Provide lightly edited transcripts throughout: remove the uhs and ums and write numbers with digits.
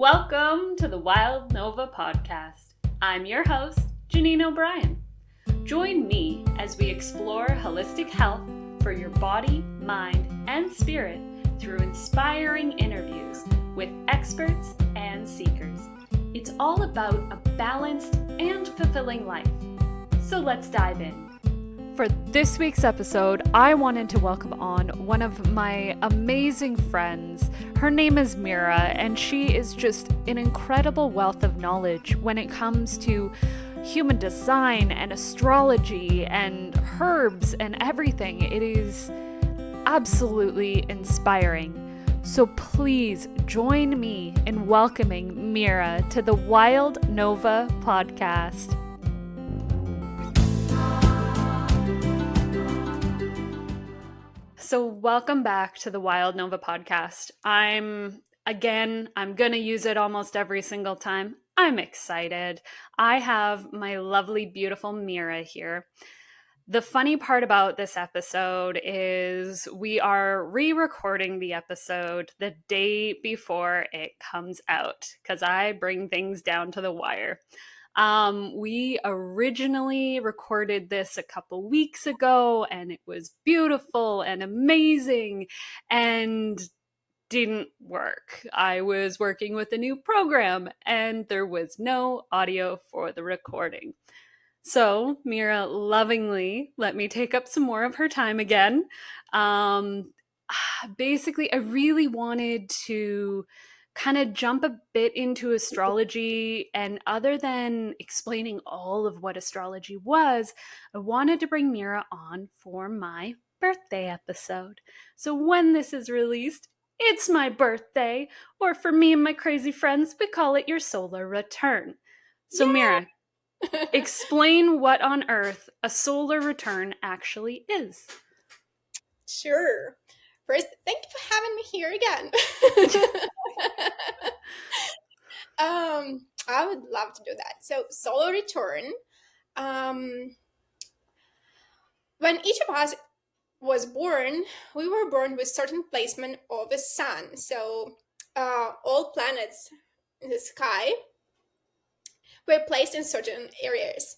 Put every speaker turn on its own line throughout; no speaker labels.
Welcome to the Wild Nova podcast. I'm your host, Janine O'Brien. Join me as we explore holistic health for your body, mind, and spirit through inspiring interviews with experts and seekers. It's all about a balanced and fulfilling life. So let's dive in. For this week's episode, I wanted to welcome on one of my amazing friends. Her name is Myra, and she is just an incredible wealth of knowledge when it comes to human design and astrology and herbs and everything. It is absolutely inspiring. So please join me in welcoming Myra to the Wild Nova podcast. So welcome back to the Wild Nova podcast. I'm going to use it almost every single time. I'm excited. I have my lovely, beautiful Myra here. The funny part about this episode is we are re-recording the episode the day before it comes out because I bring things down to the wire. We originally recorded this a couple weeks ago and it was beautiful and amazing and didn't work. I was working with a new program and there was no audio for the recording. So Myra lovingly let me take up some more of her time again. Basically, I really wanted to kind of jump a bit into astrology, and other than explaining all of what astrology was, I wanted to bring Myra on for my birthday episode. So when this is released, it's my birthday, or for me and my crazy friends, we call it your solar return. So Myra, explain what on earth a solar return actually is.
Sure. First, thank you for having me here again. I would love to do that. So, solar return. When each of us was born, we were born with certain placement of the sun. So, all planets in the sky were placed in certain areas,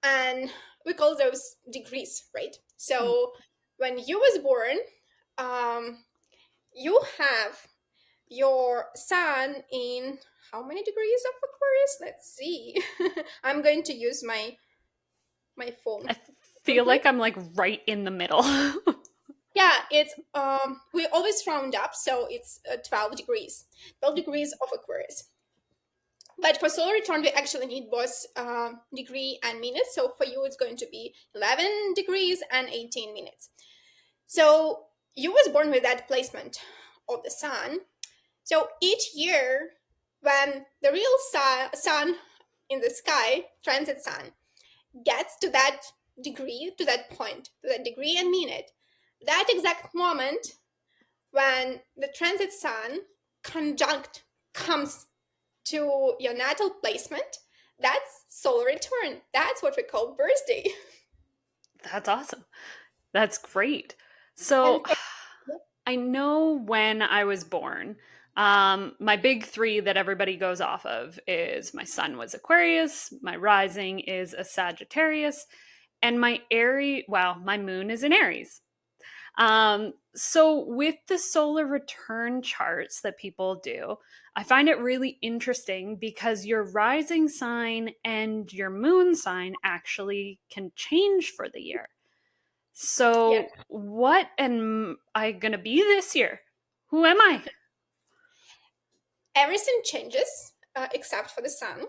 and we call those degrees, right? So, when you was born, you have your sun in how many degrees of Aquarius? Let's see. I'm going to use my phone.
I feel like I'm like right in the middle.
Yeah, it's we always round up, so it's 12 degrees. 12 degrees of Aquarius. But for solar return, we actually need both degree and minutes. So for you, it's going to be 11 degrees and 18 minutes. So you was born with that placement of the sun. So each year, when the real sun in the sky, transit sun, gets to that degree, to that point, to that degree and minute, that exact moment when the transit sun conjunct comes to your natal placement, that's solar return. That's what we call birthday.
That's awesome. That's great. So I know when I was born, my big three that everybody goes off of is my sun was Aquarius, my rising is a Sagittarius, and my moon is in Aries. So with the solar return charts that people do, I find it really interesting because your rising sign and your moon sign actually can change for the year. So yes. What am I going to be this year? Who am I?
Everything changes except for the sun.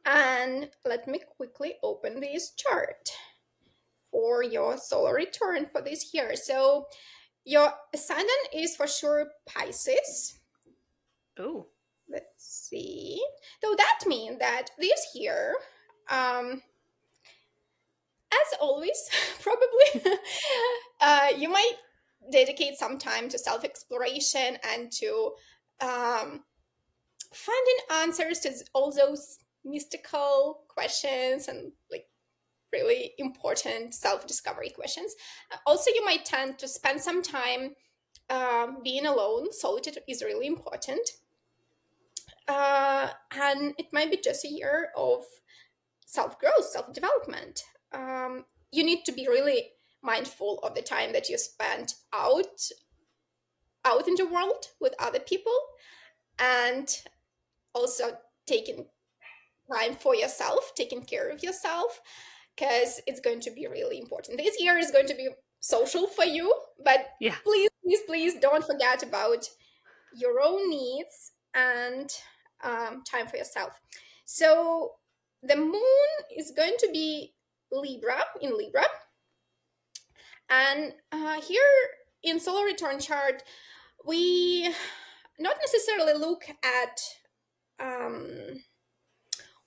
And let me quickly open this chart for your solar return for this year. So your ascendant is for sure Pisces.
Oh.
Let's see. So that means that this year, as always, probably, you might dedicate some time to self-exploration and to finding answers to all those mystical questions and like really important self-discovery questions. Also, you might tend to spend some time being alone. Solitude is really important. And it might be just a year of self-growth, self-development. You need to be really mindful of the time that you spend out in the world with other people, and also taking time for yourself, taking care of yourself, because it's going to be really important. This year is going to be social for you, but
Yeah.
please, please, please don't forget about your own needs and time for yourself. So the moon is going to be in Libra, and here in solar return chart, we not necessarily look at um,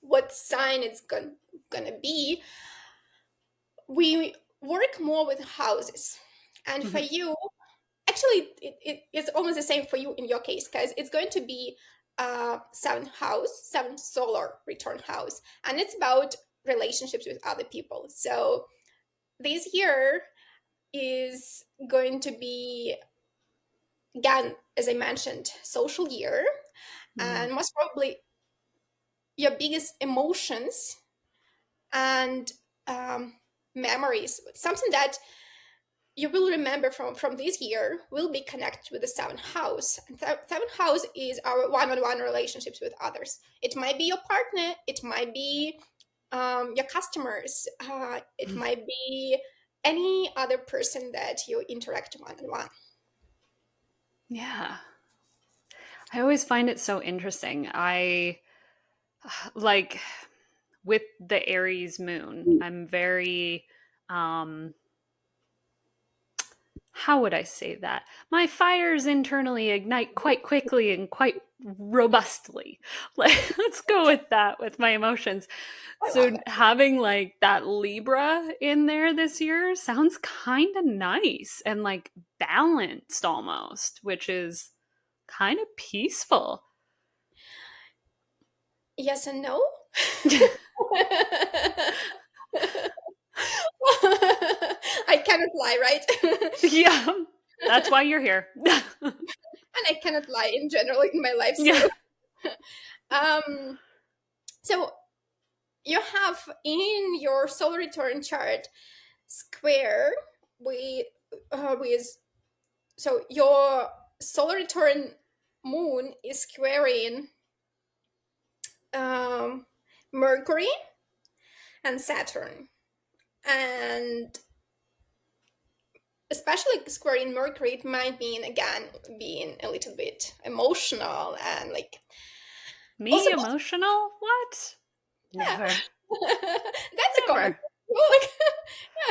what sign it's gonna be. We work more with houses, and for
Mhm.
you, actually, it's almost the same for you in your case, because it's going to be seventh solar return house, and it's about relationships with other people. So this year is going to be, again, as I mentioned, social year,
Mhm.
and most probably your biggest emotions and memories, something that you will remember from this year, will be connected with the seventh house. And seventh house is our one-on-one relationships with others. It might be your partner, it might be your customers, it might be any other person that you interact one-on-one.
Yeah. I always find it so interesting. I like with the Aries moon, I'm very um how would I say that? My fires internally ignite quite quickly and quite robustly. Like, let's go with that with my emotions.
I love
So
that.
having like that Libra in there this year sounds kind of nice and like balanced almost, which is kind of peaceful.
Yes and no. I cannot lie, right?
Yeah, that's why you're here.
And I cannot lie in general in my life.
Yeah.
So, um, so you have in your solar return chart square with with, so your solar return moon is squaring um, Mercury and Saturn, and especially squaring Mercury, it might mean again being a little bit emotional and like
Me
also
emotional? What?
yeah.
Never.
That's a common
Never.
like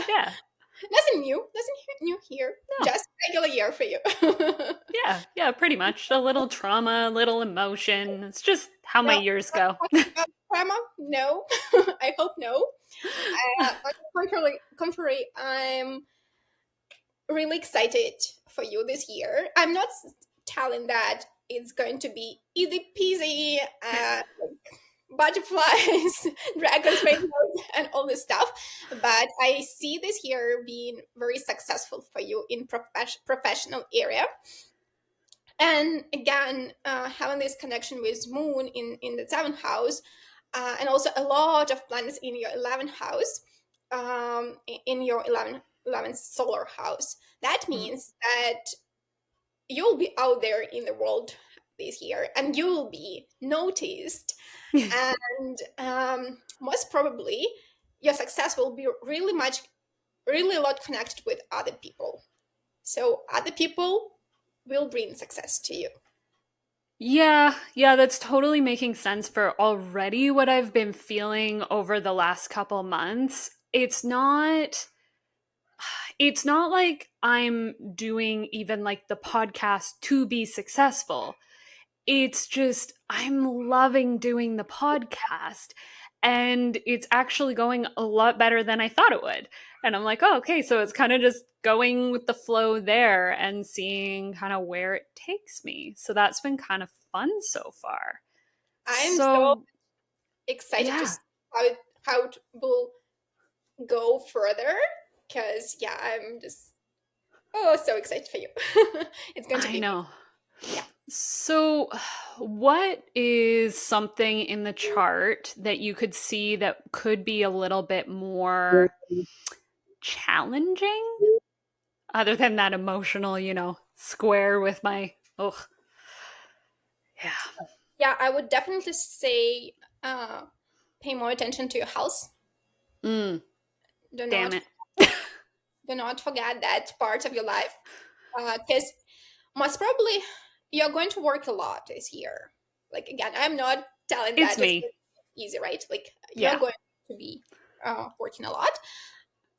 Yeah.
nothing new here,
No.
just regular year for you.
Yeah. Yeah, pretty much. A little trauma, a little emotion. It's just how my
No,
years go.
grandma, no. I hope no. On the contrary, I'm really excited for you this year. I'm not telling that it's going to be easy peasy, butterflies, dragons, rainbows, and all this stuff. But I see this year being very successful for you in professional area. And again, having this connection with Moon in the seventh house, and also a lot of planets in your 11th house, in your 11th solar house. That means that you'll be out there in the world this year, and you'll be noticed, and most probably your success will be really a lot connected with other people, so other people will bring success to you.
Yeah, yeah, that's totally making sense for already what I've been feeling over the last couple months. It's not like I'm doing even like the podcast to be successful. It's just I'm loving doing the podcast and it's actually going a lot better than I thought it would. And I'm like, "Oh, okay, so it's kind of just going with the flow there and seeing kind of where it takes me." So that's been kind of fun so far.
I'm so
So,
excited to
yeah,
see how it will go further, because I'm just, oh, so excited for you. It's going to
I
be amazing.
know.
Yeah.
So, what is something in the chart that you could see that could be a little bit more challenging other than that emotional, square with my, oh, yeah.
Yeah, I would definitely say pay more attention to your house.
Mm,
Do
damn
not
it.
do not forget that part of your life, because most probably you're going to work a lot this year. Like again, I'm not telling
It's
that it's
me.
easy, right? Like you're
Yeah.
going to be working a lot,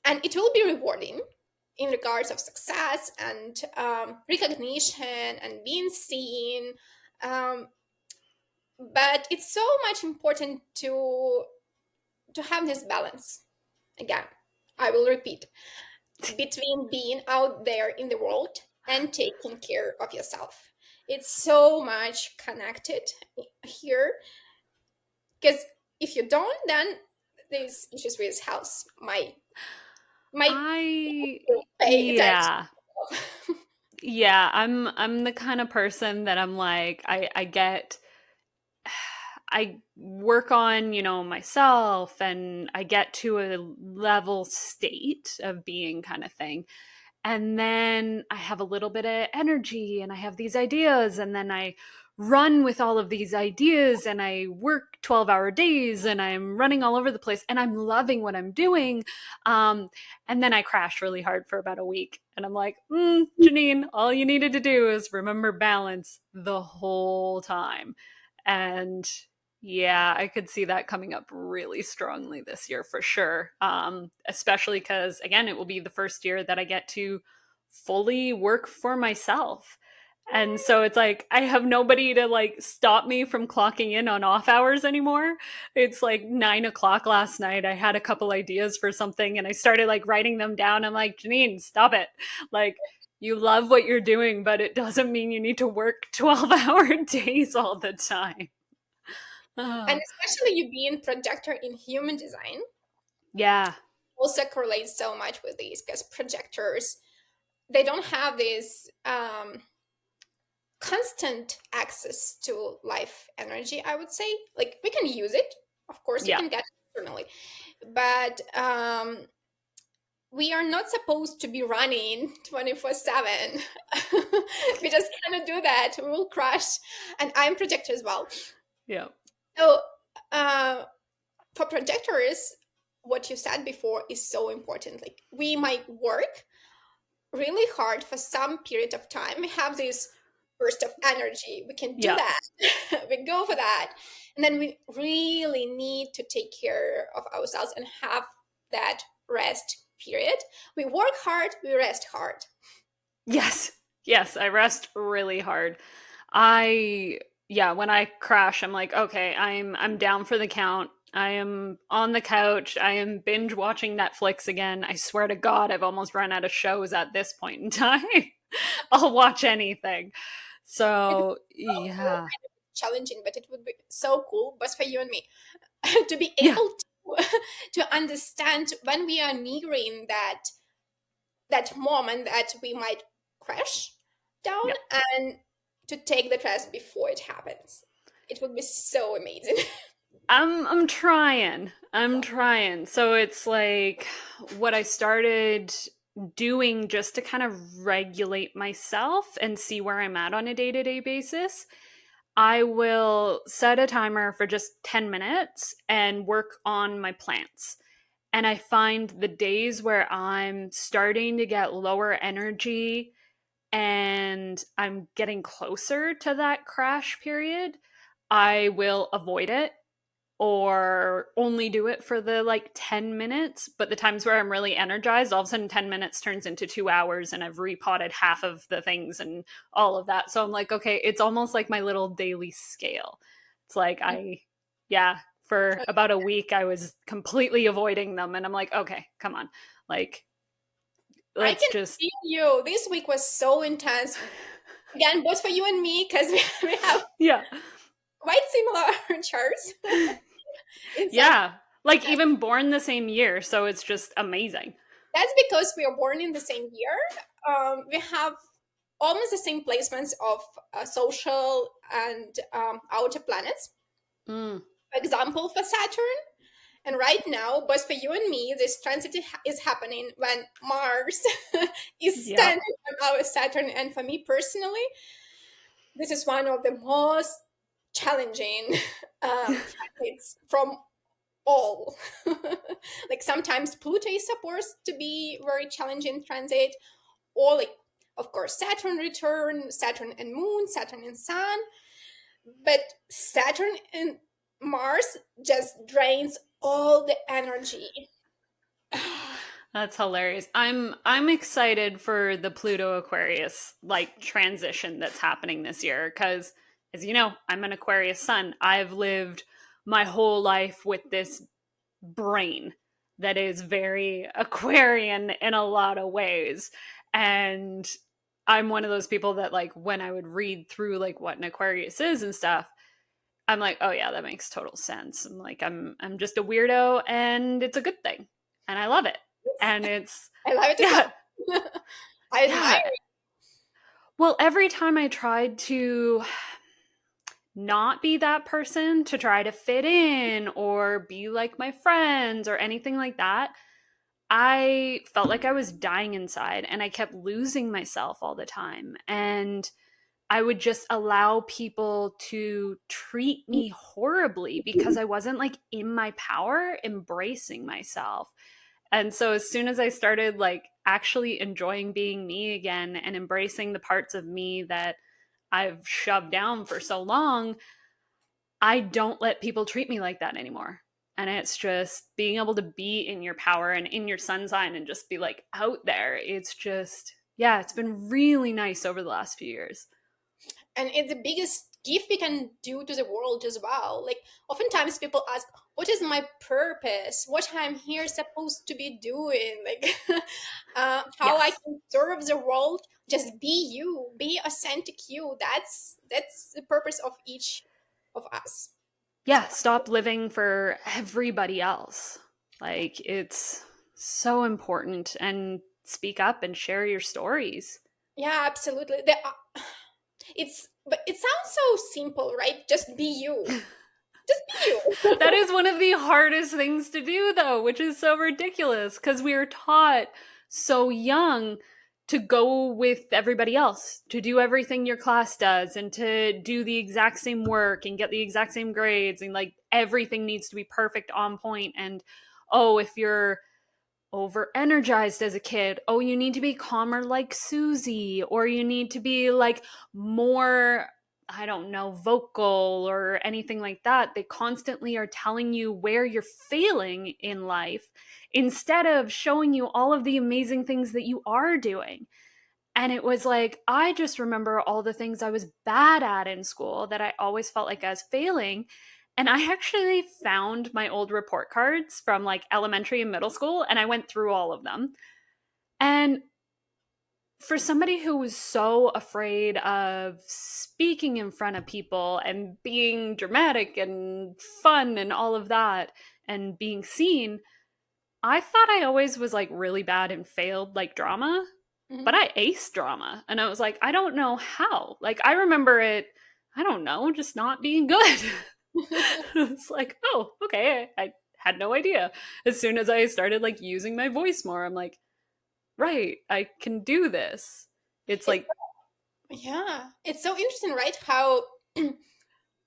and it will be rewarding in regards of success and recognition and being seen. Um, but it's so much important to have this balance. Again, I will repeat, between being out there in the world and taking care of yourself. It's so much connected here, because if you don't, then these issues with house might
I,
pay attention.
yeah. Yeah, I'm the kind of person that I'm like I work on, myself, and I get to a level state of being kind of thing. And then I have a little bit of energy and I have these ideas, and then I run with all of these ideas and I work 12-hour days and I'm running all over the place and I'm loving what I'm doing. Um, and then I crash really hard for about a week. And I'm like, Janine, all you needed to do is remember balance the whole time. And yeah, I could see that coming up really strongly this year for sure. Especially because, again, it will be the first year that I get to fully work for myself. And so it's like I have nobody to like stop me from clocking in on off hours anymore. It's like 9 o'clock last night. I had a couple ideas for something and I started like writing them down. I'm like, Janine, stop it. Like, you love what you're doing, but it doesn't mean you need to work 12-hour days all the time.
And
Oh,
especially you being projector in human design
yeah.
also correlates so much with these, because projectors, they don't have this constant access to life energy, I would say. Like we can use it, of course we
Yeah.
can get it externally, but we are not supposed to be running 24/7. We just cannot do that, we will crash. And I'm projector as well.
Yeah.
So uh, for projectors, what you said before is so important. Like we might work really hard for some period of time, we have this burst of energy, we can do
Yeah.
that. We go for that, and then we really need to take care of ourselves and have that rest period. We work hard, we rest hard.
Yes. Yes, I rest really hard. I yeah, when I crash, I'm like, okay, I'm down for the count. I am on the couch. I am binge watching Netflix again. I swear to God, I've almost run out of shows at this point in time. I'll watch anything.
It
So,
will feel
yeah.
kind of challenging, but it would be so cool, but for you and me, to be
Yeah.
able to to understand when we are nearing that moment that we might crash down,
Yeah.
and to take the rest before it happens. It would be so amazing.
I'm trying. I'm trying. So it's like what I started doing just to kind of regulate myself and see where I'm at on a day-to-day basis. I will set a timer for just 10 minutes and work on my plants. And I find the days where I'm starting to get lower energy and I'm getting closer to that crash period, I will avoid it or only do it for the like 10 minutes. But the times where I'm really energized, all of a sudden 10 minutes turns into 2 hours and I've repotted half of the things and all of that. So I'm like, okay, it's almost like my little daily scale. It's like yeah, for about a week, I was completely avoiding them. And I'm like, okay, come on. Like,
I
let's
can
just,
feel you. This week was so intense. Again, both for you and me, because we have
yeah.
quite similar charts in some.
Yeah. Like, even born the same year. So it's just amazing.
That's because we are born in the same year. We have almost the same placements of social and outer planets.
Mm.
For example, for Saturn. And right now, both for you and me, this transit is happening when Mars is
Yep.
standing on our Saturn. And for me personally, this is one of the most challenging transits from all. Like sometimes Pluto is supposed to be very challenging transit, or like, of course, Saturn return, Saturn and Moon, Saturn and Sun. But Saturn and Mars just drains all the energy.
That's hilarious. I'm excited for the Pluto Aquarius like transition that's happening this year cuz as you know, I'm an Aquarius sun. I've lived my whole life with this brain that is very Aquarian in a lot of ways. And I'm one of those people that like when I would read through like what an Aquarius is and stuff, I'm like, oh yeah, that makes total sense. I'm like, I'm just a weirdo, and it's a good thing, and I love it. And it's
I love it as
yeah,
well. I admire
yeah. Well, every time I tried to not be that person to try to fit in or be like my friends or anything like that, I felt like I was dying inside and I kept losing myself all the time. And I would just allow people to treat me horribly because I wasn't like in my power, embracing myself. And so as soon as I started like actually enjoying being me again and embracing the parts of me that I've shoved down for so long, I don't let people treat me like that anymore. And it's just being able to be in your power and in your sun sign and just be like out there. It's just, yeah, it's been really nice over the last few years.
and it's the biggest gift we can do to the world as well. Like oftentimes people ask, what is my purpose, what I'm here supposed to be doing, like how I
Yes.
can serve the world. Just be you, be authentic you. That's the purpose of each of us. So
Yeah, stop living for everybody else. Like it's so important, and speak up and share your stories.
yeah, absolutely. It's, but it sounds so simple, right? Just be you, just be you.
That is one of the hardest things to do though, which is so ridiculous because we are taught so young to go with everybody else, to do everything your class does and to do the exact same work and get the exact same grades and like everything needs to be perfect on point. And oh, if you're over energized as a kid, oh, you need to be calmer like Susie, or you need to be like more, I don't know, vocal or anything like that. They constantly are telling you where you're failing in life instead of showing you all of the amazing things that you are doing. And it was like, I just remember all the things I was bad at in school that I always felt like I was failing. And I actually found my old report cards from like elementary and middle school, and I went through all of them. And for somebody who was so afraid of speaking in front of people and being dramatic and fun and all of that and being seen, I thought I always was like really bad and failed like drama, but
Mhm.
I aced drama. And I was like, I don't know how. Like, I remember it, I don't know, just not being good. It's like, oh, okay. I had no idea. As soon as I started like using my voice more, I'm like, right, I can do this. It's
It's,
like,
yeah, it's so interesting, right? How we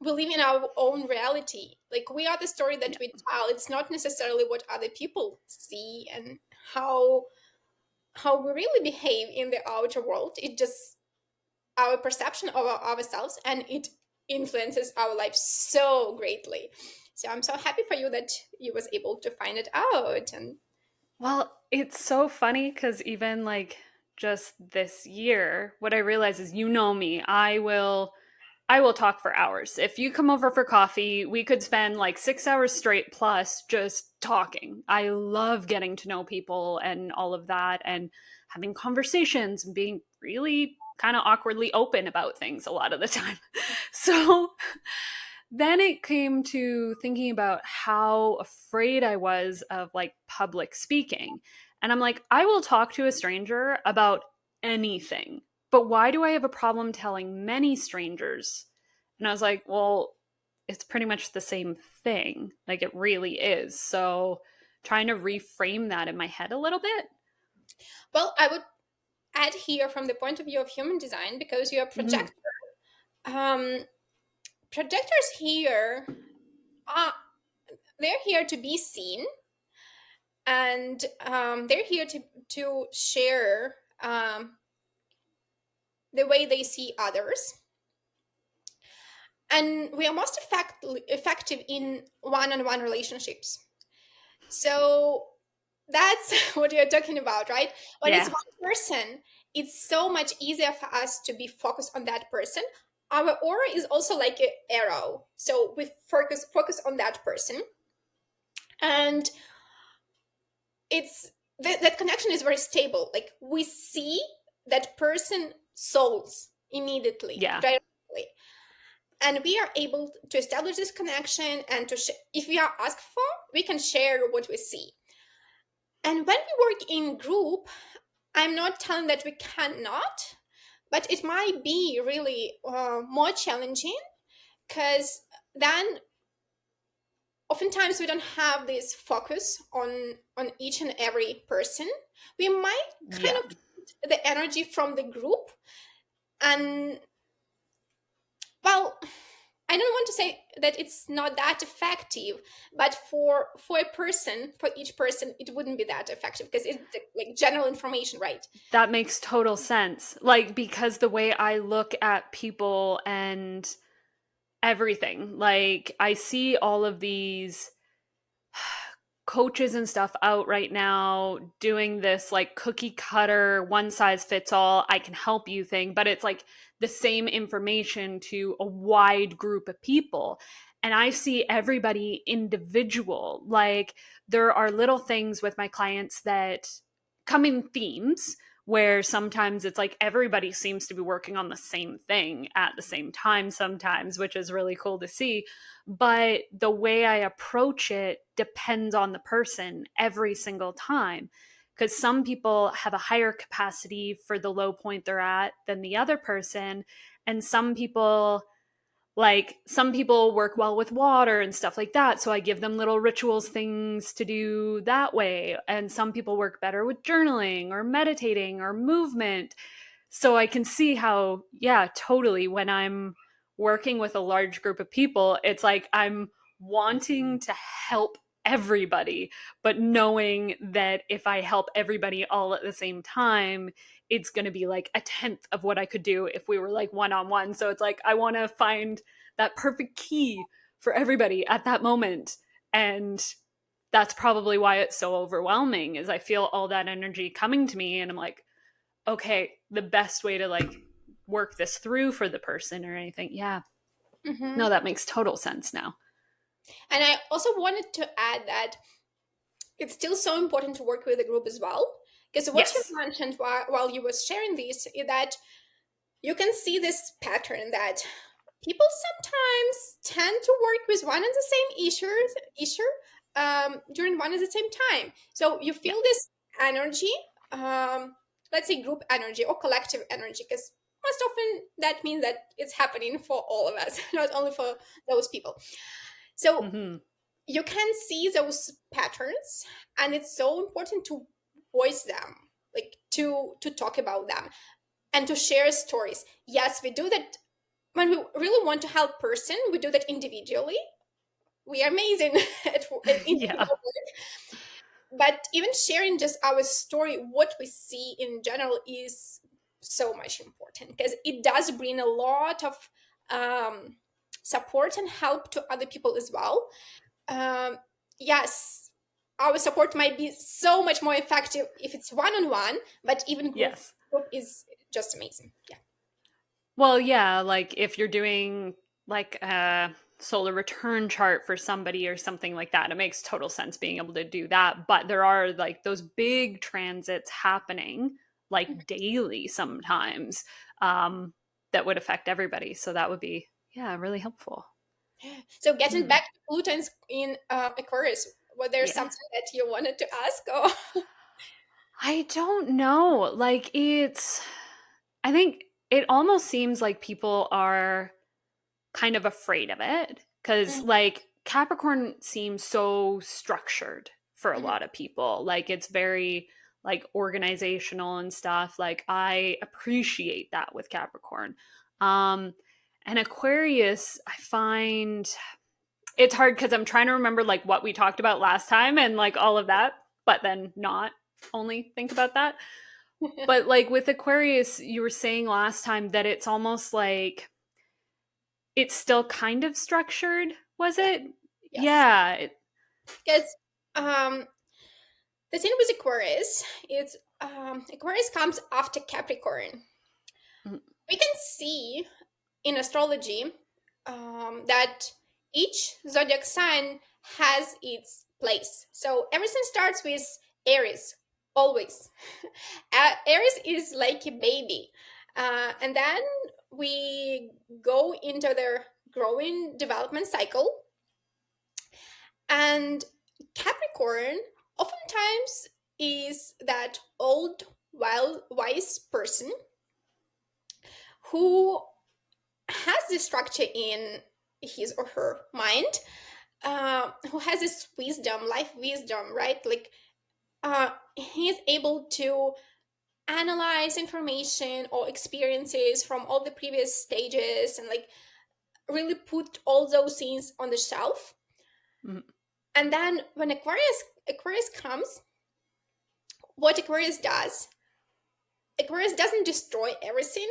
live in our own reality. Like we are the story that
yeah,
we tell. It's not necessarily what other people see and how how we really behave in the outer world. It just our perception of ourselves, and it influences our life so greatly. So I'm so happy for you that you was able to find it out. And
well, it's so funny because even like just this year, what I realize is, you know me, I will talk for hours. If you come over for coffee, we could spend like 6 hours straight plus just talking. I love getting to know people and all of that and having conversations and being really kind of awkwardly open about things a lot of the time. So then it came to thinking about how afraid I was of like public speaking. And I'm like, I will talk to a stranger about anything. but why do I have a problem telling many strangers? And I was like, well, it's pretty much the same thing. Like it really is. So trying to reframe that in my head a little bit.
Well, I would add here from the point of view of human design, because you're a
Mm-hmm.
projector. Um, Projectors here are, they're here to be seen, and they're here to share the way they see others. And we are most effective in one-on-one relationships. So that's what you're talking about, right? When it's
Yeah.
one person, it's so much easier for us to be focused on that person. Our aura is also like an arrow, so we focus on that person, and it's that connection is very stable. Like we see that person souls immediately,
Yeah.
directly, and we are able to establish this connection, and if we are asked for, we can share what we see. And when we work in group, I'm not telling that we cannot, but it might be really more challenging, because then oftentimes we don't have this focus on each and every person. We might kind
Yeah.
of get the energy from the group, and well, I don't want to say that it's not that effective, but for a person, for each person, it wouldn't be that effective, because it's like general information, right?
That makes total sense. Like, because the way I look at people and everything, like, I see all of these coaches and stuff out right now doing this like cookie cutter, one size fits all, I can help you thing, but it's like the same information to a wide group of people. And I see everybody individual. Like there are little things with my clients that come in themes where sometimes it's like everybody seems to be working on the same thing at the same time sometimes, which is really cool to see. But the way I approach it depends on the person every single time. Because some people have a higher capacity for the low point they're at than the other person. And some people work well with water and stuff like that. So I give them little rituals, things to do that way. And some people work better with journaling or meditating or movement. So I can see how, yeah, totally. When I'm working with a large group of people, it's like I'm wanting to help everybody, but knowing that if I help everybody all at the same time, it's going to be like a tenth of what I could do if we were like one on one. So it's like I want to find that perfect key for everybody at that moment. And that's probably why it's so overwhelming is I feel all that energy coming to me and I'm like, okay, the best way to like work this through for the person or anything. Yeah.
Hmm.
No, that makes total sense now.
And I also wanted to add that it's still so important to work with a group as well, because what you
Yes.
mentioned while you were sharing this is that you can see this pattern that people sometimes tend to work with one and the same issue during one at the same time. So you
Yeah.
feel this energy, let's say group energy or collective energy, because most often that means that it's happening for all of us, not only for those people. So
Mm-hmm.
you can see those patterns, and it's so important to voice them, like to talk about them and to share stories. Yes, we do that when we really want to help person. We do that individually. We are amazing at
Yeah.
individual work, but even sharing just our story, what we see in general, is so much important, because it does bring a lot of um, support and help to other people as well. Yes, our support might be so much more effective if it's one-on-one, but even
Yes.
group is just amazing. Yeah.
Well, yeah, like if you're doing like a solar return chart for somebody or something like that, it makes total sense being able to do that. But there are like those big transits happening like daily sometimes um, that would affect everybody. So that would be, yeah, really helpful.
So getting
Hmm.
back to Pluto's in Aquarius, was there
Yeah.
something that you wanted to ask? Or
I don't know. Like it's I think it almost seems like people are kind of afraid of it because,
Mhm,
like, Capricorn seems so structured for a
mhm.
lot of people. Like, it's very like organizational and stuff. Like, I appreciate that with Capricorn. Um, and Aquarius, I find it's hard because I'm trying to remember like what we talked about last time and like all of that, but then not only think about that. But like with Aquarius, you were saying last time that it's almost like it's still kind of structured, was
Yeah,
it?
yes.
Yeah.
Because um, the thing with Aquarius is Aquarius comes after Capricorn.
Mm,
We can see in astrology that each zodiac sign has its place. So everything starts with Aries, always. Aries is like a baby. And then we go into their growing development cycle. And Capricorn oftentimes is that old, wild, wise person who has this structure in his or her mind, who has this wisdom, life wisdom, right? Like he's able to analyze information or experiences from all the previous stages and like really put all those things on the shelf.
mm.
And then when Aquarius comes, what Aquarius doesn't destroy everything.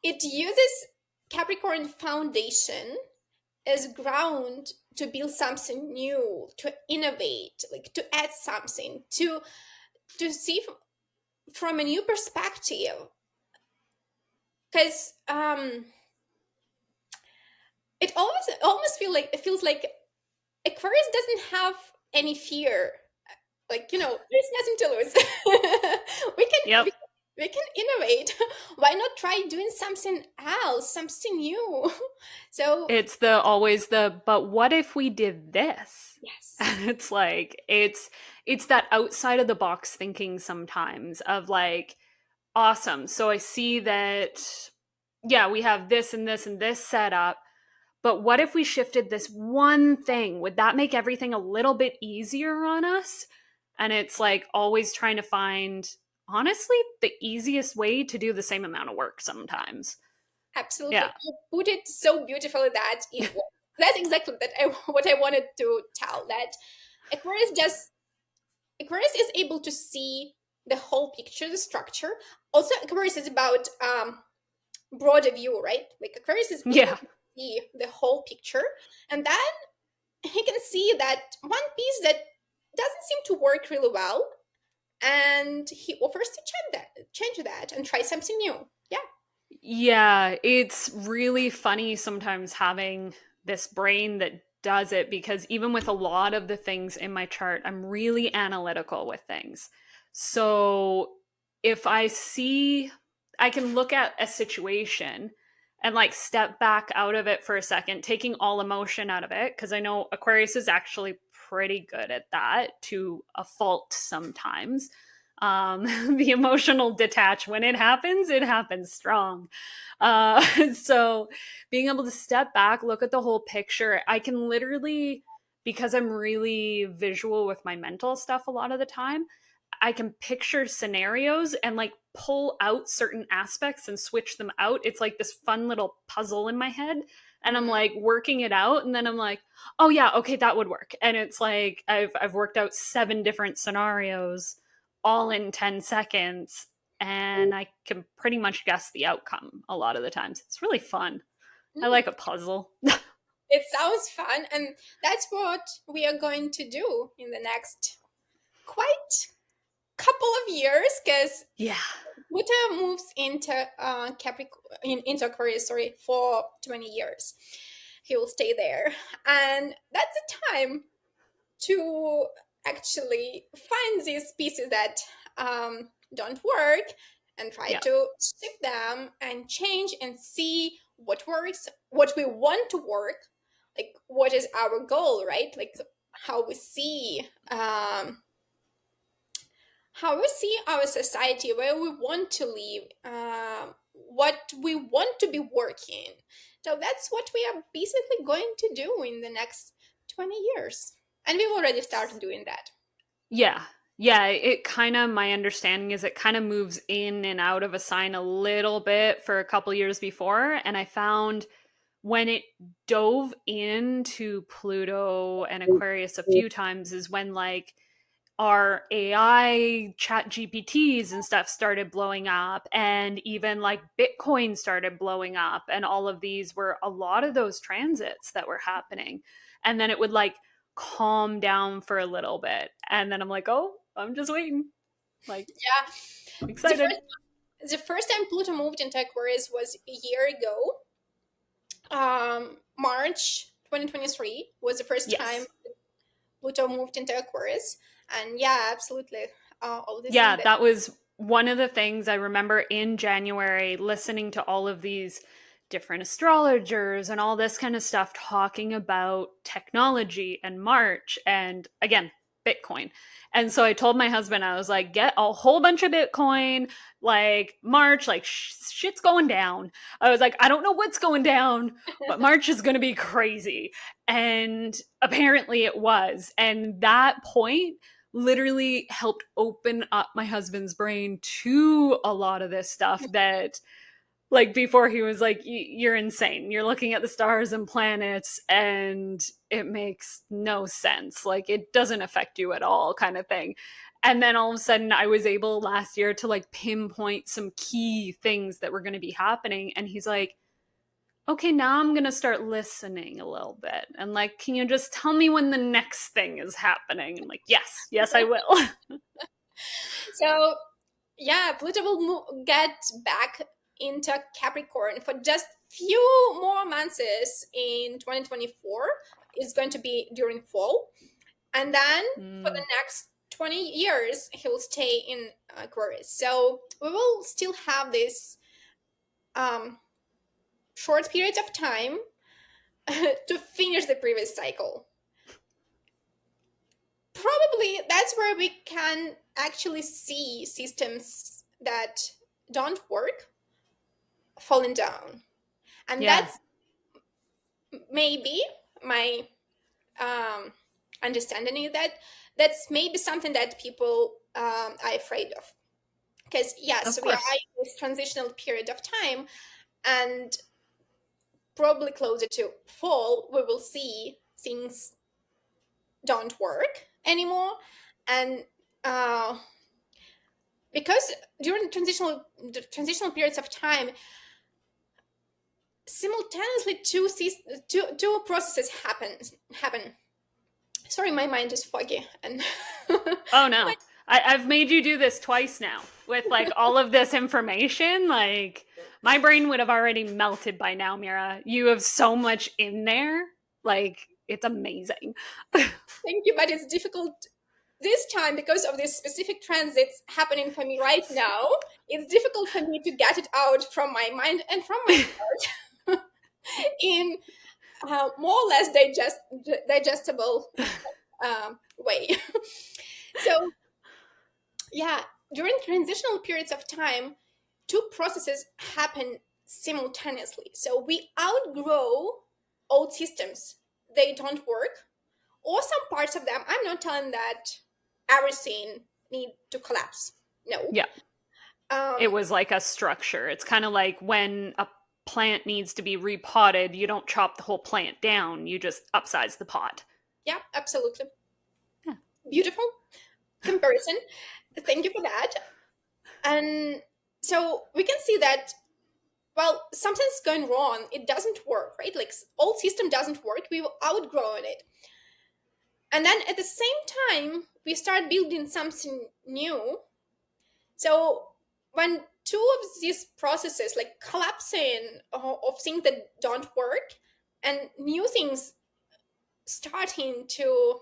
It uses Capricorn foundation as ground to build something new, to innovate, like to add something, to see from a new perspective. Because it almost feels like Aquarius doesn't have any fear. Like there's nothing to lose. we can we,
Yep.
we can innovate. Why not try doing something else, something new? So
It's the always the but what if we did this?
yes,
And it's like it's that outside of the box thinking sometimes of like awesome. So I see that yeah, we have this and this and this set up. But what if we shifted this one thing? Would that make everything a little bit easier on us? And it's like always trying to find, honestly, the easiest way to do the same amount of work sometimes.
absolutely.
Yeah.
You put it so beautifully that that's exactly what I wanted to tell. That Aquarius just Aquarius is able to see the whole picture, the structure. Also, Aquarius is about broader view, right? Like Aquarius is able
Yeah.
to see the whole picture, and then he can see that one piece that doesn't seem to work really well, and he offers to change that, and try something new. Yeah,
Yeah. It's really funny sometimes having this brain that does it because even with a lot of the things in my chart, I'm really analytical with things. So if I see, I can look at a situation and like step back out of it for a second, taking all emotion out of it. Cause I know Aquarius is actually pretty good at that to a fault sometimes. The emotional detach, when it happens strong. So being able to step back, look at the whole picture, I can literally, because I'm really visual with my mental stuff a lot of the time, I can picture scenarios and like pull out certain aspects and switch them out. It's like this fun little puzzle in my head. And I'm
mm,
like working it out. And then I'm like, oh yeah, okay, that would work. And it's like I've worked out 7 different scenarios all in 10 seconds. And I can pretty much guess the outcome a lot of the times. It's really fun. I
mm.
like a puzzle.
It sounds fun, and that's what we are going to do in the next quite couple of years, because
Yeah.
Pluto moves into into Aquarius, sorry, for 20 years. He will stay there, and that's the time to actually find these pieces that don't work and try
Yeah.
to shift them and change and see what works, what we want to work, like what is our goal, right? Like how we see how we see our society, where we want to live, what we want to be working. So that's what we are basically going to do in the next 20 years. And we've already started doing that.
Yeah. Yeah, it kind of, my understanding is it kind of moves in and out of a sign a little bit for a couple years before. And I found when it dove into Pluto and Aquarius a few times is when like our AI chat GPTs and stuff started blowing up, and even like Bitcoin started blowing up, and all of these were a lot of those transits that were happening. And then it would like calm down for a little bit. And then I'm like, oh, I'm just waiting. Like,
Yeah. The
excited.
first time Pluto moved into Aquarius was a year ago. March 2023 was the first time
Yes.
Pluto moved into Aquarius. And yeah, absolutely. All the things
Yeah,
that.
that was one of the things I remember in January listening to all of these different astrologers and all this kind of stuff talking about technology and March and again, Bitcoin. And so I told my husband, I was like, get a whole bunch of Bitcoin, like March, like shit's going down. I was like, I don't know what's going down, but March is going to be crazy. And apparently it was. And that point literally helped open up my husband's brain to a lot of this stuff that like before he was like you're insane, you're looking at the stars and planets and it makes no sense, like it doesn't affect you at all kind of thing. And then all of a sudden I was able last year to like pinpoint some key things that were going to be happening, and he's like, okay, now I'm going to start listening a little bit. And like, can you just tell me when the next thing is happening? And I'm like, yes, I will.
So yeah, Pluto will get back into Capricorn for just few more months in 2024. It's going to be during fall. And then for the next 20 years, he'll stay in Aquarius. So we will still have this um, short period of time to finish the previous cycle. Probably that's where we can actually see systems that don't work falling down. And
Yeah.
that's maybe my um, understanding is that that's maybe something that people are afraid of. Because yes,
Of
we are
course.
in this transitional period of time, and probably closer to fall, we will see things don't work anymore. And because during the transitional periods of time, simultaneously two processes happen. Sorry, my mind is foggy and
Oh no. I've made you do this twice now with like all of this information. Like my brain would have already melted by now, Mira. You have so much in there. Like it's amazing.
thank you, but it's difficult this time because of this specific transits happening for me right now. It's difficult for me to get it out from my mind and from my heart in more or less digestible way. So yeah, during transitional periods of time, two processes happen simultaneously. So we outgrow old systems, they don't work, or some parts of them. I'm not telling that everything need to collapse. No.
Yeah. It
Um,
was like a structure. It's kind of like when a plant needs to be repotted, you don't chop the whole plant down, you just upsize the pot.
yeah, absolutely.
Yeah.
Beautiful comparison. Thank you for that. And so we can see that well, something's going wrong. It doesn't work, right? Like old system doesn't work. We've outgrown it. And then at the same time, we start building something new. So when two of these processes like collapsing of things that don't work and new things starting to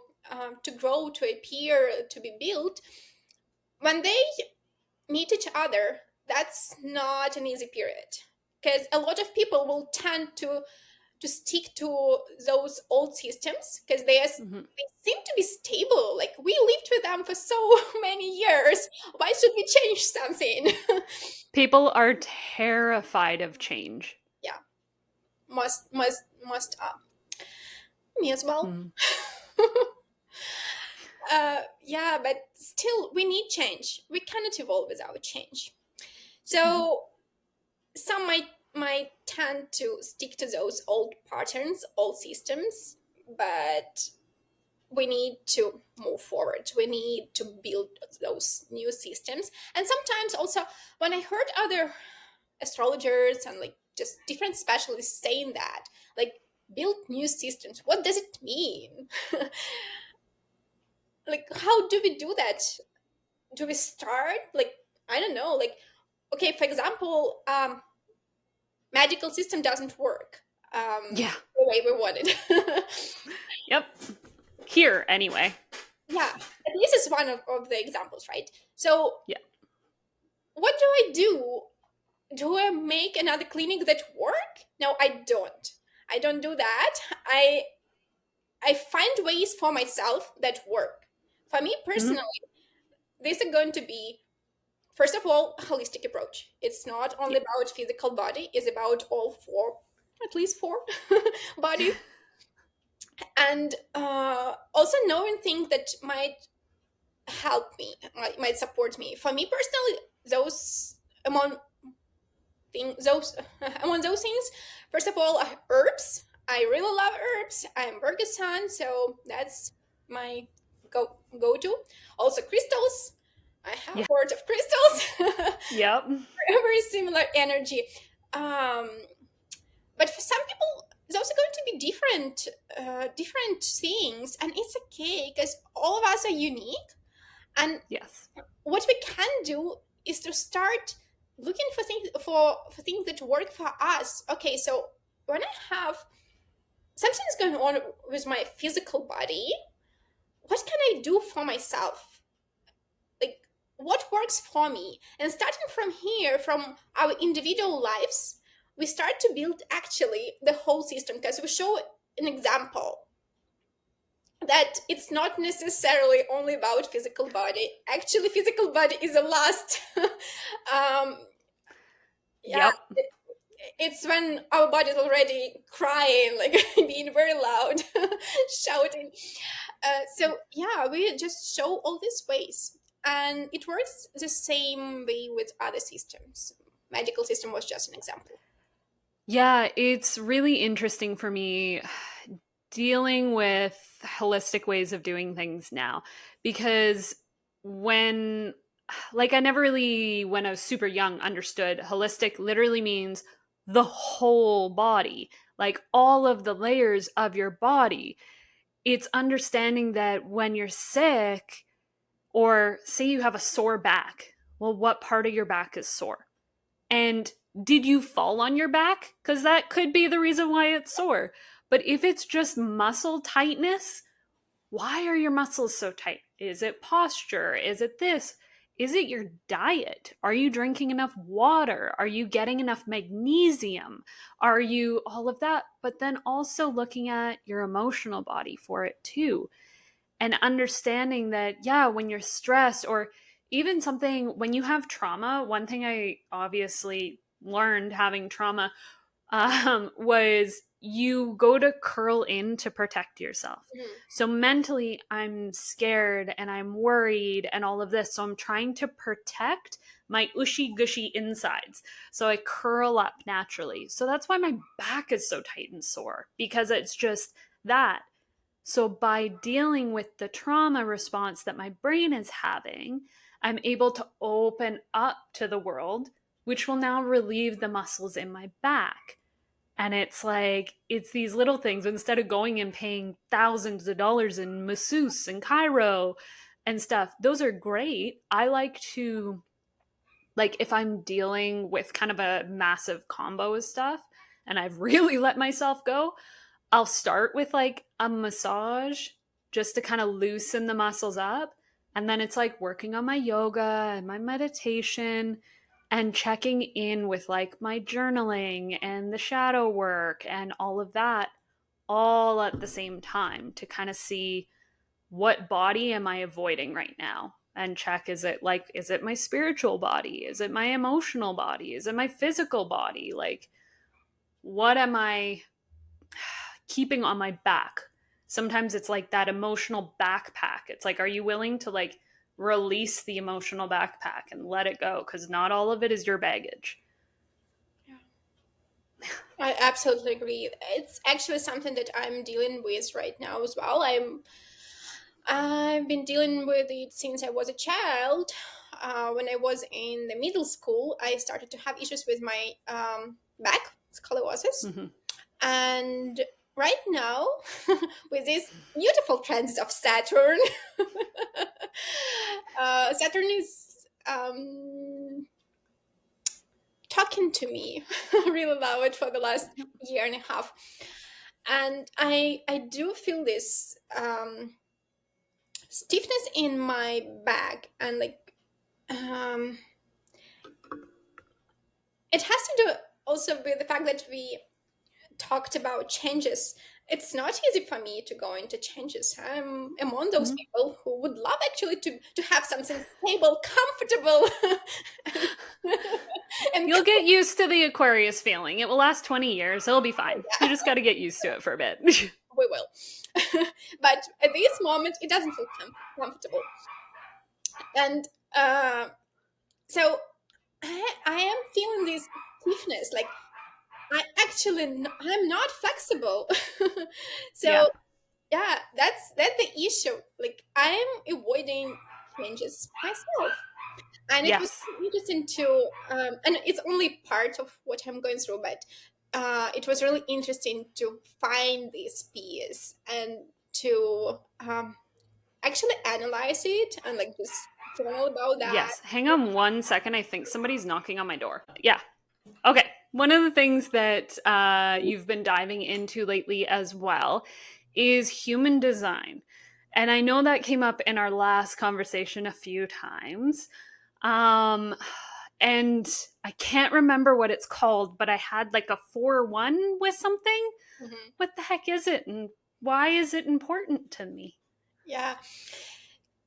grow, to appear, to be built, when they meet each other, that's not an easy period because a lot of people will tend to stick to those old systems because they
Mm-hmm.
seem to be stable. Like we lived with them for so many years. Why should we change something?
People are terrified of change.
Yeah, must me as well.
Mm.
Yeah, but still, we need change. We cannot evolve without change. So some might tend to stick to those old patterns, old systems, but we need to move forward. We need to build those new systems. And sometimes also, when I heard other astrologers and like just different specialists saying that, like, build new systems, what does it mean? Like, how do we do that? Do we start like, I don't know, like, okay, for example, medical system doesn't work
Yeah.
the way we want it.
Yep. Here, anyway.
Yeah, and this is one of the examples, right? So
Yeah.
what do I do? Do I make another clinic that work? No, I don't do that. I find ways for myself that work. For me personally, these are going to be, first of all, a holistic approach. It's not only about physical body, it's about all four, at least four bodies. And also knowing things that might help me, might support me. For me personally, those among among those things, first of all, herbs. I really love herbs. I'm Virgo sun, so that's my go to. Also crystals. I have heard of crystals.
Yep.
Very similar energy. But for some people, those are going to be different things, and it's okay because all of us are unique. And
Yes.
what we can do is to start looking for things that work for us. Okay, so when I have something's going on with my physical body, what can I do for myself? Like, what works for me? And starting from here, from our individual lives, we start to build actually the whole system, because we show an example that it's not necessarily only about physical body. Actually, physical body is a last. Yeah,
Yep.
it's when our body's already crying, like being very loud, shouting. So yeah, we just show all these ways, and it works the same way with other systems. Medical system was just an example.
Yeah, it's really interesting for me dealing with holistic ways of doing things now because when like I never really when I was super young understood holistic literally means the whole body, like all of the layers of your body. It's understanding that when you're sick or say you have a sore back, well, what part of your back is sore? And did you fall on your back? Because that could be the reason why it's sore. But if it's just muscle tightness, why are your muscles so tight? Is it posture? Is it this? Is it your diet? Are you drinking enough water? Are you getting enough magnesium? Are you all of that? But then also looking at your emotional body for it too and understanding that, yeah, when you're stressed or even something, when you have trauma, one thing I obviously learned having trauma was you go to curl in to protect yourself.
Mhm.
So mentally, I'm scared and I'm worried and all of this. So I'm trying to protect my ushy gushy insides. So I curl up naturally. So that's why my back is so tight and sore because it's just that. So, by dealing with the trauma response that my brain is having, I'm able to open up to the world, which will now relieve the muscles in my back. And it's like, it's these little things. Instead of going and paying thousands of dollars in masseuse and Cairo and stuff, those are great. I like to, like, if I'm dealing with kind of a massive combo of stuff and I've really let myself go, I'll start with like a massage just to kind of loosen the muscles up. And then it's like working on my yoga and my meditation and checking in with like my journaling and the shadow work and all of that all at the same time to kind of see what body am I avoiding right now? And check, is it my spiritual body? Is it my emotional body? Is it my physical body? Like, what am I keeping on my back? Sometimes it's like that emotional backpack. It's like, are you willing to like release the emotional backpack and let it go? Because not all of it is your baggage.
I absolutely agree. It's actually something that I'm dealing with right now as well. I've been dealing with it since I was a child. When I was in the middle school, I started to have issues with my back, scoliosis,
Mm-hmm.
and right now, with these beautiful transits of Saturn, Saturn is talking to me really loud for the last year and a half, and I do feel this stiffness in my back, and like it has to do also with the fact that we talked about changes. It's not easy for me to go into changes. I'm among those
Mm-hmm.
people who would love actually to have something stable, comfortable, and
You'll get used to the Aquarius feeling. It will last 20 years. It'll be fine. You just got to get used to it for a bit.
we will. But at this moment, it doesn't feel comfortable, and so I am feeling this stiffness. Like I'm not flexible.
Yeah.
So yeah, that's the issue. Like I'm avoiding changes myself, and it was
Yes.
interesting to and it's only part of what I'm going through, but it was really interesting to find this piece and to actually analyze it and like just journal about that.
Yes. Hang on 1 second. I think somebody's knocking on my door. Yeah. Okay. One of the things that you've been diving into lately as well is human design. And I know that came up in our last conversation a few times. Um, and I can't remember what it's called, but I had like a 4-1 with something.
Mhm.
What the heck is it? And why is it important to me?
Yeah.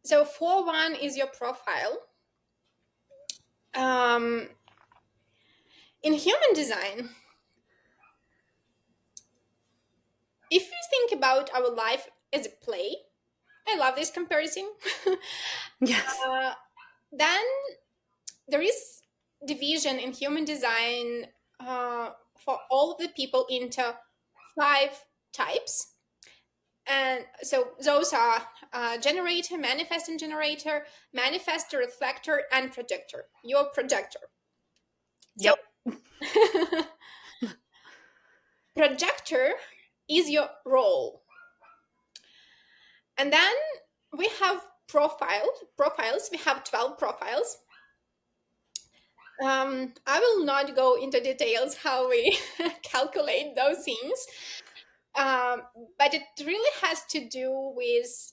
So 4-1 is your profile. Um, in human design, if you think about our life as a play, I love this comparison.
Yes.
uh, then there is division in human design for all of the people into 5 types. And so those are generator, manifesting generator, manifestor, reflector, and projector. You're a projector. So
Yep.
projector is your role. And then we have profiles. We have 12 profiles. I will not go into details how we calculate those things, um, but it really has to do with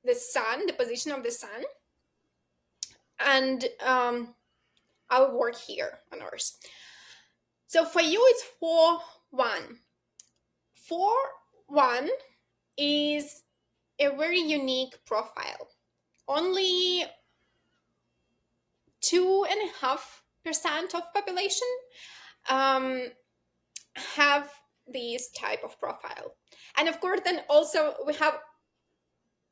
the sun, the position of the sun, and our work here on Earth. So for you, it's 4-1. 4-1 is a very unique profile. Only 2.5% of population um, have this type of profile. And of course, then also we have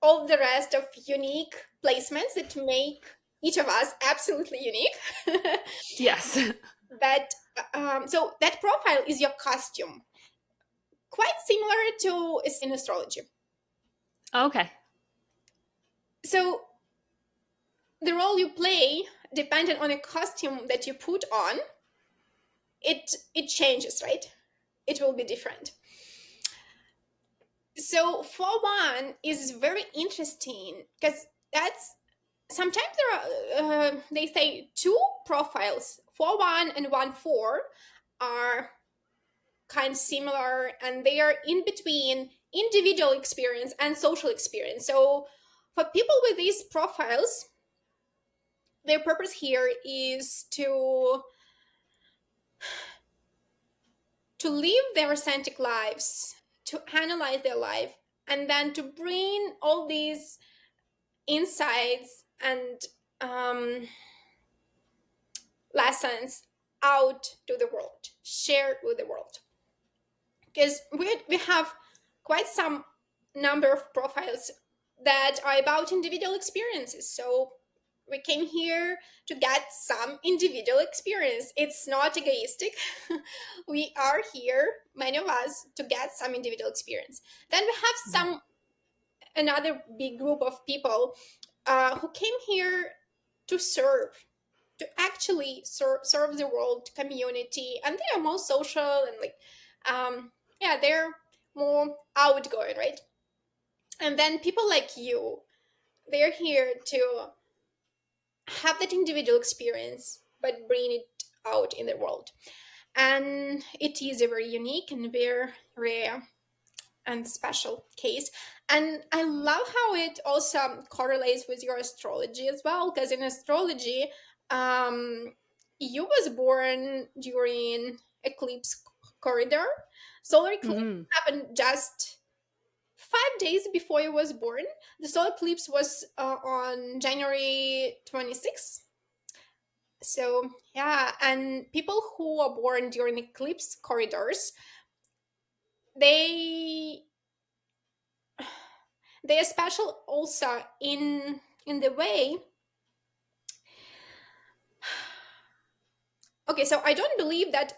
all the rest of unique placements that make each of us absolutely unique.
Yes.
But so that profile is your costume, quite similar to in astrology.
Okay.
So the role you play, depending on a costume that you put on, it changes, right? It will be different. So 4-1 is very interesting because that's sometimes there are they say 2 profiles, 4-1 and 1-4 are kind of similar, and they are in between individual experience and social experience. So for people with these profiles, their purpose here is to live their authentic lives, to analyze their life, and then to bring all these insights and lessons out to the world, share with the world. Because we have quite some number of profiles that are about individual experiences. So we came here to get some individual experience. It's not egoistic. We are here, many of us, to get some individual experience. Then we have some another big group of people who came here to serve, to actually serve the world community, and they are more social and like yeah, they're more outgoing, right? And then people like you, they're here to have that individual experience but bring it out in the world. And it is a very unique and very rare and special case. And I love how it also correlates with your astrology as well, because in astrology, um, you was born during eclipse corridor. Solar eclipse happened just 5 days before you was born. The solar eclipse was on January 26th. So yeah, and people who are born during eclipse corridors, they they are special also in the way. Okay, so I don't believe that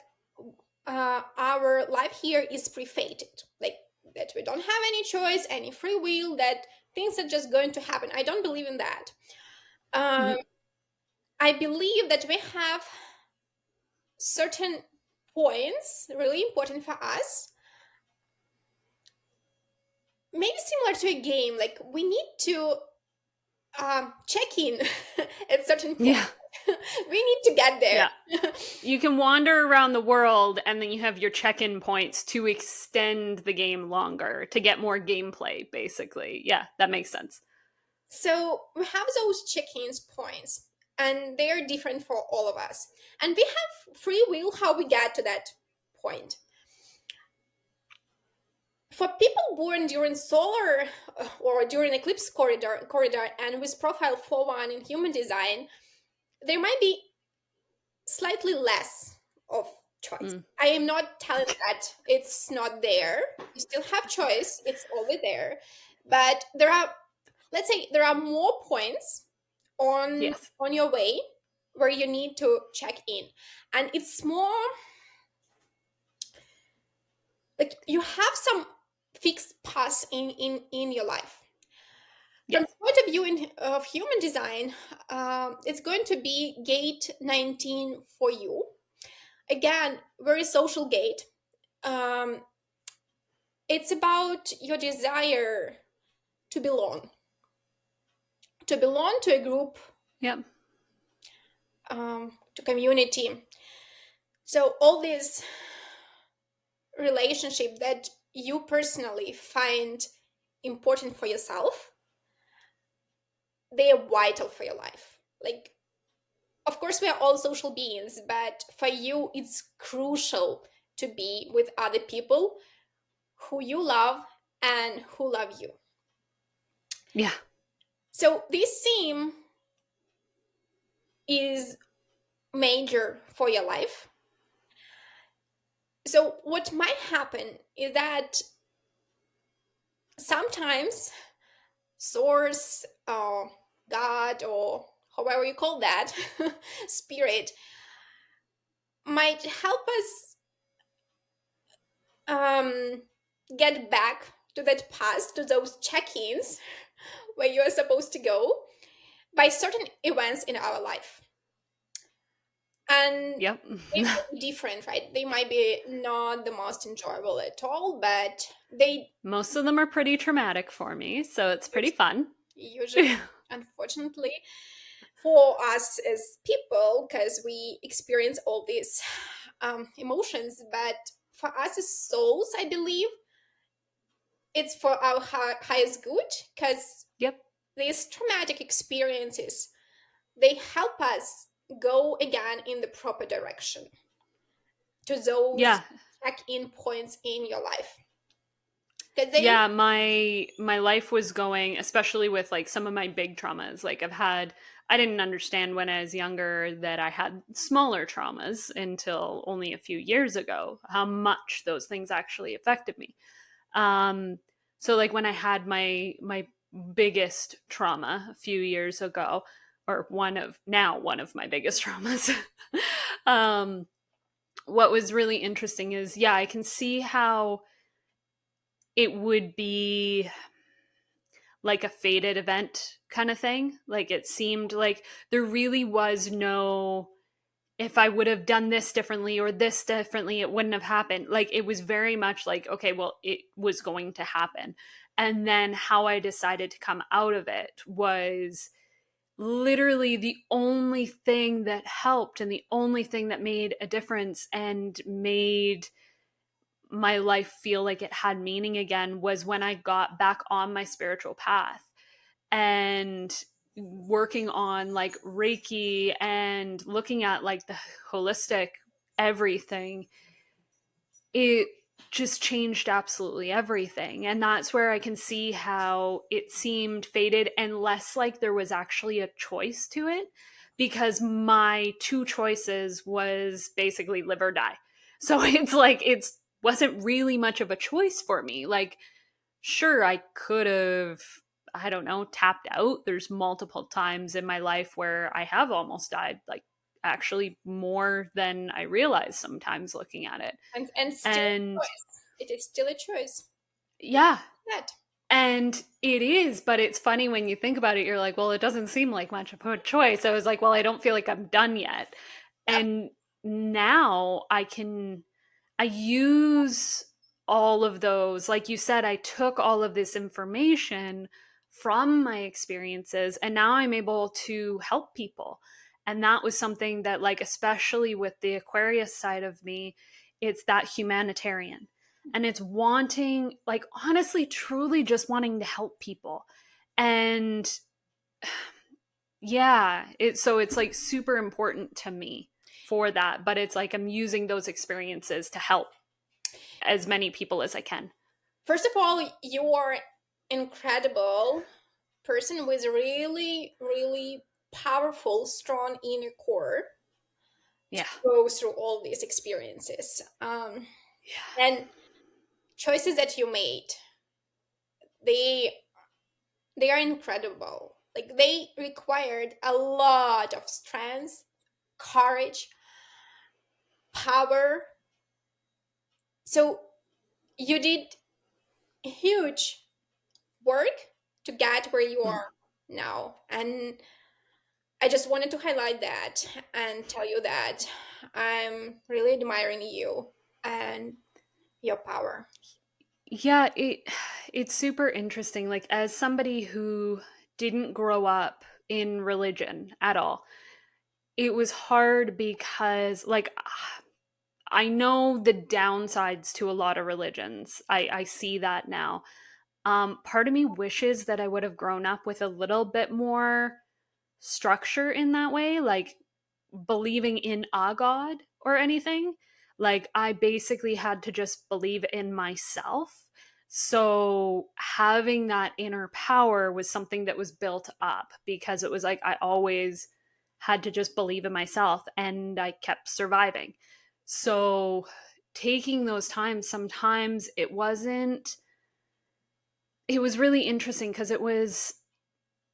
our life here is pre-fated, like that we don't have any choice, any free will, that things are just going to happen. I don't believe in that. um, I believe that we have certain points really important for us, maybe similar to a game, like we need to check in at certain point.
Yeah.
We need to get there.
Yeah. You can wander around the world and then you have your check-in points to extend the game longer, to get more gameplay, basically. Yeah, that makes sense.
So we have those check-ins points, and they're different for all of us. And we have free will how we get to that point. For people born during solar or during eclipse corridor and with profile 4-1 in human design, there might be slightly less of choice. I am not telling that it's not there. You still have choice. It's always there. But there are, let's say, there are more points on
Yes.
on your way where you need to check in. And it's more like you have some fixed paths in your life. From
Yes.
the point of view of human design, it's going to be gate 19 for you. Again, very social gate. Um, it's about your desire to belong to a group,
Yep.
to community. So all this relationship that you personally find important for yourself, they are vital for your life. Like, of course, we are all social beings, but for you, it's crucial to be with other people who you love and who love you.
Yeah.
So this theme is major for your life. So what might happen is that sometimes source or God or however you call that spirit might help us get back to that past, to those check-ins where you are supposed to go by certain events in our life. And
Yep.
they might be different, right? They might be not the most enjoyable at all, but they
Most of them are pretty traumatic for me, so it's pretty fun.
usually, unfortunately, for us as people, because we experience all these emotions, but for us as souls, I believe it's for our highest good, because
Yep.
these traumatic experiences, they help us go again in the proper direction to those
Yeah.
check-in points in your life. Because they,
Yeah, my life was going, especially with like some of my big traumas. Like I didn't understand when I was younger that I had smaller traumas until only a few years ago, how much those things actually affected me. Um, so like when I had my biggest trauma a few years ago, or one of my biggest traumas, um, what was really interesting is, yeah, I can see how it would be like a fated event kind of thing. Like it seemed like there really was no, if I would have done this differently or this differently, it wouldn't have happened. Like it was very much like, okay, well, it was going to happen. And then how I decided to come out of it was literally the only thing that helped and the only thing that made a difference and made my life feel like it had meaning again was when I got back on my spiritual path and working on like Reiki and looking at like the holistic everything. It just changed absolutely everything. And that's where I can see how it seemed fated and less like there was actually a choice to it, because my two choices was basically live or die. So it's like it wasn't really much of a choice for me. Like sure, I could have, I don't know, tapped out. There's multiple times in my life where I have almost died, like actually more than I realize sometimes looking at it.
and still a
And
choice. It is still a choice. You
yeah,
that.
and it is, but it's funny when you think about it, you're like, well, it doesn't seem like much of a choice. I was like, well, I don't feel like I'm done yet.
Yep.
And now I use all of those. Like you said, I took all of this information from my experiences and now I'm able to help people. And that was something that, like, especially with the Aquarius side of me, it's that humanitarian. And it's wanting, like, honestly, truly just wanting to help people. And yeah, so it's like super important to me for that. But it's like I'm using those experiences to help as many people as I can.
First of all, you are incredible person with really, really powerful, strong inner core to
Yeah.
go through all these experiences.
Yeah.
And choices that you made, they they are incredible. Like they required a lot of strength, courage, power. So you did huge work to get where you
Mm.
are now. And I just wanted to highlight that and tell you that I'm really admiring you and your power.
Yeah, it's super interesting. Like as somebody who didn't grow up in religion at all, it was hard because like I know the downsides to a lot of religions. I see that now. Part of me wishes that I would have grown up with a little bit more structure in that way, like believing in a god or anything. Like I basically had to just believe in myself. So having that inner power was something that was built up because it was like I always had to just believe in myself and I kept surviving. So taking those times, sometimes it was really interesting because it was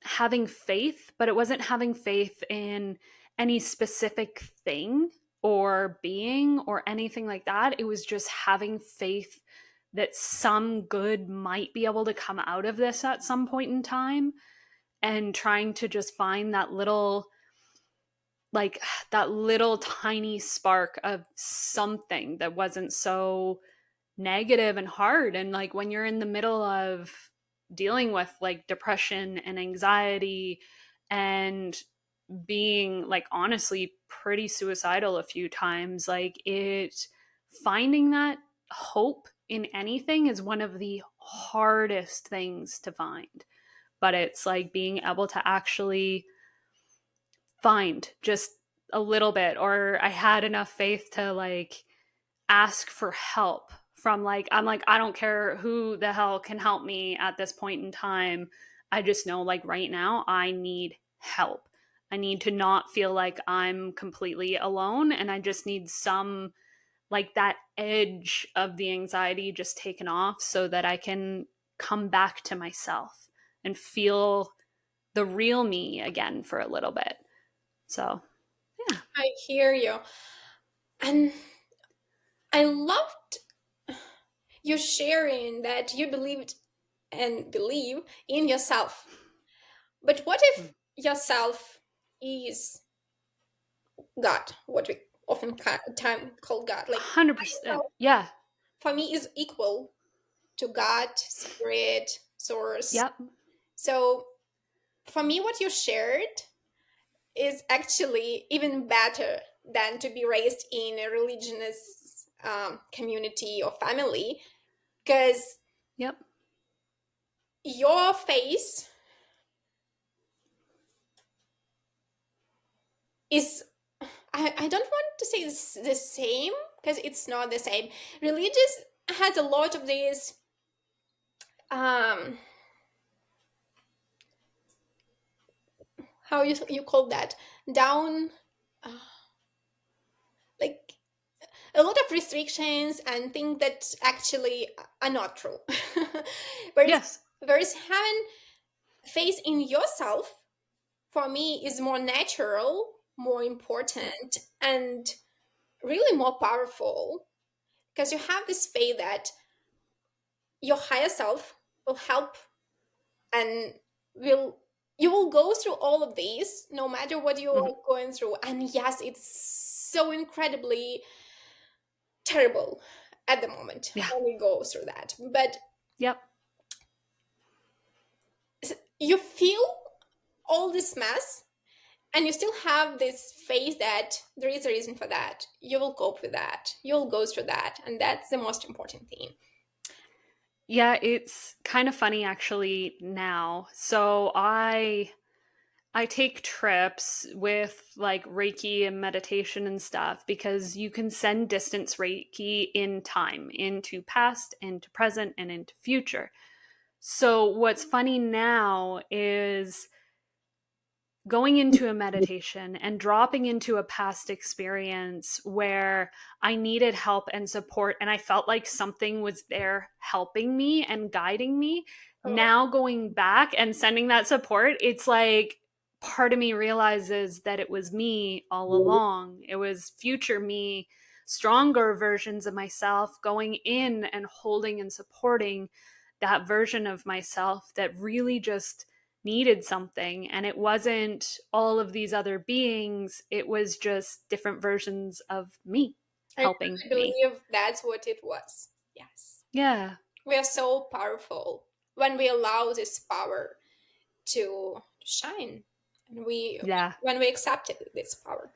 having faith, but it wasn't having faith in any specific thing or being or anything like that. It was just having faith that some good might be able to come out of this at some point in time and trying to just find that little, like, that little tiny spark of something that wasn't so negative and hard. And like when you're in the middle of dealing with like depression and anxiety and being like honestly pretty suicidal a few times, like it, finding that hope in anything is one of the hardest things to find. But it's like being able to actually find just a little bit, or I had enough faith to like ask for help from like, I'm like, I don't care who the hell can help me at this point in time. I just know like right now I need help. I need to not feel like I'm completely alone, and I just need some like that edge of the anxiety just taken off so that I can come back to myself and feel the real me again for a little bit. So, yeah.
I hear you. And I loved you sharing that you believed and believe in yourself. But what if yourself is God, what we often time call God? Like,
100%. Yeah.
for me, is equal to God, spirit, source.
Yep.
So for me, what you shared is actually even better than to be raised in a religious community or family, because
Yep.
your face is, I don't want to say it's the same, because it's not the same. Religious has a lot of these um how you call that, down, uh, like a lot of restrictions and things that actually are not true. whereas
Yes.
whereas having faith in yourself, for me, is more natural, more important, and really more powerful, because you have this faith that your higher self will help, and will you will go through all of these no matter what
Mhm.
you're going through. And yes, it's so incredibly terrible at the moment
Yeah.
when we go through that, but
Yep.
you feel all this mess, and you still have this faith that there is a reason for that. You will cope with that, you'll go through that, and that's the most important thing.
Yeah, it's kind of funny actually now. So I take trips with like Reiki and meditation and stuff because you can send distance Reiki in time, into past, into present, and into future. So what's funny now is going into a meditation and dropping into a past experience where I needed help and support, and I felt like something was there helping me and guiding me.
Oh,
Now going back and sending that support, it's like part of me realizes that it was me all along. It was future me, stronger versions of myself going in and holding and supporting that version of myself that really just needed something. And it wasn't all of these other beings, it was just different versions of me
I
helping
really
me.
believe that's what it was. Yes,
Yeah.
we are so powerful when we allow this power to shine, and we
Yeah.
when we accept this power.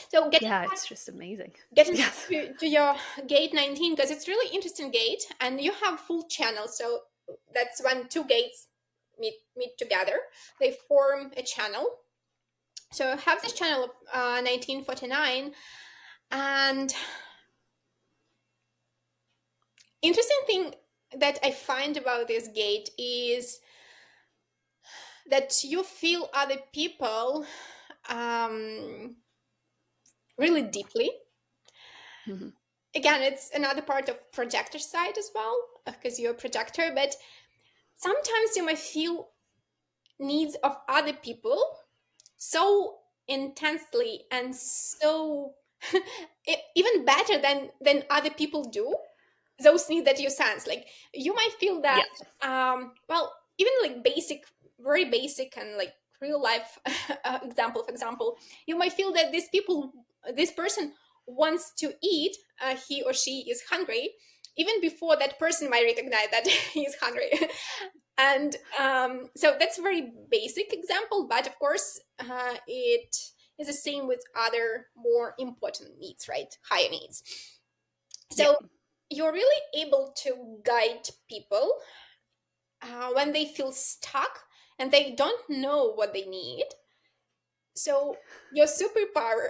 So
Yeah. It's just amazing.
getting back
Yes.
to your gate 19, because it's really interesting gate, and you have full channel. So that's when two gates meet together, they form a channel. So I have this channel of 1949, and interesting thing that I find about this gate is that you feel other people um, really deeply.
Mhm.
Again, it's another part of projector side as well, because you're a projector, but sometimes you might feel needs of other people so intensely, and so even better than other people do, those needs that you sense. Like, you might feel that,
Yeah.
well, even like basic, very basic, and like real life example, you might feel that this person wants to eat, he or she is hungry, even before that person might recognize that he is hungry. And so that's a very basic example, but of course, it is the same with other more important needs, right? Higher needs.
Yeah.
So you're really able to guide people when they feel stuck and they don't know what they need. So your superpower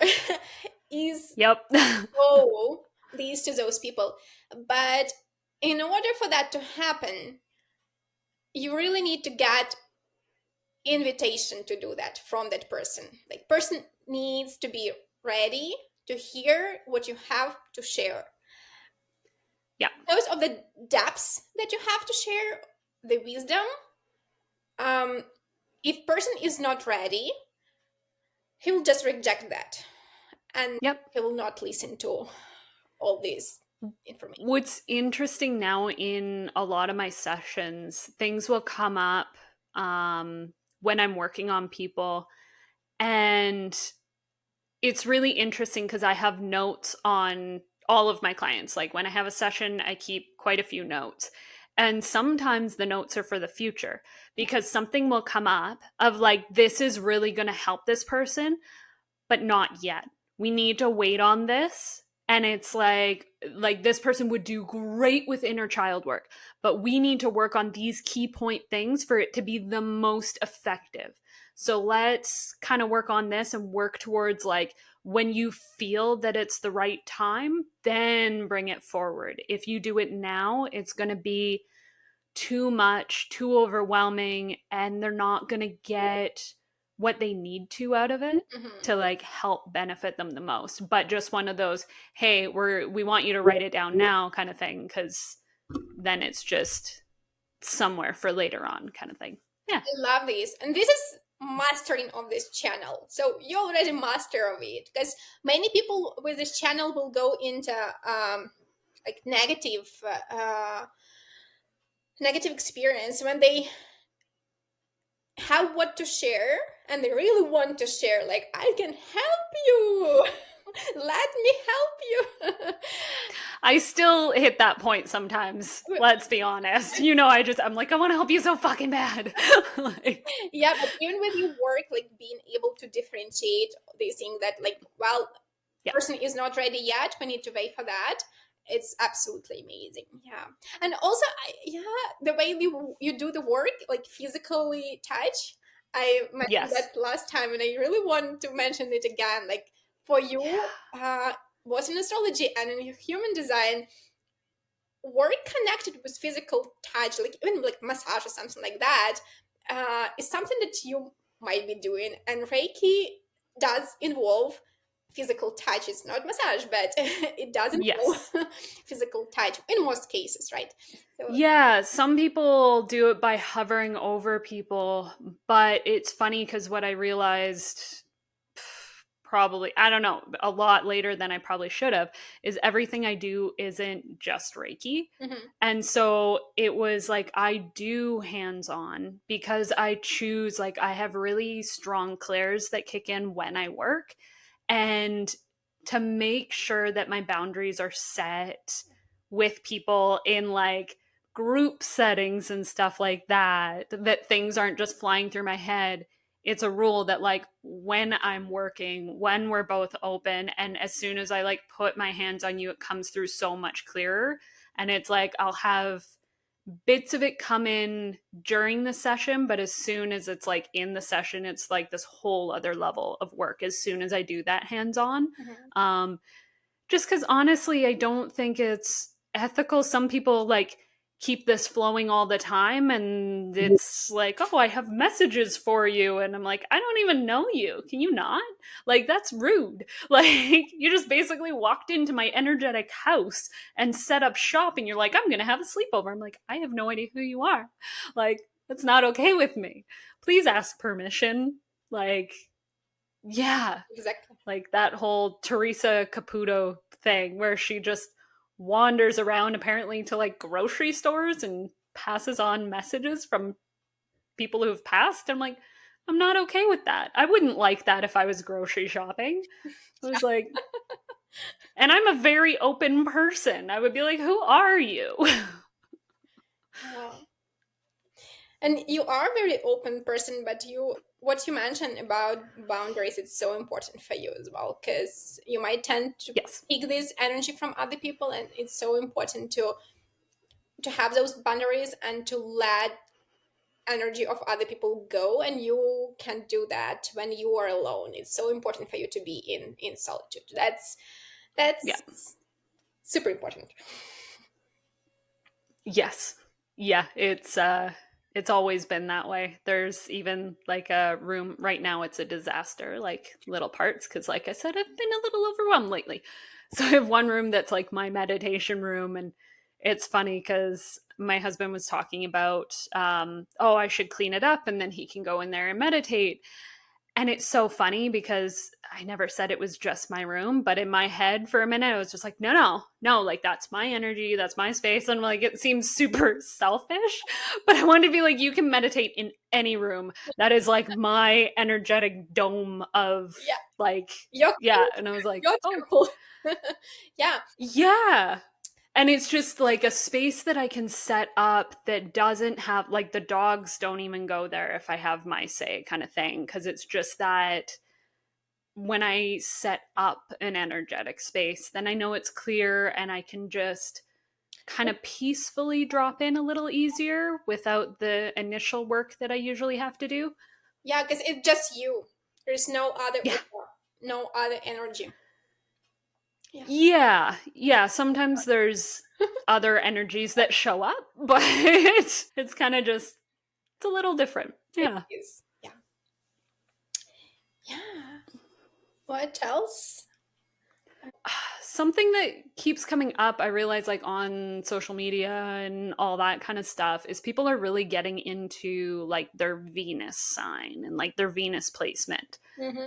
is
Yep.
go these to those people. But in order for that to happen, you really need to get invitation to do that from that person. Like, person needs to be ready to hear what you have to share.
Yeah.
Those of the depths that you have to share, the wisdom, if person is not ready, he will just reject that, and
Yep.
he will not listen to all this information.
What's interesting now in a lot of my sessions, things will come up when I'm working on people, and it's really interesting because I have notes on all of my clients. Like when I have a session, I keep quite a few notes. And sometimes the notes are for the future because something will come up of like, this is really going to help this person, but not yet. We need to wait on this. And it's like this person would do great with inner child work, but we need to work on these key point things for it to be the most effective. So let's kind of work on this and work towards like when you feel that it's the right time, then bring it forward. If you do it now, it's going to be too much, too overwhelming, and they're not going to get what they need to out of it to like help benefit them the most. But just one of those, hey, we want you to write it down now kind of thing, because then it's just somewhere for later on kind of thing. Yeah.
I love this. And this is mastering of this channel. So you're already master of it, because many people with this channel will go into like negative experience when they have what to share and they really want to share, like, I can help you. Let me help you.
I still hit that point sometimes. Let's be honest. I'm like, I want to help you so fucking bad. Like,
yeah, but even with your work, like being able to differentiate these things that, like, well,
yeah.
person is not ready yet, we need to wait for that. It's absolutely amazing. Yeah. And also, the way you do the work, like physically touch, I mentioned
Yes.
that last time, and I really want to mention it again. Like, for you, both in astrology and in human design, work connected with physical touch, like even like massage or something like that, is something that you might be doing. And Reiki does involve physical touch. It's not massage, but it does involve
Yes.
physical touch in most cases, right? So,
yeah, some people do it by hovering over people, but it's funny because what I realized probably, I don't know, a lot later than I probably should have, is everything I do isn't just Reiki. And so it was like I do hands-on because I choose, like I have really strong clairs that kick in when I work. And to make sure that my boundaries are set with people in like group settings and stuff like that, that things aren't just flying through my head. It's a rule that like when I'm working, when we're both open, and as soon as I like put my hands on you, it comes through so much clearer. And it's like I'll have bits of it come in during the session, but as soon as it's like in the session, it's like this whole other level of work as soon as I do that hands-on. Just because honestly, I don't think it's ethical. Some people like keep this flowing all the time, and it's like, oh, I have messages for you, and I'm like, I don't even know you. Can you not? Like, that's rude. Like, you just basically walked into my energetic house and set up shop, and you're like, I'm gonna have a sleepover. I'm like, I have no idea who you are. Like, that's not okay with me. Please ask permission. Like, yeah,
exactly.
like that whole Teresa Caputo thing where she just wanders around apparently to like grocery stores and passes on messages from people who've passed. I'm like, I'm not okay with that. I wouldn't like that if I was grocery shopping. I was like, and I'm a very open person. I would be like, who are you?
And you are a very open person, but what you mentioned about boundaries, it's so important for you as well, because you might tend to
yes.
take this energy from other people, and it's so important to have those boundaries and to let energy of other people go. And you can do that when you are alone. It's so important for you to be in solitude. That's
Yeah.
super important.
Yes. Yeah, it's always been that way. There's even like a room right now, it's a disaster, like little parts, because like I said, I've been a little overwhelmed lately. So I have one room that's like my meditation room, and it's funny because my husband was talking about oh, I should clean it up and then he can go in there and meditate. And it's so funny because I never said it was just my room, but in my head for a minute, I was just like, no, no, no, like that's my energy, that's my space. And like, it seems super selfish, but I wanted to be like, you can meditate in any room. That is like my energetic dome of
Yeah,
like,
your
yeah. And I was like,
your
oh,
temple. Yeah,
yeah. And it's just like a space that I can set up that doesn't have, like, the dogs don't even go there if I have my say kind of thing. Cause it's just that when I set up an energetic space, then I know it's clear and I can just kind of peacefully drop in a little easier without the initial work that I usually have to do.
yeah, because it's just you. There's no other
Yeah.
aura, no other energy. Yeah.
Yeah. Yeah. Sometimes there's other energies that show up, but it's kind of just, it's a little different.
It
Yeah.
is. Yeah. Yeah. What else?
Something that keeps coming up, I realize, like on social media and all that kind of stuff, is people are really getting into like their Venus sign and like their Venus placement.
Hmm.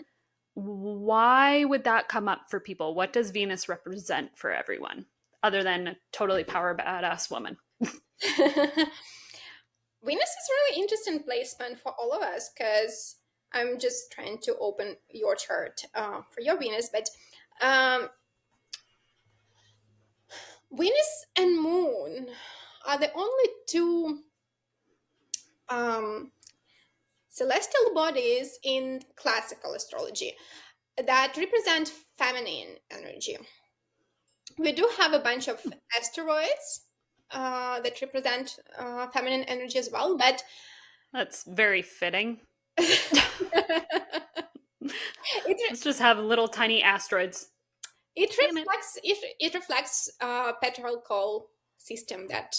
Why would that come up for people? What does Venus represent for everyone other than a totally power badass woman?
Venus is really interesting placement for all of us because I'm just trying to open your chart for your Venus, but um, Venus and Moon are the only two um, celestial bodies in classical astrology that represent feminine energy. We do have a bunch of asteroids that represent feminine energy as well, but
That's very fitting.
it
Let's just have little tiny asteroids.
it
Damn it.
reflects it reflects patriarchal system that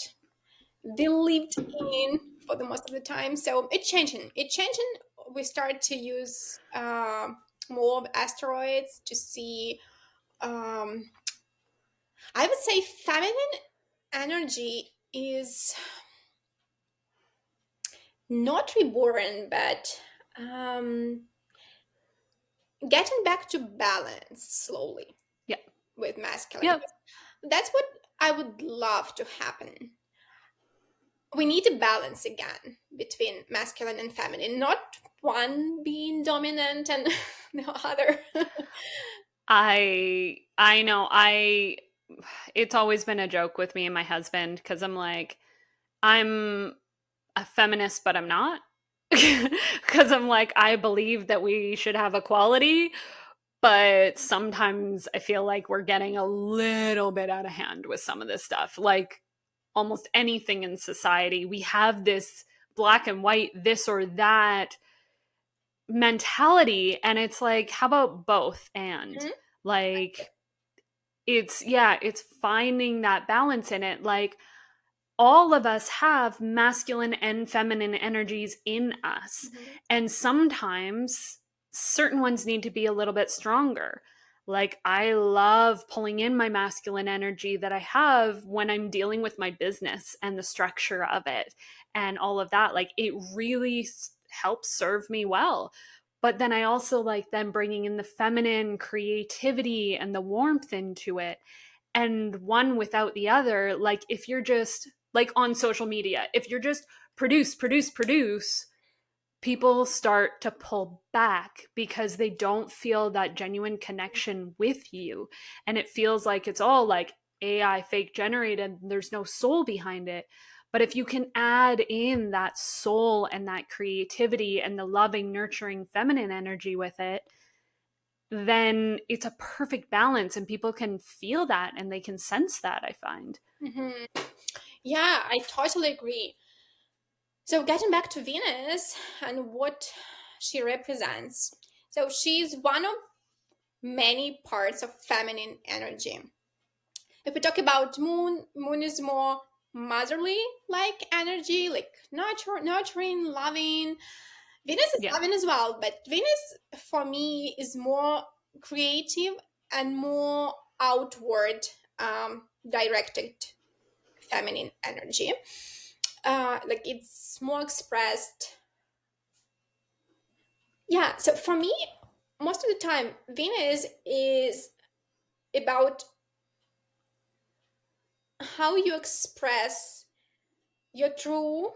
they lived in for the most of the time. So it's changing. We start to use more of asteroids to see um, I would say feminine energy is not reborn, but getting back to balance slowly
Yeah.
with masculine.
Yep.
That's what I would love to happen. We need a balance again between masculine and feminine, not one being dominant and the other.
I know. It's always been a joke with me and my husband because I'm like, I'm a feminist, but I'm not. Because I'm like, I believe that we should have equality, but sometimes I feel like we're getting a little bit out of hand with some of this stuff. Like almost anything in society, we have this black and white, this or that mentality. And it's like, how about both? And
Mhm.
like, it's, yeah, it's finding that balance in it. Like, all of us have masculine and feminine energies in us.
Mhm.
And sometimes certain ones need to be a little bit stronger. Like, I love pulling in my masculine energy that I have when I'm dealing with my business and the structure of it and all of that. Like, it really helps serve me well. But then I also like then bringing in the feminine creativity and the warmth into it, and one without the other. Like, if you're just like on social media, if you're just produce, people start to pull back because they don't feel that genuine connection with you, and it feels like it's all like AI fake generated, there's no soul behind it. But if you can add in that soul and that creativity and the loving nurturing feminine energy with it, then it's a perfect balance and people can feel that and they can sense that, I find.
Mhm. Yeah, I totally agree. So, getting back to Venus and what she represents. So, she's one of many parts of feminine energy. If we talk about moon is more motherly like energy, like nurturing, loving. Venus is
Yeah.
loving as well, but Venus for me is more creative and more outward directed feminine energy. Like it's more expressed. Yeah, so for me, most of the time, Venus is about how you express your true,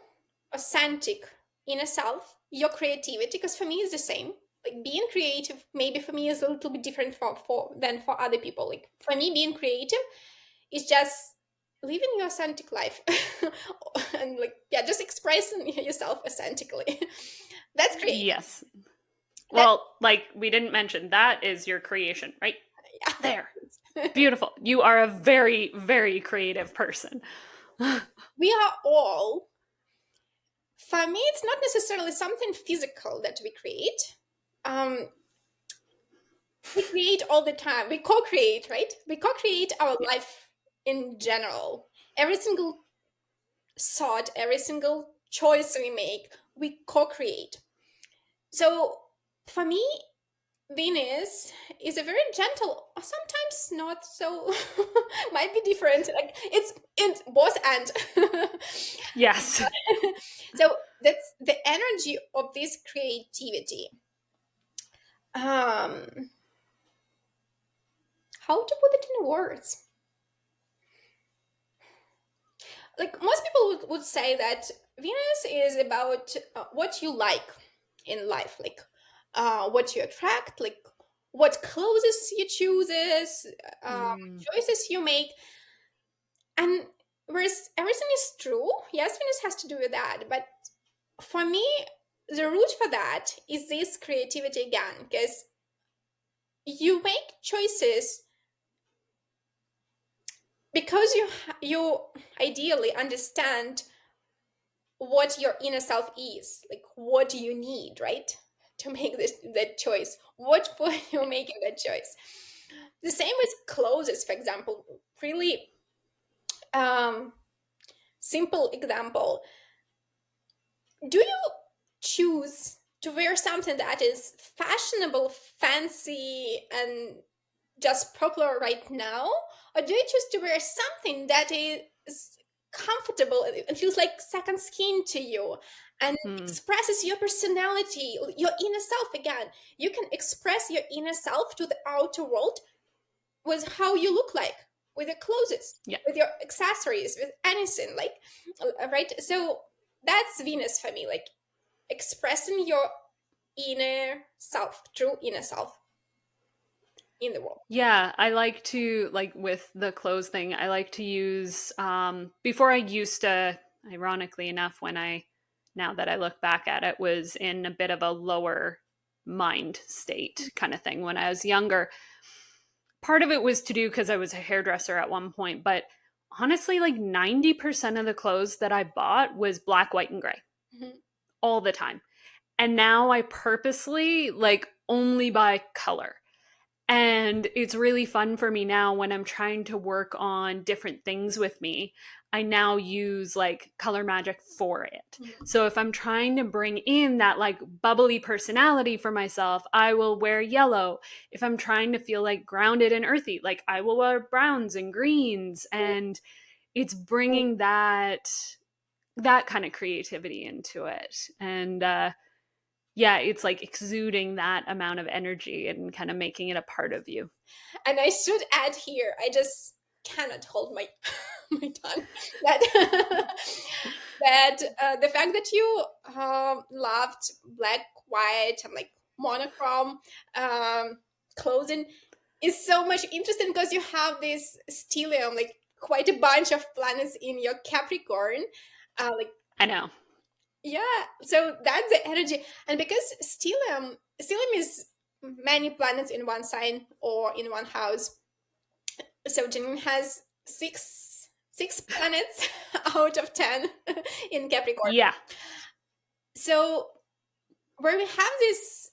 authentic inner self, your creativity. Because for me, it's the same. Like being creative, maybe for me, is a little bit different for than for other people. Like for me, being creative is just living your authentic life, and like yeah, just expressing yourself authentically. That's great.
Yes.
That
Well, like we didn't mention, that is your creation, right? There.
yeah.
Beautiful. You are a very, very creative person.
We are all. For me, it's not necessarily something physical that we create. Um, we create all the time. We co-create, right? We co-create our
Yeah.
life in general. Every single thought, every single choice we make, we co-create. So for me, Venus is a very gentle, sometimes not so, might be different. Like it's in both and.
Yes.
So that's the energy of this creativity. Um, how to put it in words? Like most people would say that Venus is about what you like in life, like what you attract, like what clothes you chooses,
Mm,
choices you make, and whereas everything is true, yes, Venus has to do with that, but for me, the root for that is this creativity again, because you make choices because you ideally understand what your inner self is, like what do you need, right, to make this that choice, what for you're making that choice. The same with clothes, for example. Really um simple example: do you choose to wear something that is fashionable, fancy, and just popular right now, or do you choose to wear something that is comfortable and feels like second skin to you and
mm,
expresses your personality, your inner self? Again, you can express your inner self to the outer world with how you look like, with your clothes,
yeah.
with your accessories, with anything, like right. So that's Venus for me, like expressing your inner self, true inner self in the world.
Yeah, I like to like with the clothes thing, I like to use before I used to, ironically enough, when I now that I look back at it, was in a bit of a lower mind state kind of thing when I was younger. Part of it was to do because I was a hairdresser at one point, but honestly, like 90% of the clothes that I bought was black, white, and gray
Mhm.
all the time. And now I purposely like only buy color. And it's really fun for me now when I'm trying to work on different things with me. I now use like color magic for it.
Mhm.
So if I'm trying to bring in that like bubbly personality for myself, I will wear yellow. If I'm trying to feel like grounded and earthy, like I will wear browns and greens. And it's bringing that kind of creativity into it. And yeah, it's like exuding that amount of energy and kind of making it a part of you.
And I should add here, I just cannot hold my my tongue. That that the fact that you loved black, white, and like monochrome clothing is so much interesting because you have this stellium, like quite a bunch of planets in your Capricorn, like
I know.
yeah. So that's the energy, and because stellium is many planets in one sign or in one house. So Janine has six planets out of 10 in Capricorn.
Yeah.
So where we have these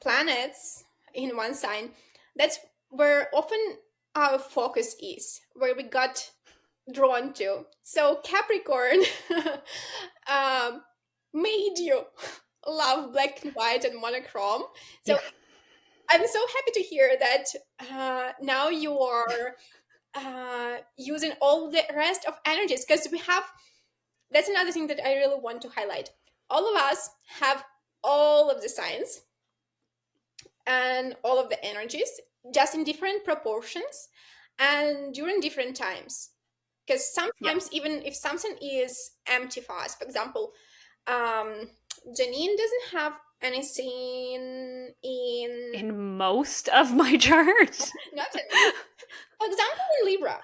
planets in one sign, that's where often our focus is, where we got drawn to. So Capricorn um, made you love black and white and monochrome. So
Yeah.
I'm so happy to hear that now you are using all the rest of energies, because we have, that's another thing that I really want to highlight. All of us have all of the signs and all of the energies, just in different proportions and during different times. Because
Yeah.
sometimes, even if something is empty for us, for example, um, Janine doesn't have anything in,
In most of my chart.
not in, for example, in Libra.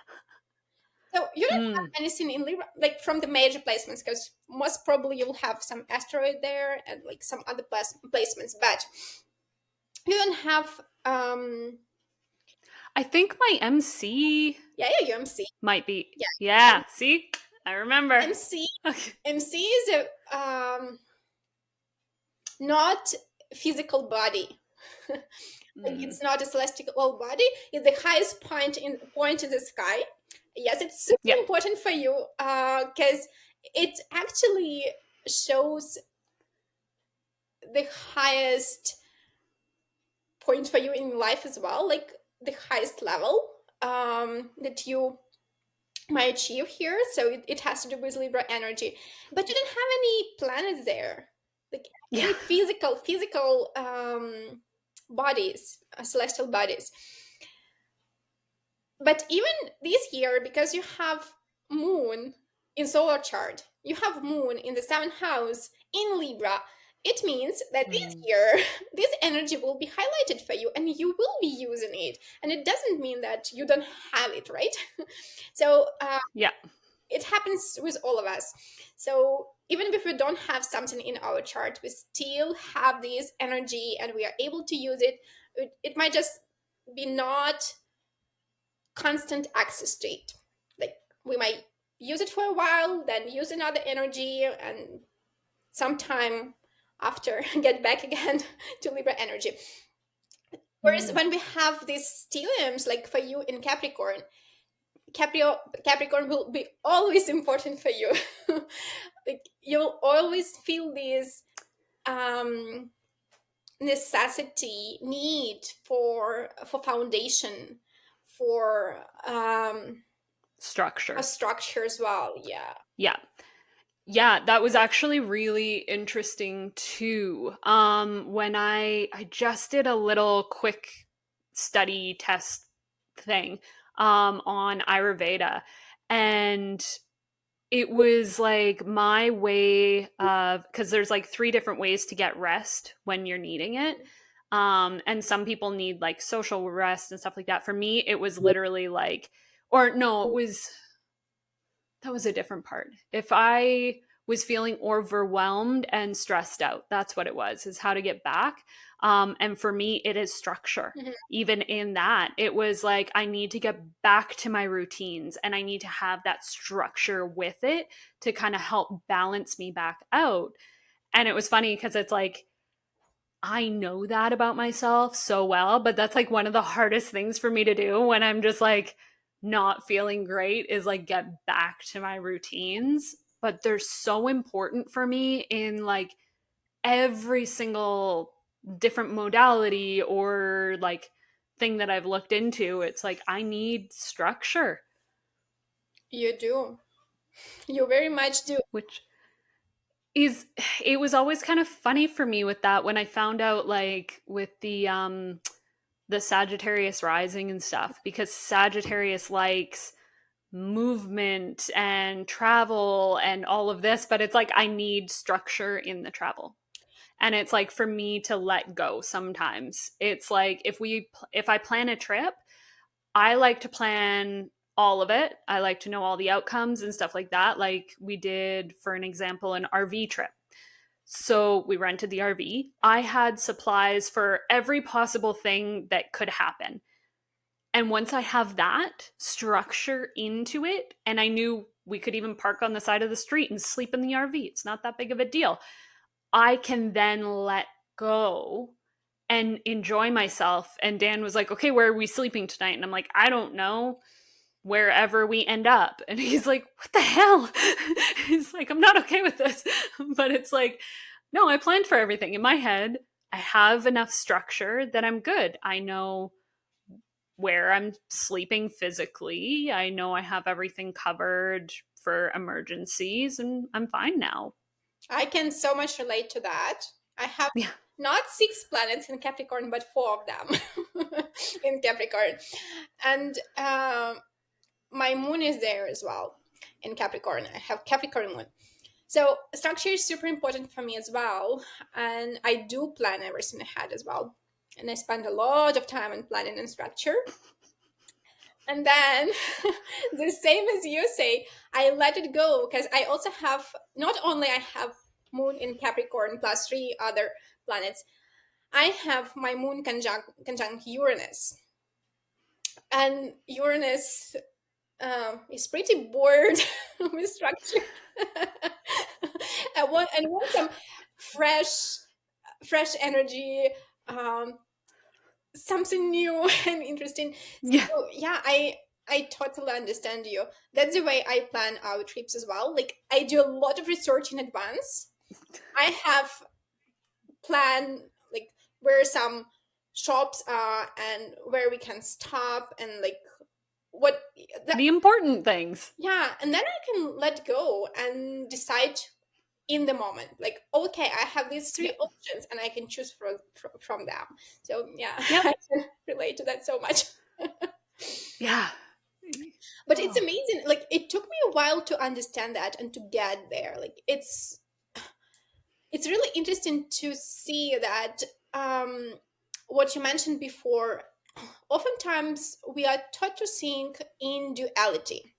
So you don't have
Mm,
anything in Libra, like from the major placements, because most probably you'll have some asteroid there and like some other placements, but you don't have
I think my MC
yeah, UMC.
might be.
Yeah,
Yeah. See, I remember.
MC
Okay.
MC is a not physical body. Like,
Mm,
it's not a celestial body. It's the highest point in the sky. Yes, it's super
yeah.
important for you because it actually shows the highest point for you in life as well, like the highest level that you might achieve here. So it has to do with Libra energy, but you don't have any planets there, like
Yeah.
any physical bodies, celestial bodies. But even this year, because you have moon in solar chart, you have moon in the seventh house in Libra, it means that this
Mm,
year this energy will be highlighted for you and you will be using it, and it doesn't mean that you don't have it, right? So
yeah.
it happens with all of us. So even if we don't have something in our chart, we still have this energy and we are able to use it. It might just be not constant access to it. Like, we might use it for a while, then use another energy, and sometime after get back again to Libra energy. Whereas
Mm.
when we have these stelliums, like for you in Capricorn, Capricorn will be always important for you. Like, you'll always feel this um, necessity, need for foundation, for a
Structure.
structure as well. Yeah.
Yeah. Yeah, that was actually really interesting too. When I just did a little quick study test thing on Ayurveda, and it was like my way of, because there's like three different ways to get rest when you're needing it. And some people need like social rest and stuff like that. For me, it was literally like, or no, it was, that was a different part. If I was feeling overwhelmed and stressed out, that's what it was, is how to get back. And for me, it is structure.
Mhm.
Even in that, it was like, I need to get back to my routines and I need to have that structure with it to kind of help balance me back out. And it was funny because it's like, I know that about myself so well, but that's like one of the hardest things for me to do when I'm just like not feeling great, is like get back to my routines. But they're so important for me in like every single different modality or like thing that I've looked into. It's like I need structure,
You do. You very much do.
which is, it was always kind of funny for me with that when I found out, like with the Sagittarius rising and stuff, because Sagittarius likes movement and travel and all of this, but it's like I need structure in the travel. And it's like for me to let go sometimes. It's like if I plan a trip, I like to plan all of it. I like to know all the outcomes and stuff like that. Like we did, for an example, an RV trip. So we rented the RV. I had supplies for every possible thing that could happen. And once I have that structure into it, and I knew we could even park on the side of the street and sleep in the RV, it's not that big of a deal. I can then let go and enjoy myself. And Dan was like, okay, where are we sleeping tonight? And I'm like, I don't know, wherever we end up. And he's like, what the hell? He's like, I'm not okay with this. But it's like, no, I planned for everything in my head. I have enough structure that I'm good. I know where I'm sleeping physically. I know I have everything covered for emergencies, and I'm fine now.
I can so much relate to that. I have
Yeah.
not 6 planets in Capricorn, but 4 of them in Capricorn. And my moon is there as well in Capricorn. I have Capricorn moon. So structure is super important for me as well. And I do plan everything ahead as well. And I spend a lot of time on planning and structure. And then the same as you say, I let it go because I also have, not only I have moon in Capricorn plus 3 other planets, I have my moon conjunct Uranus. And Uranus is pretty bored with structure. And want some fresh energy, um, something new and interesting.
Yeah.
So yeah, I totally understand you. That's the way I plan our trips as well. Like I do a lot of research in advance. I have plan like where some shops are and where we can stop and like what that,
The important things.
yeah, and then I can let go and decide in the moment like okay, I have these 3
Yep.
options and I can choose from them. So yeah,
Yep.
I can relate to that so much.
Yeah.
But it's
Oh.
amazing, like it took me a while to understand that and to get there. Like it's really interesting to see that um what you mentioned before, oftentimes we are taught to think in duality,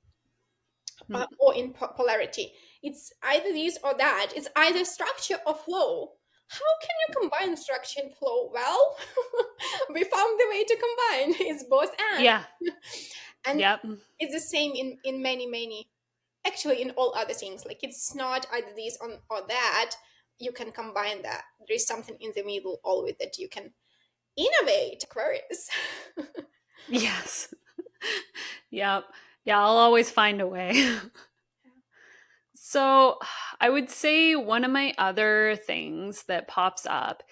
Mm.
or in polarity. It's either this or that. It's either structure or flow. How can you combine structure and flow? Well, we found the way to combine. It's both and.
Yeah.
And
Yep.
it's the same in many, actually in all other things. Like it's not either this or that. You can combine that. There's something in the middle always that you can innovate, Aquarius.
Yes. Yep. Yeah, I'll always find a way. So, I would say one of my other things that pops up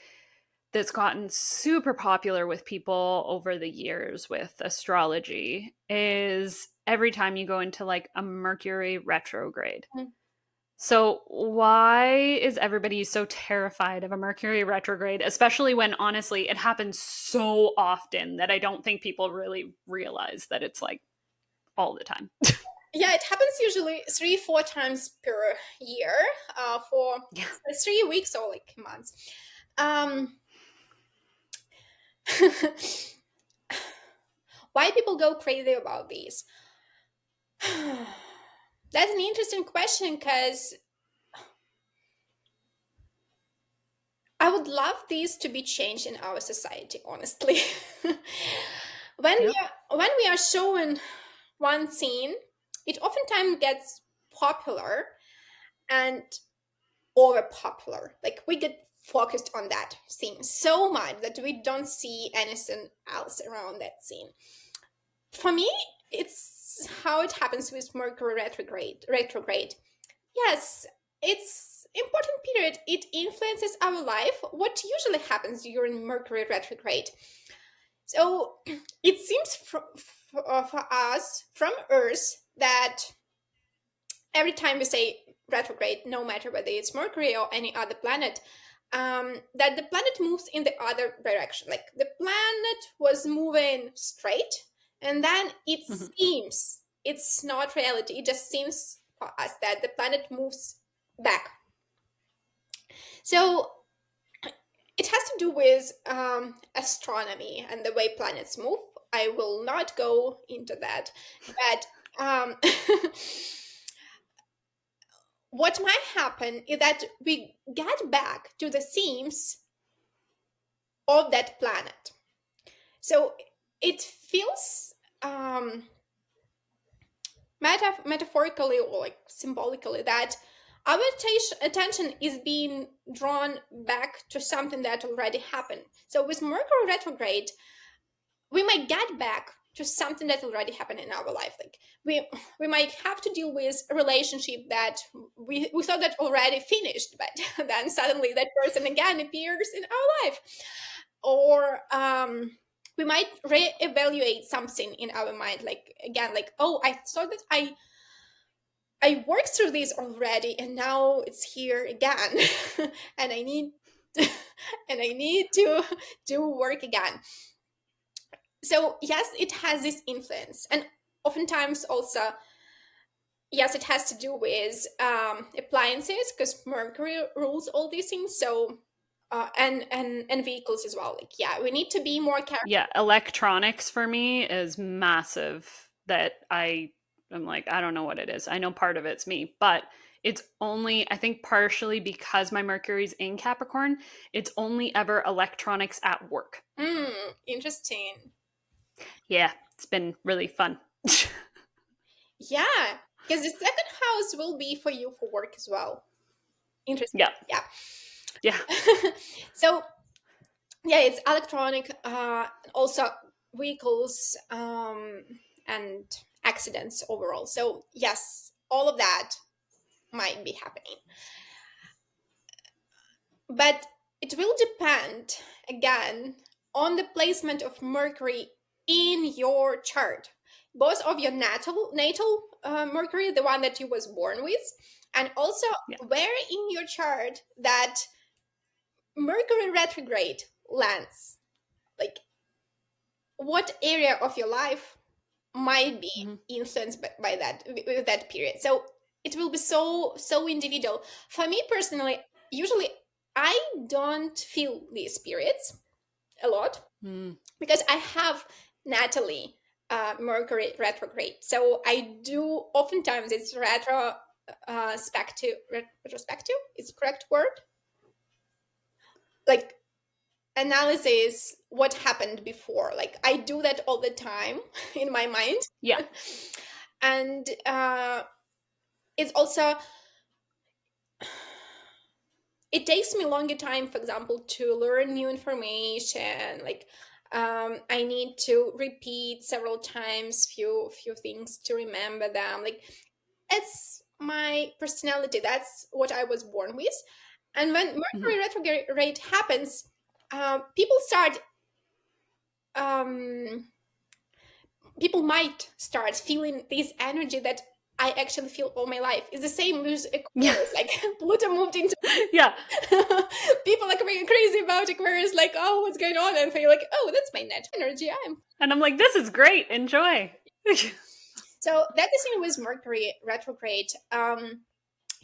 that's gotten super popular with people over the years with astrology is every time you go into like a Mercury retrograde. So, why is everybody so terrified of a Mercury retrograde, especially when honestly it happens so often that I don't think people really realize that it's like all the time?
Yeah, it happens usually 3-4 times per year, for
Yeah.
3 weeks or like months. Um, why people go crazy about these? That's an interesting question because I would love these to be changed in our society, honestly.
Yep.
When we are shown one scene, it oftentimes gets popular and over popular. Like we get focused on that scene so much that we don't see anything else around that scene. For me, it's how it happens with Mercury retrograde. Yes, it's important period. It influences our life. What usually happens during Mercury retrograde? So it seems for us from Earth that every time we say retrograde, no matter whether it's Mercury or any other planet, that the planet moves in the other direction. Like the planet was moving straight, and then it
Mhm.
seems it's not reality. It just seems for us that the planet moves back. So it has to do with astronomy and the way planets move. I will not go into that, but what might happen is that we get back to the themes of that planet. So it feels metaphorically or like symbolically that our attention is being drawn back to something that already happened. So with Mercury retrograde, we might get back to something that already happened in our life. Like we might have to deal with a relationship that we thought that already finished, but then suddenly that person again appears in our life. Or we might reevaluate something in our mind, like again, like, oh, I thought that I worked through this already, and now it's here again, and I need and I need to do work again. So yes, it has this influence, and oftentimes also, yes, it has to do with appliances, because Mercury rules all these things. So and vehicles as well. Like, yeah, we need to be more careful.
Yeah, electronics for me is massive. That I'm like, I don't know what it is. I know part of it's me, but it's only, I think, partially because my Mercury's in Capricorn, it's only ever electronics at work.
Interesting.
Yeah, it's been really fun.
Yeah, because the second house will be for you for work as well. Interesting.
Yeah.
Yeah.
Yeah.
So yeah, it's electronic, also vehicles, and accidents overall. So yes, all of that might be happening, but it will depend again on the placement of Mercury in your chart, both of your natal Mercury, the one that you was born with, and also
Yeah.
where in your chart that Mercury retrograde lands. Like, what area of your life might be
Mm-hmm.
influenced by that period. So it will be so individual. For me personally, usually I don't feel these periods a lot,
Mm.
because I have Natalie Mercury retrograde. So I do oftentimes it's retrospective is the correct word, like analysis what happened before. Like, I do that all the time in my mind.
Yeah.
And it's also, it takes me a longer time, for example, to learn new information. Like, I need to repeat several times few things to remember them. Like, it's my personality, that's what I was born with. And when
Mm-hmm.
Mercury retrograde happens, people start people might start feeling this energy that I actually feel all my life. It's the same with
Yeah.
Aquarius. Like, Pluto moved into
Yeah.
people are going crazy about Aquarius, like, oh, what's going on? And you're like, oh, that's my net energy.
And I'm like, this is great. Enjoy.
So that's the thing with Mercury retrograde.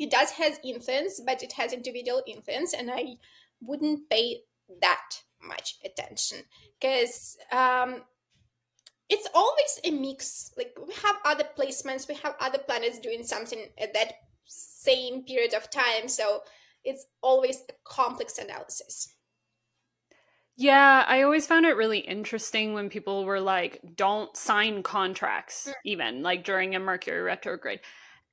It does has influence, but it has individual influence, and I wouldn't pay that much attention, because it's always a mix. Like, we have other placements, we have other planets doing something at that same period of time, so it's always a complex analysis.
Yeah, I always found it really interesting when people were like, don't sign contracts, even like during a Mercury retrograde.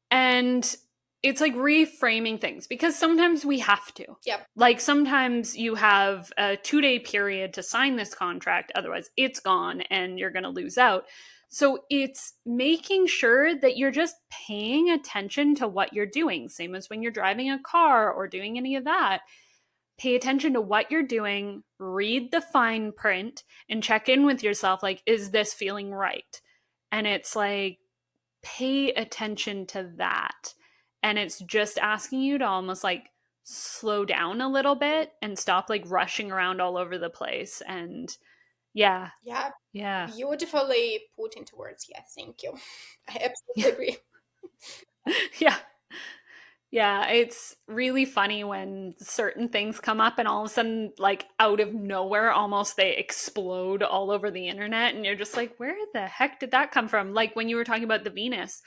And it's like reframing things because sometimes we have to.
Yep.
Like sometimes you have a 2-day period to sign this contract, otherwise it's gone and you're going to lose out. So it's making sure that you're just paying attention to what you're doing. Same as when you're driving a car or doing any of that. Pay attention to what you're doing, read the fine print, and check in with yourself like, is this feeling right? And it's like, pay attention to that. And it's just asking you to almost like slow down a little bit and stop like rushing around all over the place. And yeah,
Yeah,
yeah,
beautifully put into words. Yeah, thank you. I absolutely
yeah,
agree.
yeah. Yeah, it's really funny when certain things come up and all of a sudden, like out of nowhere, almost they explode all over the internet. And you're just like, where the heck did that come from? Like when you were talking about the Venus,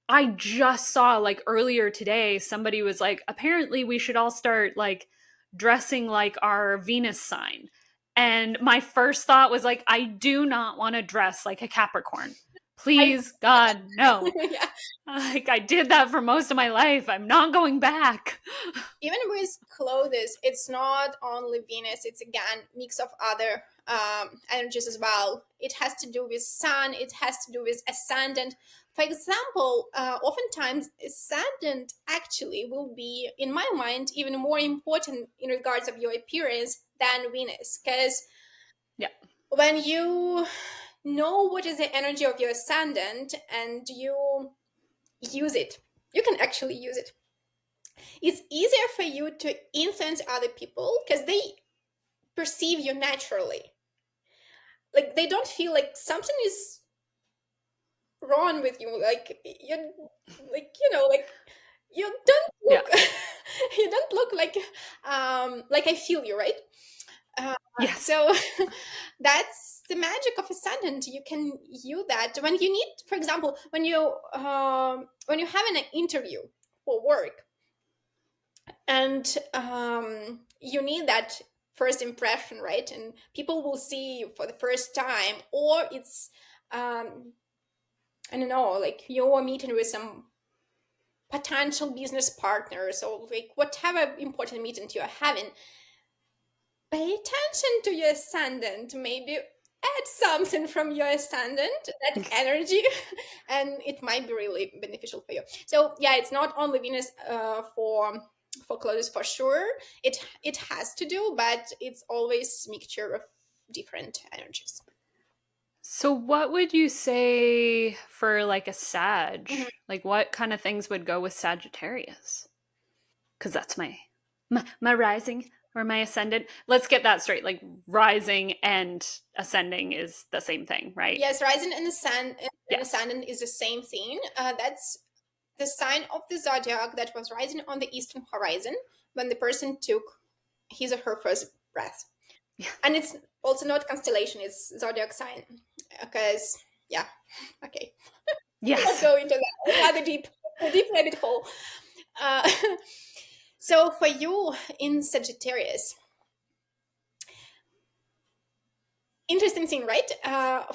I just saw like earlier today, somebody was like, apparently we should all start like dressing like our Venus sign. And my first thought was like, I do not want to dress like a Capricorn. please, God, no.
Yeah.
Like, I did that for most of my life. I'm not going back.
Even with clothes, it's not only Venus, it's again mix of other energies as well. It has to do with sun, it has to do with ascendant. For example, oftentimes ascendant actually will be, in my mind, even more important in regards of your appearance than Venus, because
Yeah.
when you know what is the energy of your ascendant and you use it, you can actually use it. It's easier for you to influence other people because they perceive you naturally. Like they don't feel like something is wrong with you. Like you, like you don't
Yeah.
look, you don't look like I feel you, right? Uh,
Yes.
so that's the magic of ascendant. You can use that when you need, for example, when you have an interview for work, and you need that first impression, right? And people will see you for the first time, or it's I don't know, like you're meeting with some potential business partners, or like whatever important meeting you're having. Pay attention to your ascendant, maybe add something from your ascendant, that energy, and it might be really beneficial for you. So yeah, it's not only Venus for clothes for sure. It has to do, but it's always mixture of different energies.
So, what would you say for like a Sag?
Mhm.
Like, what kind of things would go with Sagittarius? Because that's my rising or my ascendant. Let's get that straight. Like, rising and ascending is the same thing, right?
Yes, rising and the sun and
Yes.
ascendant is the same thing. That's the sign of the zodiac that was rising on the eastern horizon when the person took his or her first breath.
Yeah.
And it's also not constellation, it's zodiac sign. Because yeah, okay. Let's
Yes.
go into that another deep rabbit hole. Uh, so for you in Sagittarius, interesting thing, right?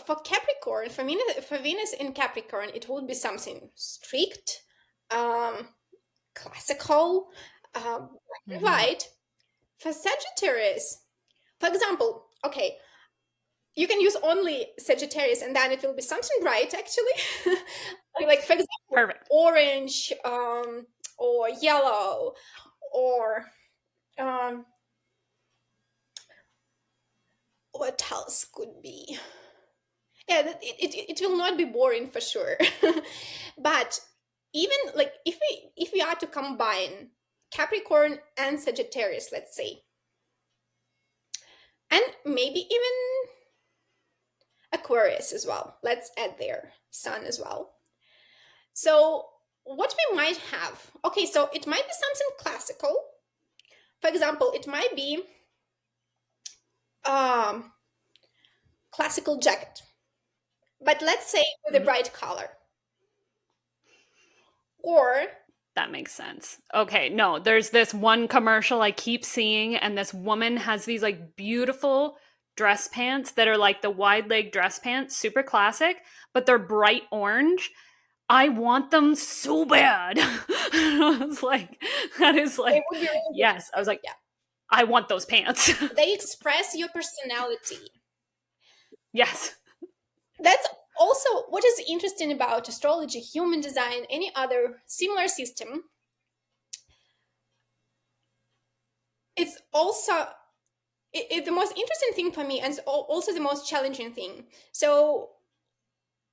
For Capricorn, for Venus in Capricorn, it would be something strict, um, classical, black and
Hmm.
white. For Sagittarius, for example, okay, you can use only Sagittarius and then it will be something bright actually. Like for example,
Perfect.
orange, or yellow, or um, what else could be? Yeah, it will not be boring for sure. But even like if we are to combine Capricorn and Sagittarius, let's say, and maybe even Aquarius as well, let's add their sun as well. So what we might have, okay, so it might be something classical. For example, it might be um classical jacket, but let's say with a
Mhm.
bright color. Or
That makes sense. Okay, no, there's this one commercial I keep seeing, and this woman has these like beautiful dress pants that are like the wide leg dress pants, super classic, but they're bright orange. I want them so bad. I was like, that is
they
like,
would be really
yes. I was like,
yeah.
I want those pants.
They express your personality.
Yes.
That's also what is interesting about astrology, human design, any other similar system. It's also the most interesting thing for me, and also the most challenging thing. So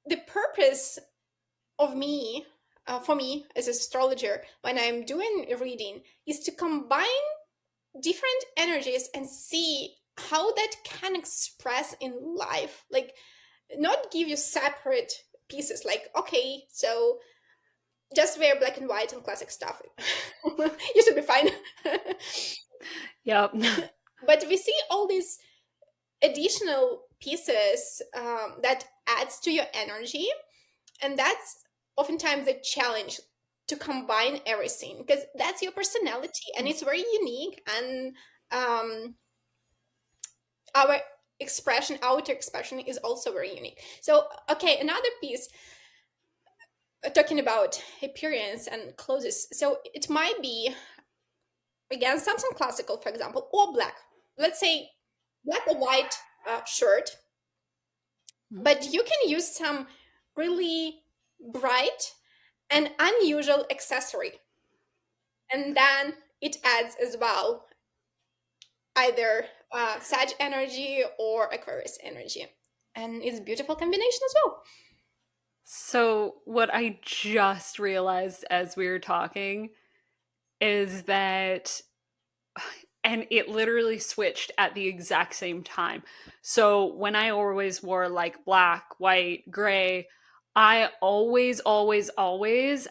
the purpose of me, for me as an astrologer, when I'm doing a reading, is to combine different energies and see how that can express in life. Like, not give you separate pieces. Like, okay, so just wear black and white and classic stuff. You should be fine.
Yep.
But we see all these additional pieces that adds to your energy, and that's oftentimes a challenge to combine everything because that's your personality and it's very unique. And um, our expression, outer expression is also very unique. So, okay, another piece talking about appearance and clothes. So it might be again something classical, for example, or black. Let's say black or white shirt, but you can use some really bright and unusual accessory, and then it adds as well either Sag energy or Aquarius energy, and it's a beautiful combination as well.
So, what I just realized as we were talking is that, and it literally switched at the exact same time. So, when I always wore like black, white, gray, I always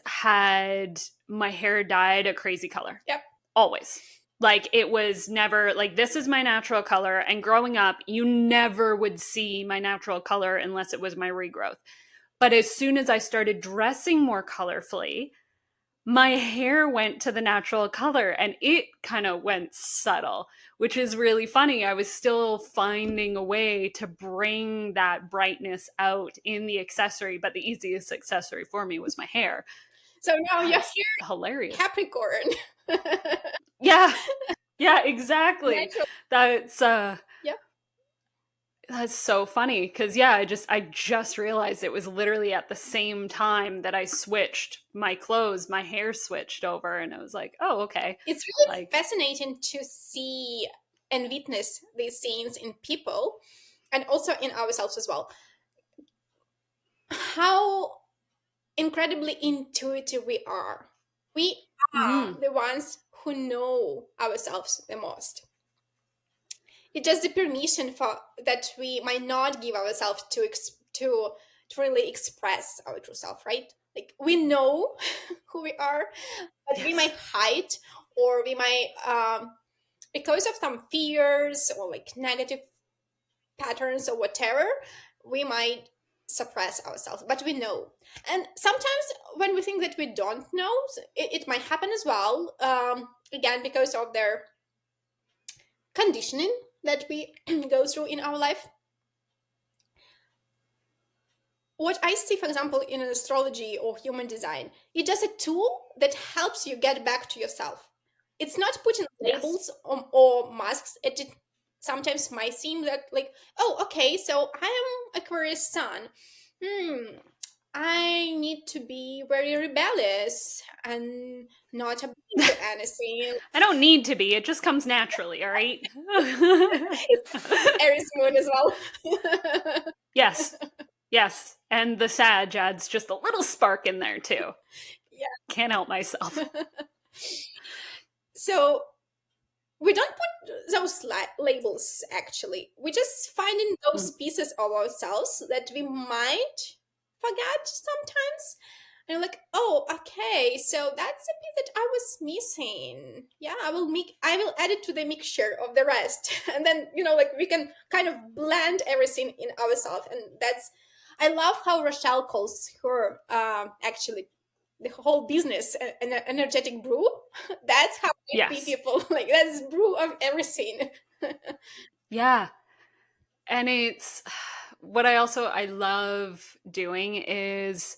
had my hair dyed a crazy color.
Yep.
Always. Like, it was never like, this is my natural color. And growing up, you never would see my natural color unless it was my regrowth. But as soon as I started dressing more colorfully, my hair went to the natural color and it kind of went subtle, which is really funny. I was still finding a way to bring that brightness out in the accessory, but the easiest accessory for me was my hair.
So now you're
That's hilarious.
Capricorn.
Yeah. Yeah, exactly.
Natural.
That's
Yep.
That's so funny because yeah, I just realized it was literally at the same time that I switched my clothes, my hair switched over, and I was like, oh, okay.
It's really
Like,
fascinating to see and witness these scenes in people and also in ourselves as well. How incredibly intuitive we are. We are
mhm.
the ones who know ourselves the most. It's just the permission for that we might not give ourselves to really express our true self, right? Like we know who we are, but we
Yes.
might hide, or we might because of some fears or like negative patterns or whatever, we might suppress ourselves, but we know. And sometimes when we think that we don't know, it might happen as well, again because of their conditioning that we go through in our life. What I see, for example, in an astrology or human design, it's just a tool that helps you get back to yourself. It's not putting
Yes.
labels or masks. It sometimes might seem that like, oh, okay, so I am Aquarius Sun. Hmm, I need to be very rebellious and not object to anything.
I don't need to be. It just comes naturally, all right?
Aries moon as well.
Yes. Yes. And the Sag adds just a little spark in there too.
Yeah.
Can't help myself.
So we don't put those labels actually. We just finding those
Mm.
pieces of ourselves that we might forget sometimes. And like, oh, okay, so that's a piece that I was missing. Yeah, I will add it to the mixture of the rest. And then, like we can kind of blend everything in ourselves. And that's I love how Rochelle calls her actually the whole business an energetic brew. That's how I see
Yes.
people. Like that's brew of everything.
Yeah. And it's what I love doing is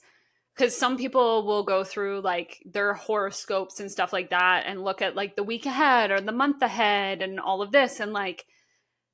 because some people will go through like their horoscopes and stuff like that and look at like the week ahead or the month ahead and all of this and like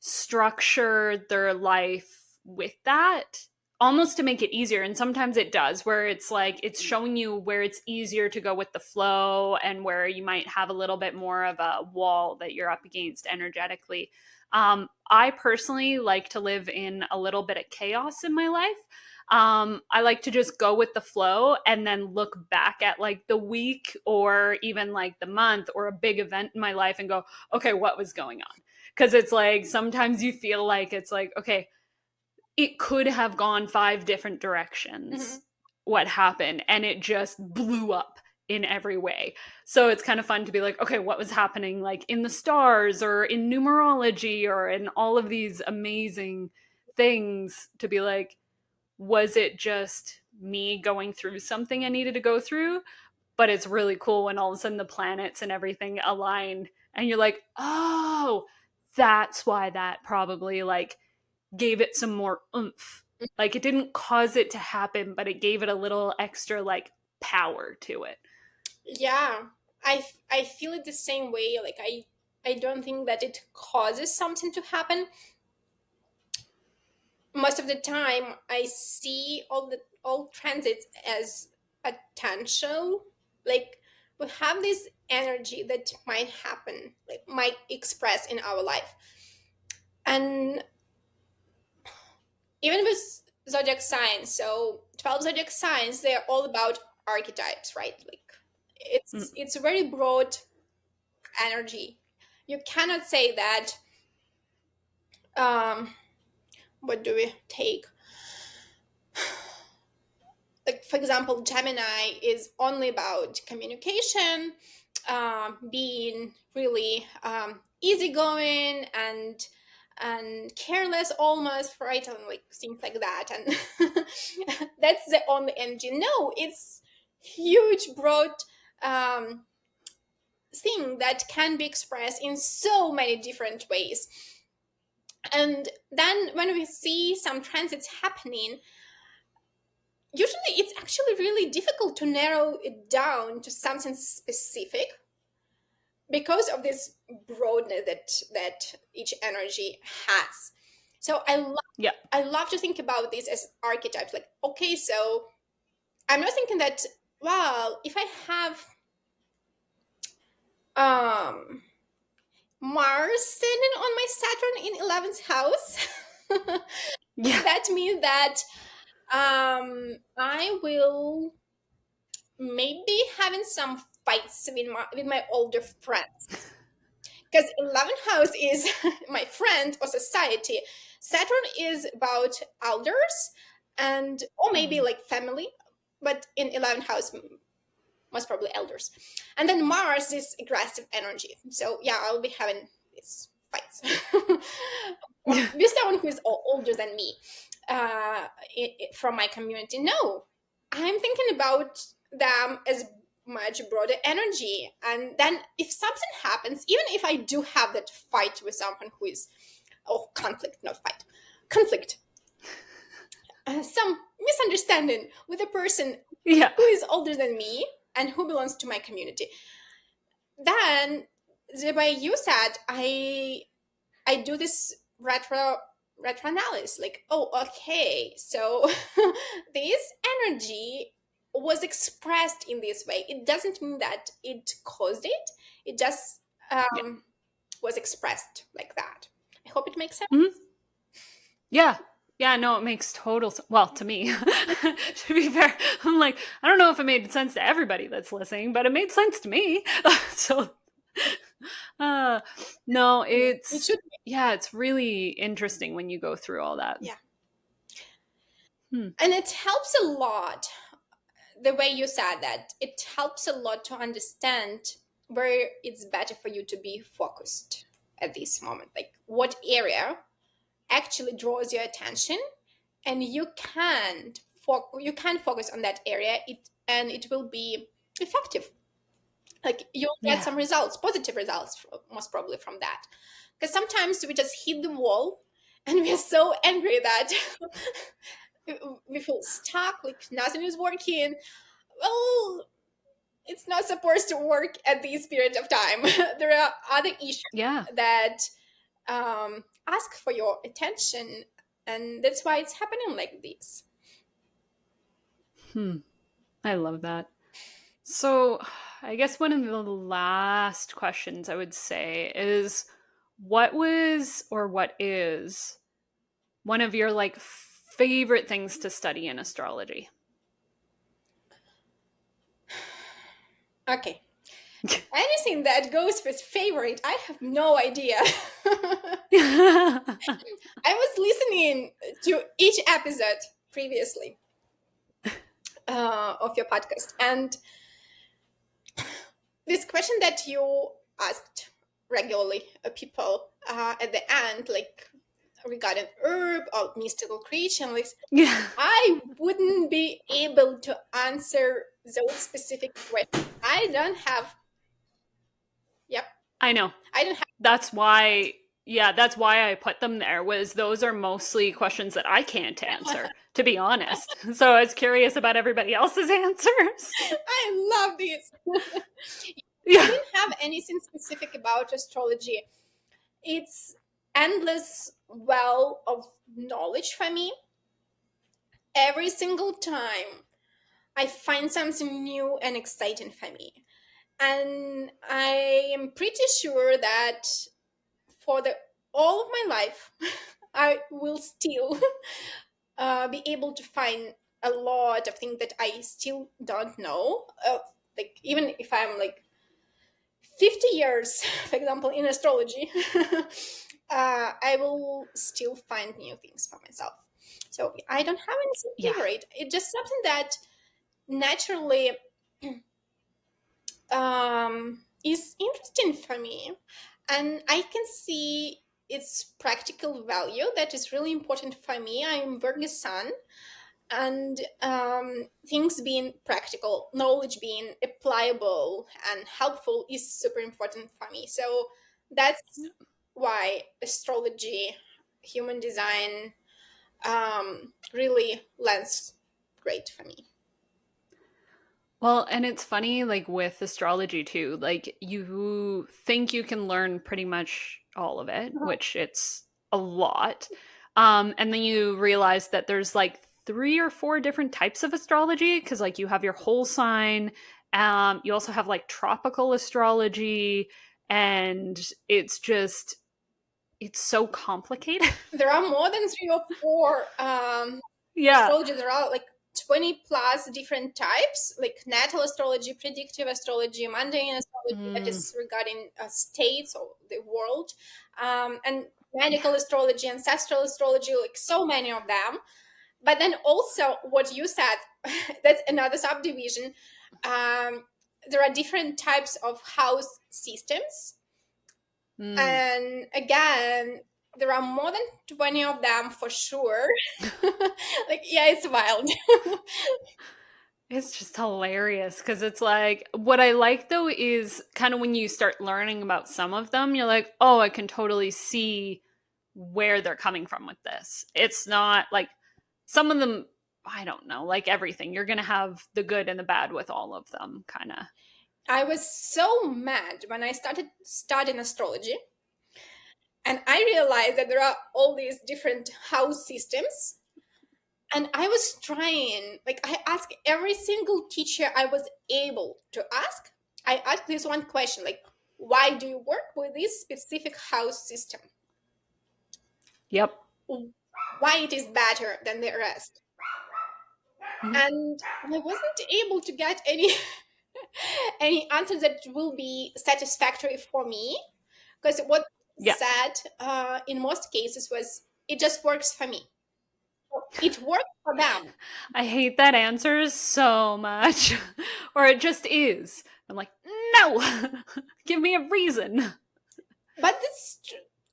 structure their life with that almost to make it easier. And sometimes it does, where it's like it's showing you where it's easier to go with the flow and where you might have a little bit more of a wall that you're up against energetically. I personally like to live in a little bit of chaos in my life. I like to just go with the flow and then look back at like the week or even like the month or a big event in my life and go, okay, what was going on? Because it's like sometimes you feel like it's like, okay, it could have gone five different
Mhm.
directions, what happened, and it just blew up in every way. So it's kind of fun to be like, okay, what was happening like in the stars or in numerology or in all of these amazing things to be like, was it just me going through something I needed to go through? But it's really cool when all of a sudden the planets and everything align and you're like, oh, that's why that probably like gave it some more oomph. Like, it didn't cause it to happen, but it gave it a little extra, like, power to it.
Yeah, I feel it the same way. Like, I don't think that it causes something to happen. Most of the time I see all transits as potential. Like, we have this energy that might happen, like might express in our life. And even with zodiac signs, so 12 zodiac signs, they're all about archetypes, right? Like, it's a very broad energy. You cannot say that, what do we take, like, for example, Gemini is only about communication, being really easygoing and careless almost, right? And like things like that. And that's the only energy. No, it's huge, broad um, thing that can be expressed in so many different ways. And then when we see some transits happening, usually it's actually really difficult to narrow it down to something specific because of this broadness that each energy has. So
Yeah.
I love to think about this as archetypes. Like, okay, so I'm not thinking that, well, if I have um Mars standing on my Saturn in 11th house,
Yeah.
that means that I will maybe having some fights with my older friends, because 11th house is my friend or society. Saturn is about elders, and or maybe like family, but in 11th house, most probably elders. And then Mars is aggressive energy, so yeah, I'll be having these fights with someone who is older than me, from my community. No, I'm thinking about them as much broader energy. And then if something happens, even if I do have that fight with someone who is, oh, conflict, not fight, conflict, some misunderstanding with a person
Yeah.
who is older than me and who belongs to my community, then the way you said, I do this retro analysis, like, oh, okay, so this energy was expressed in this way. It doesn't mean that it caused it. It just
Yeah.
was expressed like that. I hope it makes sense.
Mhm. Yeah. Yeah, no, it makes total sense. Well, to me, to be fair, I'm like, I don't know if it made sense to everybody that's listening, but it made sense to me. So, uh, no,
It should be.
yeah, it's really interesting when you go through all that.
Yeah.
Hmm.
And it helps a lot, the way you said that. It helps a lot to understand where it's better for you to be focused at this moment. Like, what area actually draws your attention, and you can focus on that area, and it will be effective. Like, you'll get
Yeah.
some results, positive results, most probably from that. Because sometimes we just hit the wall and we're so angry that we feel stuck, like nothing is working. Well, it's not supposed to work at this period of time. There are other issues
Yeah.
that ask for your attention, and that's why it's happening like this.
Hmm. I love that. So, I guess one of the last questions I would say is, what was or what is one of your like favorite things to study in astrology?
Okay. Anything that goes with favorite, I have no idea. I was listening to each episode previously of your podcast, and this question that you asked regularly people at the end, like regarding herb or mystical creature, like,
Yeah.
I wouldn't be able to answer those specific questions. I don't have. Yep.
I know.
I don't have.
That's why Yeah, that's why I put them there, was those are mostly questions that I can't answer, to be honest. So I was curious about everybody else's answers.
I love this. I
Yeah.
didn't have anything specific about astrology. It's endless well of knowledge for me. Every single time I find something new and exciting for me. And I am pretty sure that for the all of my life, I will still be able to find a lot of things that I still don't know. Like even if I'm like 50 years, for example, in astrology, I will still find new things for myself. So I don't have anything
Yeah.
favorite. It's just something that naturally is interesting for me, and I can see its practical value that is really important for me. I'm Virgo sun, and things being practical, knowledge being applicable and helpful is super important for me. So that's why astrology, human design, really lands great for me.
Well, and it's funny, like with astrology too, like you think you can learn pretty much all of it, which it's a lot. And then you realize that there's like three or four different types of astrology, because like you have your whole sign, you also have like tropical astrology, and it's just, it's so complicated.
There are more than three or four
Yeah.
astrology. There are like 20 plus different types, like natal astrology, predictive astrology, mundane astrology, that
Mm,
is regarding states or the world, and medical
yeah.
astrology, ancestral astrology, like so many of them. But then also what you said, that's another subdivision. There are different types of house systems,
Mm.
and again, there are more than 20 of them for sure. Like, yeah, it's wild.
It's just hilarious because it's like, what I like though is kind of when you start learning about some of them, you're like, oh, I can totally see where they're coming from with this. It's not like some of them, I don't know, like everything. You're going to have the good and the bad with all of them, kind of.
I was so mad when I started studying astrology, and I realized that there are all these different house systems. And I was trying, like, I asked every single teacher I was able to ask. I asked this one question, like, why do you work with this specific house system?
Yep.
Why it is better than the rest?
Mhm.
And I wasn't able to get any any answer that will be satisfactory for me, because what
Yeah.
said in most cases was it just works for me. It works for them,
I hate that answer so much. Or it just is. I'm like, no, give me a reason.
but it's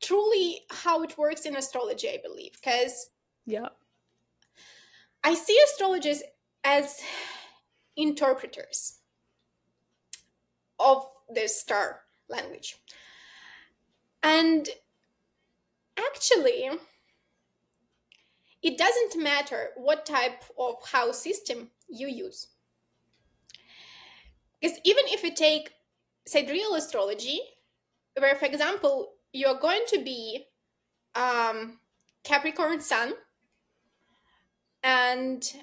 truly how it works in astrology, I believe, because
Yeah.
I see astrologers as interpreters of the star language. And actually, it doesn't matter what type of house system you use. Because even if you take sidereal astrology, where, for example, you're going to be um, Capricorn Sun and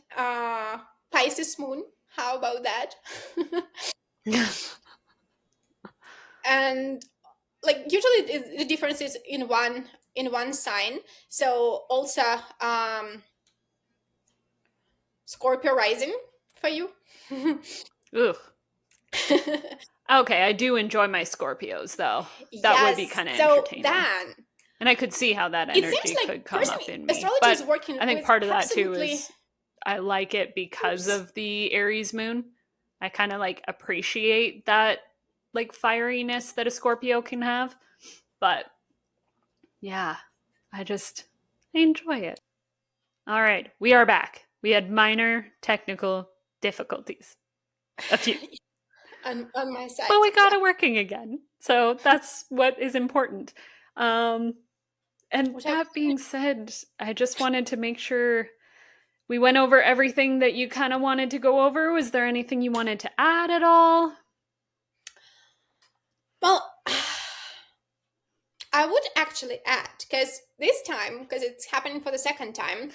Pisces Moon, how about that? And like usually the difference is in one sign. So also Scorpio rising for you.
Ugh. Okay, I do enjoy my Scorpios though. That would be
Yes.
kind of
So
entertaining.
then
And I could see how that
it seems
energy
like
could come up
personally
in me.
astrology is
But
working
I think
with
part of that too
absolutely.
is I like it because
Oops.
of the Aries moon. I kind of like appreciate that like fieriness that a Scorpio can have. But yeah, I enjoy it. All right, we are back. We had minor technical difficulties. A few.
On my side.
But we got
Yeah.
it working again. So that's what is important. Um, and
What I
that being said, I just wanted to make sure we went over everything that you kind of wanted to go over. Was there anything you wanted to add at all?
well, I would actually add, because this time, because it's happening for the second time,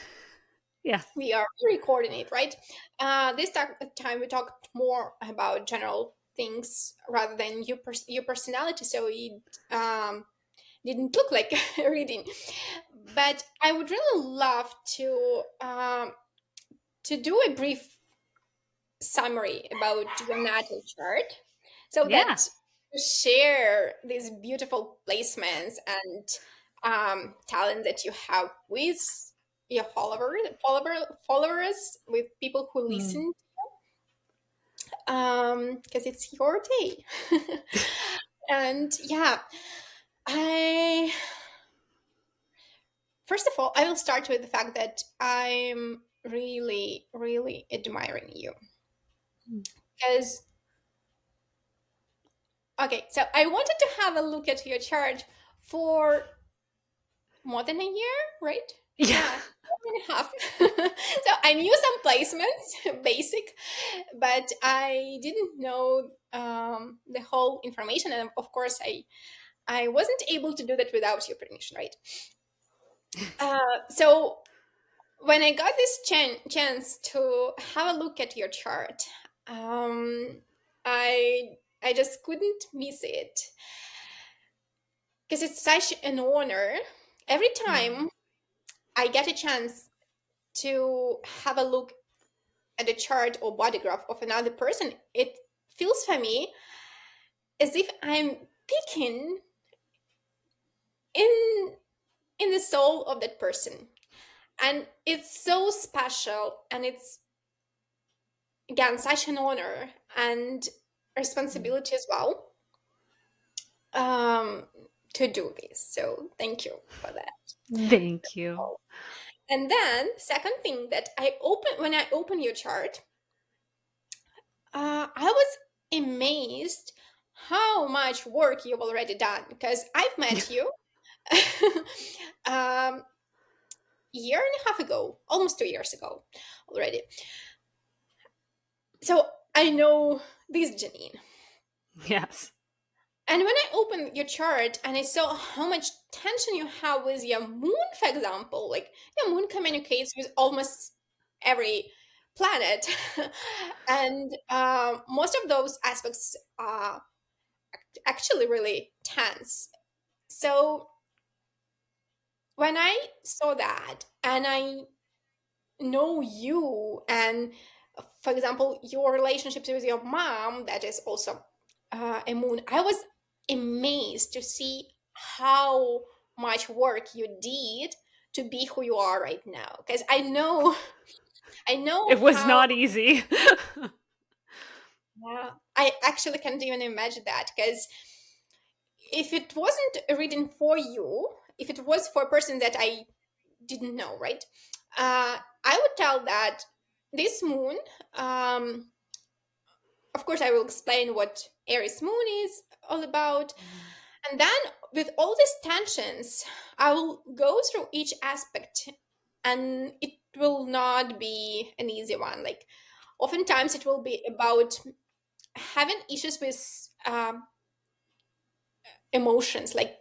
Yeah.
we are recording it, right? This time we talked more about general things rather than your personality, so it didn't look like a reading. But I would really love to do a brief summary about your natal chart, so
Yeah.
that you share these beautiful placements and talent that you have with your followers, with people who
Mm.
listen, because it's your day. And yeah, I first of all, I will start with the fact that I'm really, really admiring you, because okay, so I wanted to have a look at your chart for more than a year, right?
Yeah.
Yeah, year and a half. So I knew some placements, basic, but I didn't know the whole information, and of course, I wasn't able to do that without your permission, right? So when I got this chance to have a look at your chart, um, I just couldn't miss it, because it's such an honor every
Mm.
time I get a chance to have a look at a chart or body graph of another person. It feels for me as if I'm peeking in in the soul of that person, and it's so special, and it's again such an honor and
Mm.
responsibility as well, um, to do this. So thank you for that.
Thank you.
And then second thing that I open when I open your chart, I was amazed how much work you've already done, because I've met you um, year and a half ago, almost 2 years ago already. So I know this Janine.
Yes.
And when I opened your chart and I saw how much tension you have with your moon, for example, like your moon communicates with almost every planet, and most of those aspects are actually really tense. So when I saw that and I know you, and for example, your relationship with your mom, that is also a moon, I was amazed to see how much work you did to be who you are right now. Because I know
It was
how.
not easy.
Yeah, I actually can't even imagine that, because if it wasn't a reading for you, if it was for a person that I didn't know, right? I would tell that this moon, um, of course, I will explain what Aries moon is all about. And then with all these tensions, I will go through each aspect, and it will not be an easy one. Like, oftentimes, it will be about having issues with emotions, like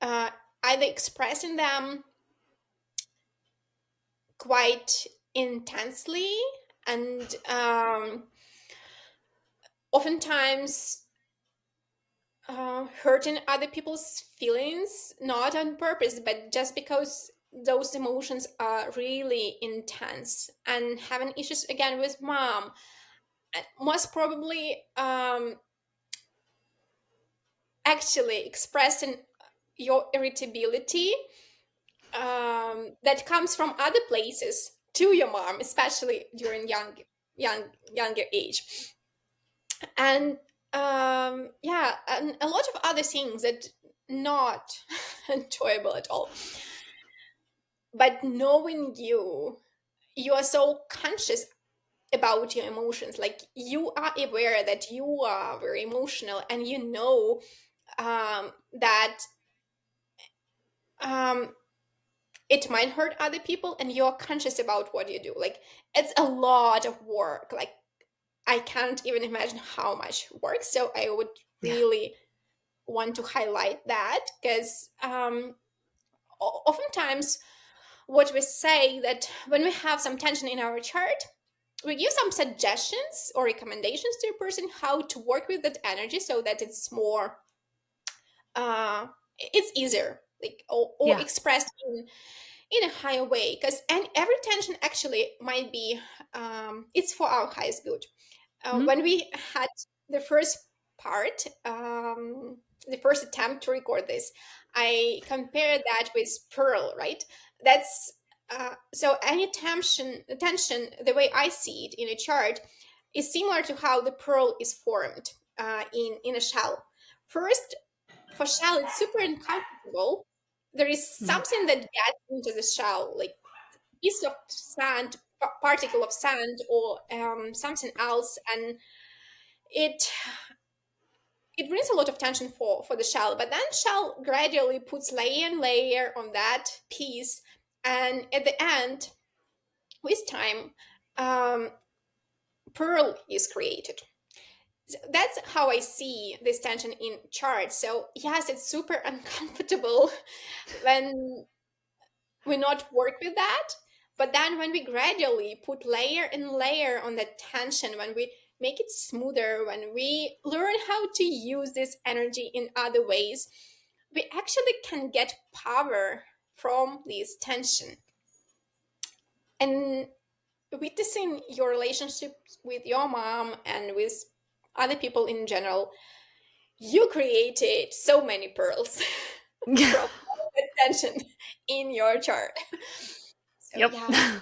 uh, either expressing them quite intensely, and oftentimes hurting other people's feelings, not on purpose, but just because those emotions are really intense, and having issues again with mom, and most probably actually expressing your irritability that comes from other places to your mom, especially during younger age. And yeah, and a lot of other things that not enjoyable at all. But knowing you, you are so conscious about your emotions, like you are aware that you are very emotional, and you know that it might hurt other people, and you're conscious about what you do. Like, it's a lot of work. Like, I can't even imagine how much work. So I would
Yeah.
really want to highlight that, because oftentimes what we say that when we have some tension in our chart, we give some suggestions or recommendations to a person how to work with that energy so that it's more it's easier, like, or
Yeah.
expressed in a higher way, because and every tension actually might be it's for our highest good.
Mhm.
When we had the first part, the first attempt to record this, I compared that with pearl, right? That's so any tension, the way I see it in a chart, is similar to how the pearl is formed in a shell. First, for shell, it's super uncomfortable. There is
Mhm.
something that gets into the shell, like piece of sand, particle of sand, or something else, and it it brings a lot of tension for the shell. But then shell gradually puts layer and layer on that piece, and at the end, with time, um, pearl is created. That's how I see this tension in charts. So yes, it's super uncomfortable when we not work with that, but then when we gradually put layer and layer on the tension, when we make it smoother, when we learn how to use this energy in other ways, we actually can get power from this tension. And witnessing your relationship with your mom and with other people in general, you created so many pearls
Yeah.
from all the tension in your chart. So
Yep.
yeah.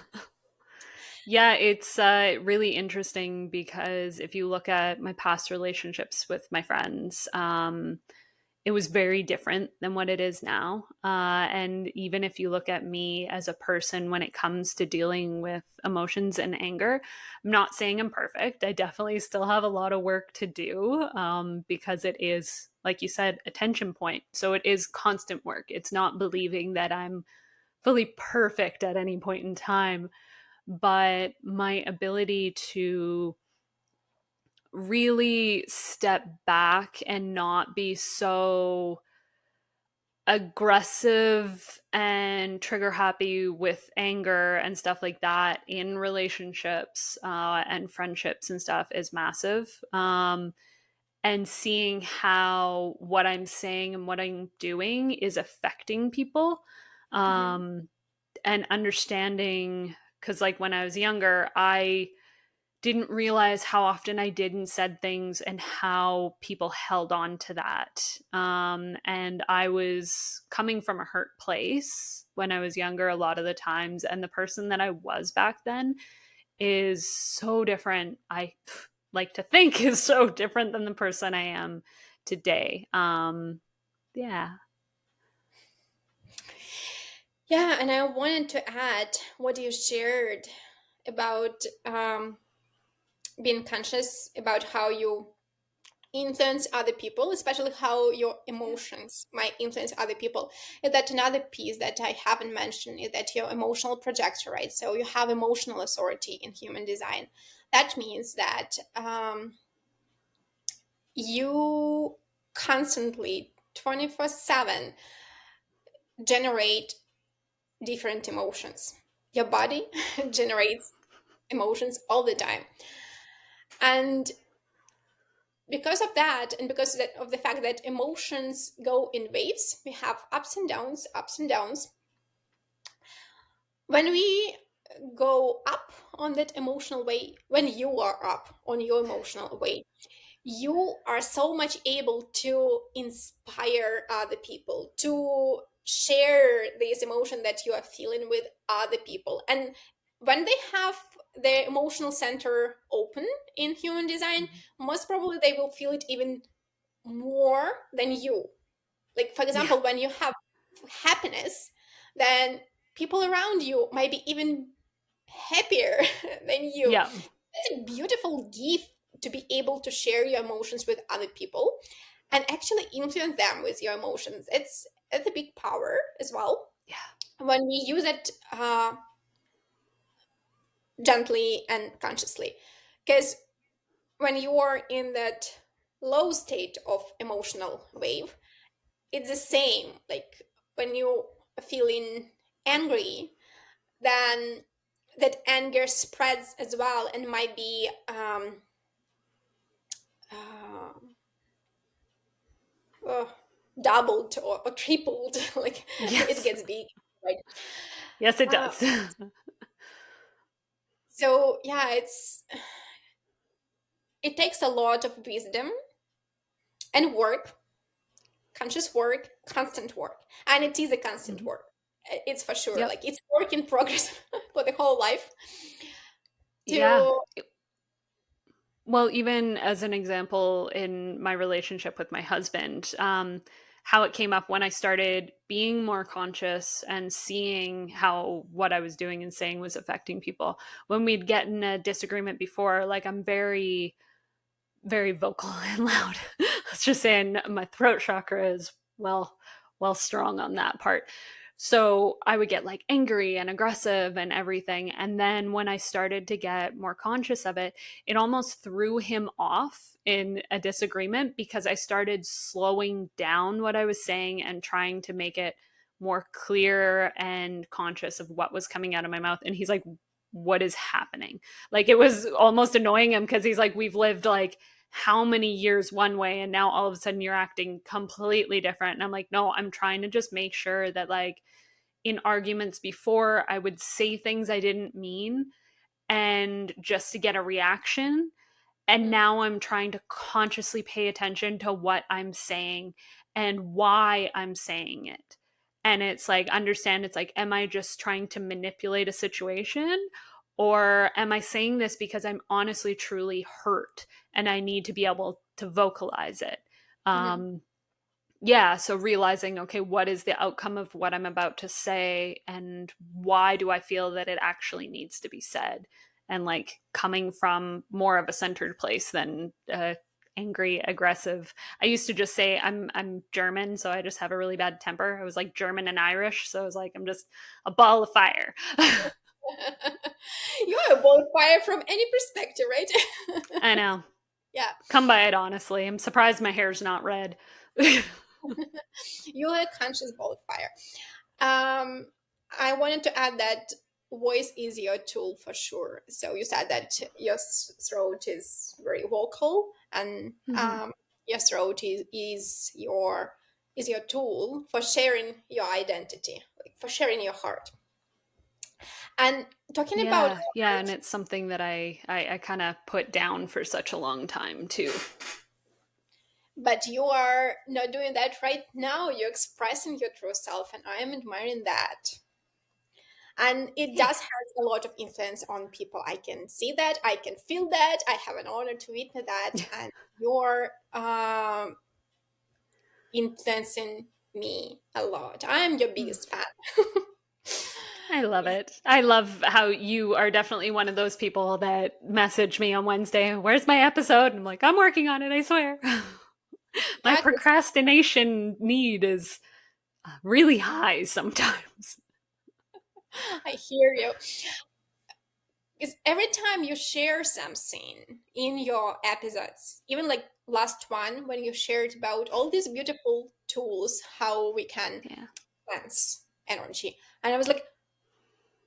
Yeah, it's really interesting because if you look at my past relationships with my friends, it was very different than what it is now. And even if you look at me as a person when it comes to dealing with emotions and anger, I'm not saying I'm perfect. I definitely still have a lot of work to do because it is, like you said, a tension point. So it is constant work. It's not believing that I'm fully perfect at any point in time, but my ability to really step back and not be so aggressive and trigger happy with anger and stuff like that in relationships and friendships and stuff is massive. And seeing how what I'm saying and what I'm doing is affecting people,
Mhm.
um, and understanding, because like when I was younger, I didn't realize how often I did and said things and how people held on to that. And I was coming from a hurt place when I was younger a lot of the times. And the person that I was back then is so different. I like to think is so different than the person I am today. Yeah.
Yeah, and I wanted to add what you shared about being conscious about how you influence other people, especially how your emotions might influence other people. Is that another piece that I haven't mentioned is that you're emotional projector, right? So you have emotional authority in human design. That means that you constantly 24/7 generate different emotions. Your body generates emotions all the time. And because of that, and because of the fact that emotions go in waves, we have ups and downs, ups and downs. When we go up on that emotional way, when you are up on your emotional way, you are so much able to inspire other people to share this emotion that you are feeling with other people. And when they have their emotional center open in human design, most probably they will feel it even more than you. Like, for
Yeah.
example, when you have happiness, then people around you might be even happier than you.
Yeah.
It's a beautiful gift to be able to share your emotions with other people and actually influence them with your emotions. it's a big power as well
Yeah.
when we use it gently and consciously. Because when you're in that low state of emotional wave, it's the same. Like when you are feeling angry, then that anger spreads as well and might be uh, uh, doubled or tripled. Like it
Yes.
gets big, right?
Yes, it
Uh,
does.
so yeah, it takes a lot of wisdom and work, conscious work, constant work, and it is a constant
Mhm.
work. It's for sure.
Yep.
Like it's work in progress for the whole life.
Yeah.
To
Well, even as an example in my relationship with my husband, how it came up when I started being more conscious and seeing how what I was doing and saying was affecting people. When we'd get in a disagreement before, like I'm very, very vocal and loud. Let's just say my throat chakra is well strong on that part. So I would get like angry and aggressive and everything. And then when I started to get more conscious of it, it almost threw him off in a disagreement because I started slowing down what I was saying and trying to make it more clear and conscious of what was coming out of my mouth. And he's like, what is happening? Like it was almost annoying him because he's like, we've lived like how many years one way and now all of a sudden you're acting completely different. And I'm like, no, I'm trying to just make sure that like in arguments before I would say things I didn't mean and just to get a reaction. And
Mhm,
now I'm trying to consciously pay attention to what I'm saying and why I'm saying it. And it's like, understand, it's like, am I just trying to manipulate a situation? Or am I saying this because I'm honestly, truly hurt and I need to be able to vocalize it?
mhm,
Um, yeah, so realizing, okay, what is the outcome of what I'm about to say and why do I feel that it actually needs to be said? And like coming from more of a centered place than angry, aggressive. I used to just say I'm German, so I just have a really bad temper. I was like German and Irish, so I was like I'm just a ball of fire.
you're a bonfire from any perspective, right?
I know.
Yeah,
Come by it honestly. I'm surprised my hair's not red.
you're a conscious bonfire. Um, I wanted to add that voice is your tool for sure. So you said that your throat is very vocal, and
Mhm.
your throat is your tool for sharing your identity, like for sharing your heart. And talking about
Yeah,
your
yeah, and
heart,
it's something that I kind of put down for such a long time too.
but you are not doing that right now. You're expressing your true self, and I am admiring that. And it
Yeah.
does have a lot of influence on people. I can see that, I can feel that, I have an honor to witness that, and you're influencing me a lot. I'm your biggest fan.
I love it. I love how you are definitely one of those people that message me on Wednesday, "Where's my episode?" And I'm like, "I'm working on it, I swear." My
Yeah, 'cause
procrastination need is really high sometimes.
I hear you. Because every time you share something in your episodes, even like last one when you shared about all these beautiful tools, how we can
Yeah.
cleanse energy, and I was like,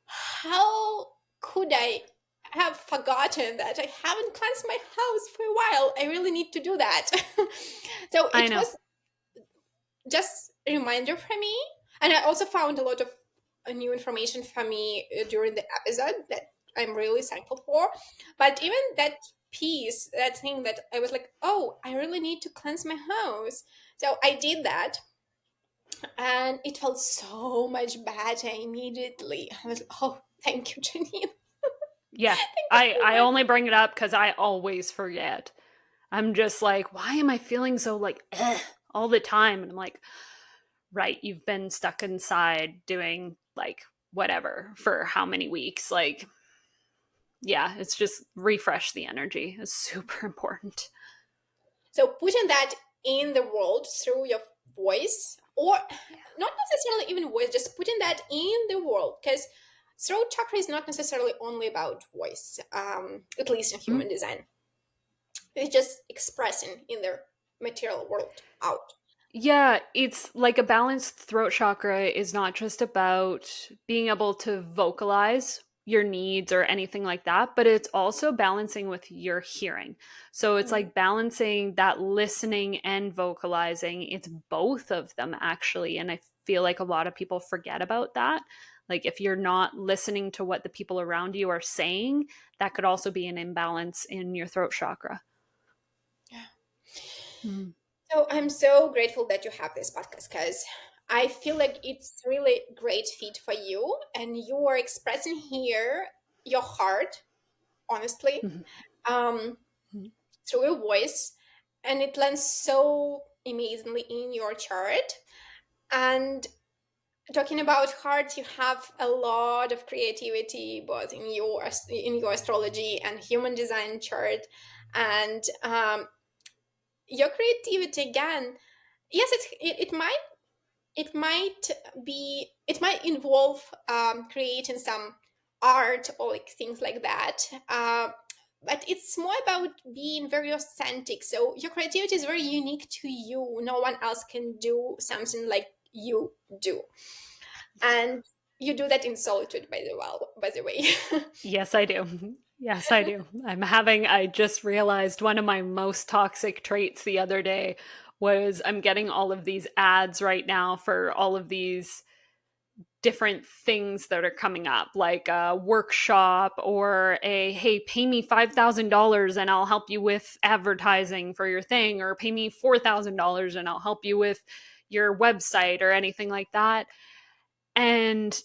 how could I have forgotten that I haven't cleansed my house for a while? I really need to do that. So
I
it
know.
was just a reminder for me. And I also found a lot of new information for me during the episode that I'm really thankful for. But even that piece, that thing that I was like, oh, I really need to cleanse my house. So I did that and it felt so much better immediately. I was like, oh, thank you, Janine.
Yeah.
Thank you
I
so much.
only bring it up cuz I always forget. I'm just like, "Why am I feeling so like all the time?" And I'm like, "Right, you've been stuck inside doing like whatever for how many weeks?" Like yeah, it's just refresh the energy. It's super important.
So putting that in the world through your voice or not necessarily even voice, just putting that in the world, because throat chakra is not necessarily only about voice, at least in
Mm.
human design. It's just expressing in their material world out.
Yeah, it's like a balanced throat chakra is not just about being able to vocalize your needs or anything like that, but it's also balancing with your hearing. So it's
Mhm.
like balancing that listening and vocalizing. It's both of them actually. And I feel like a lot of people forget about that. Like if you're not listening to what the people around you are saying, that could also be an imbalance in your throat chakra.
Yeah.
Mm.
So I'm so grateful that you have this podcast, because I feel like it's really great fit for you, and you are expressing here your heart, honestly,
Mhm.
um,
Mhm.
through your voice, and it lands so amazingly in your chart. And talking about heart, you have a lot of creativity both in your astrology and human design chart, and your creativity again. Yes, it might involve creating some art or like things like that. But it's more about being very authentic. So your creativity is very unique to you. No one else can do something like you do, and you do that in solitude. By the way.
Yes, I do. Yes, I do. I just realized one of my most toxic traits the other day was I'm getting all of these ads right now for all of these different things that are coming up, like a workshop or a, hey, pay me $5,000 and I'll help you with advertising for your thing, or pay me $4,000 and I'll help you with your website or anything like that. And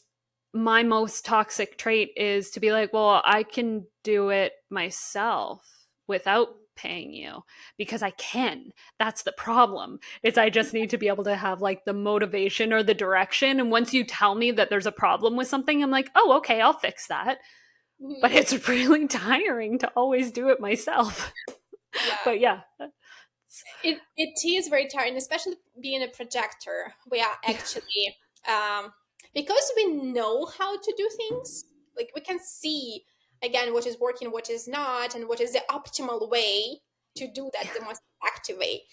my most toxic trait is to be like, well, I can do it myself without paying you because I can. That's the problem. Is I just need to be able to have like the motivation or the direction. And once you tell me that there's a problem with something, I'm like, oh, okay, I'll fix that. But
Mhm.
it's really tiring to always do it myself.
Yeah,
But yeah.
it is very tiring, especially being a projector. We are
Yeah.
actually, um, because we know how to do things, like we can see again what is working, what is not, and what is the optimal way to do that, the most effective way.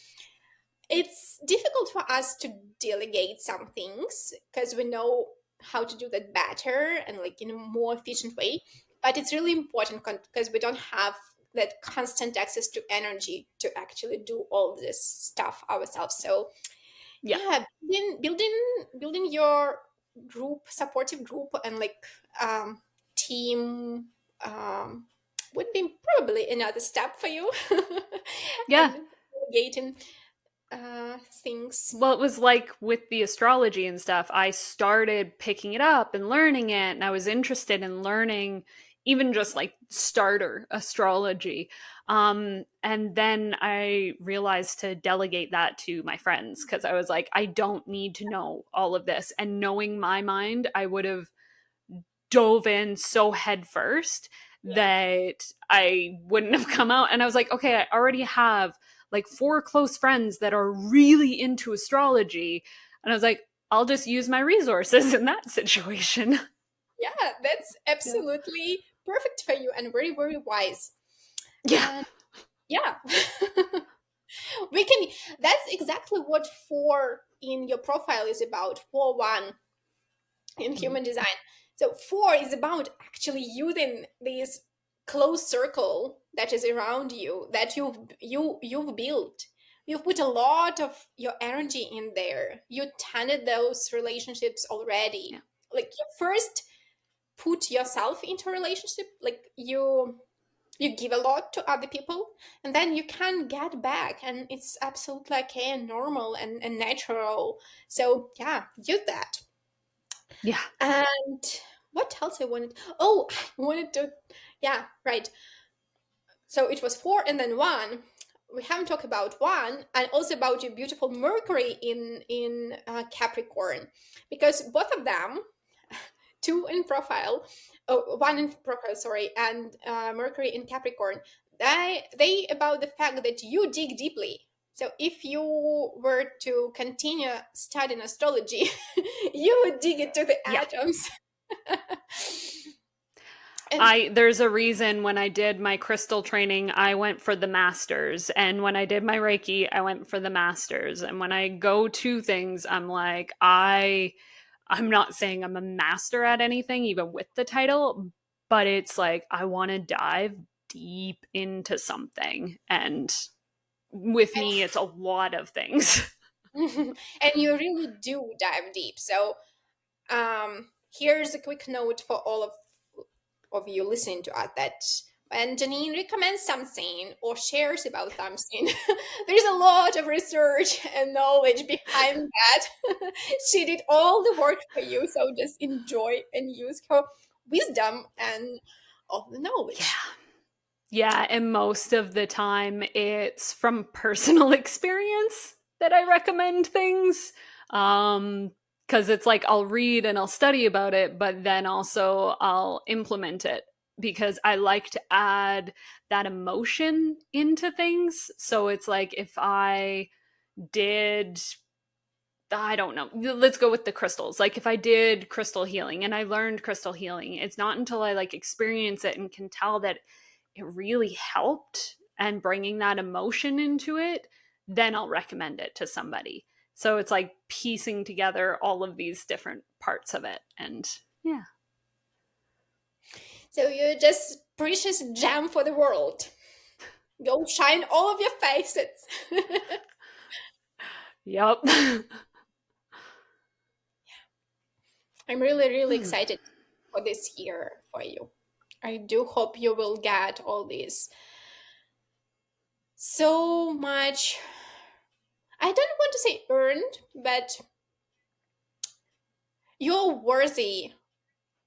It's difficult for us to delegate some things because we know how to do that better and like in a more efficient way. But it's really important because we don't have that constant access to energy to actually do all this stuff ourselves. So
Yeah.
yeah, building your group, supportive group, and like team, um, would be probably another step for you.
Yeah.
And delegating things.
Well, it was like with the astrology and stuff, I started picking it up and learning it, and I was interested in learning even just like starter astrology. And then I realized to delegate that to my friends because I was like, I don't need to know all of this. And knowing my mind, I would have dove in so headfirst
Yeah,
that I wouldn't have come out. And I was like, okay, I already have like four close friends that are really into astrology. And I was like, I'll just use my resources in that situation.
yeah, that's
Yeah.
absolutely perfect for you and very, very wise.
Yeah.
And yeah, we can. That's exactly what four in your profile is about. 4-1 in
Mhm.
human design. So four is about actually using this close circle that is around you that you've built. You've put a lot of your energy in there. You tended those relationships already.
Yeah.
Like you first put yourself into a relationship, like you give a lot to other people, and then you can get back, and it's absolutely okay and normal and natural. So yeah, use that.
Yeah.
And what else I wanted? Oh, I wanted to, yeah, right. So it was four and then one. We haven't talked about one, and also about your beautiful Mercury in Capricorn, because both of them, two in profile, oh, one in profile, sorry, and Mercury in Capricorn. They about the fact that you dig deeply. So if you were to continue studying astrology, you would dig into the
Yeah.
atoms. And
There's a reason when I did my crystal training, I went for the masters. And when I did my Reiki, I went for the masters. And when I go to things, I'm like, I'm not saying I'm a master at anything, even with the title, but it's like I want to dive deep into something. And with me, it's a lot of things.
and you really do dive deep. So here's a quick note for all of you listening to us that when Janine recommends something or shares about something, there's a lot of research and knowledge behind that. She did all the work for you, so just enjoy and use her wisdom and all the
Yeah.
knowledge.
Yeah. And most of the time, it's from personal experience that I recommend things. Because it's like I'll read and I'll study about it, but then also I'll implement it because I like to add that emotion into things. So it's like if I did, I don't know, let's go with the crystals. Like if I did crystal healing and I learned crystal healing, it's not until I like experience it and can tell that it really helped and bringing that emotion into it, then I'll recommend it to somebody. So it's like piecing together all of these different parts of it. And yeah.
So you're just precious gem for the world. Go shine all of your faces.
Yep.
I'm really, really excited for this year for you. I do hope you will get all this so much. I don't want to say earned, but you're worthy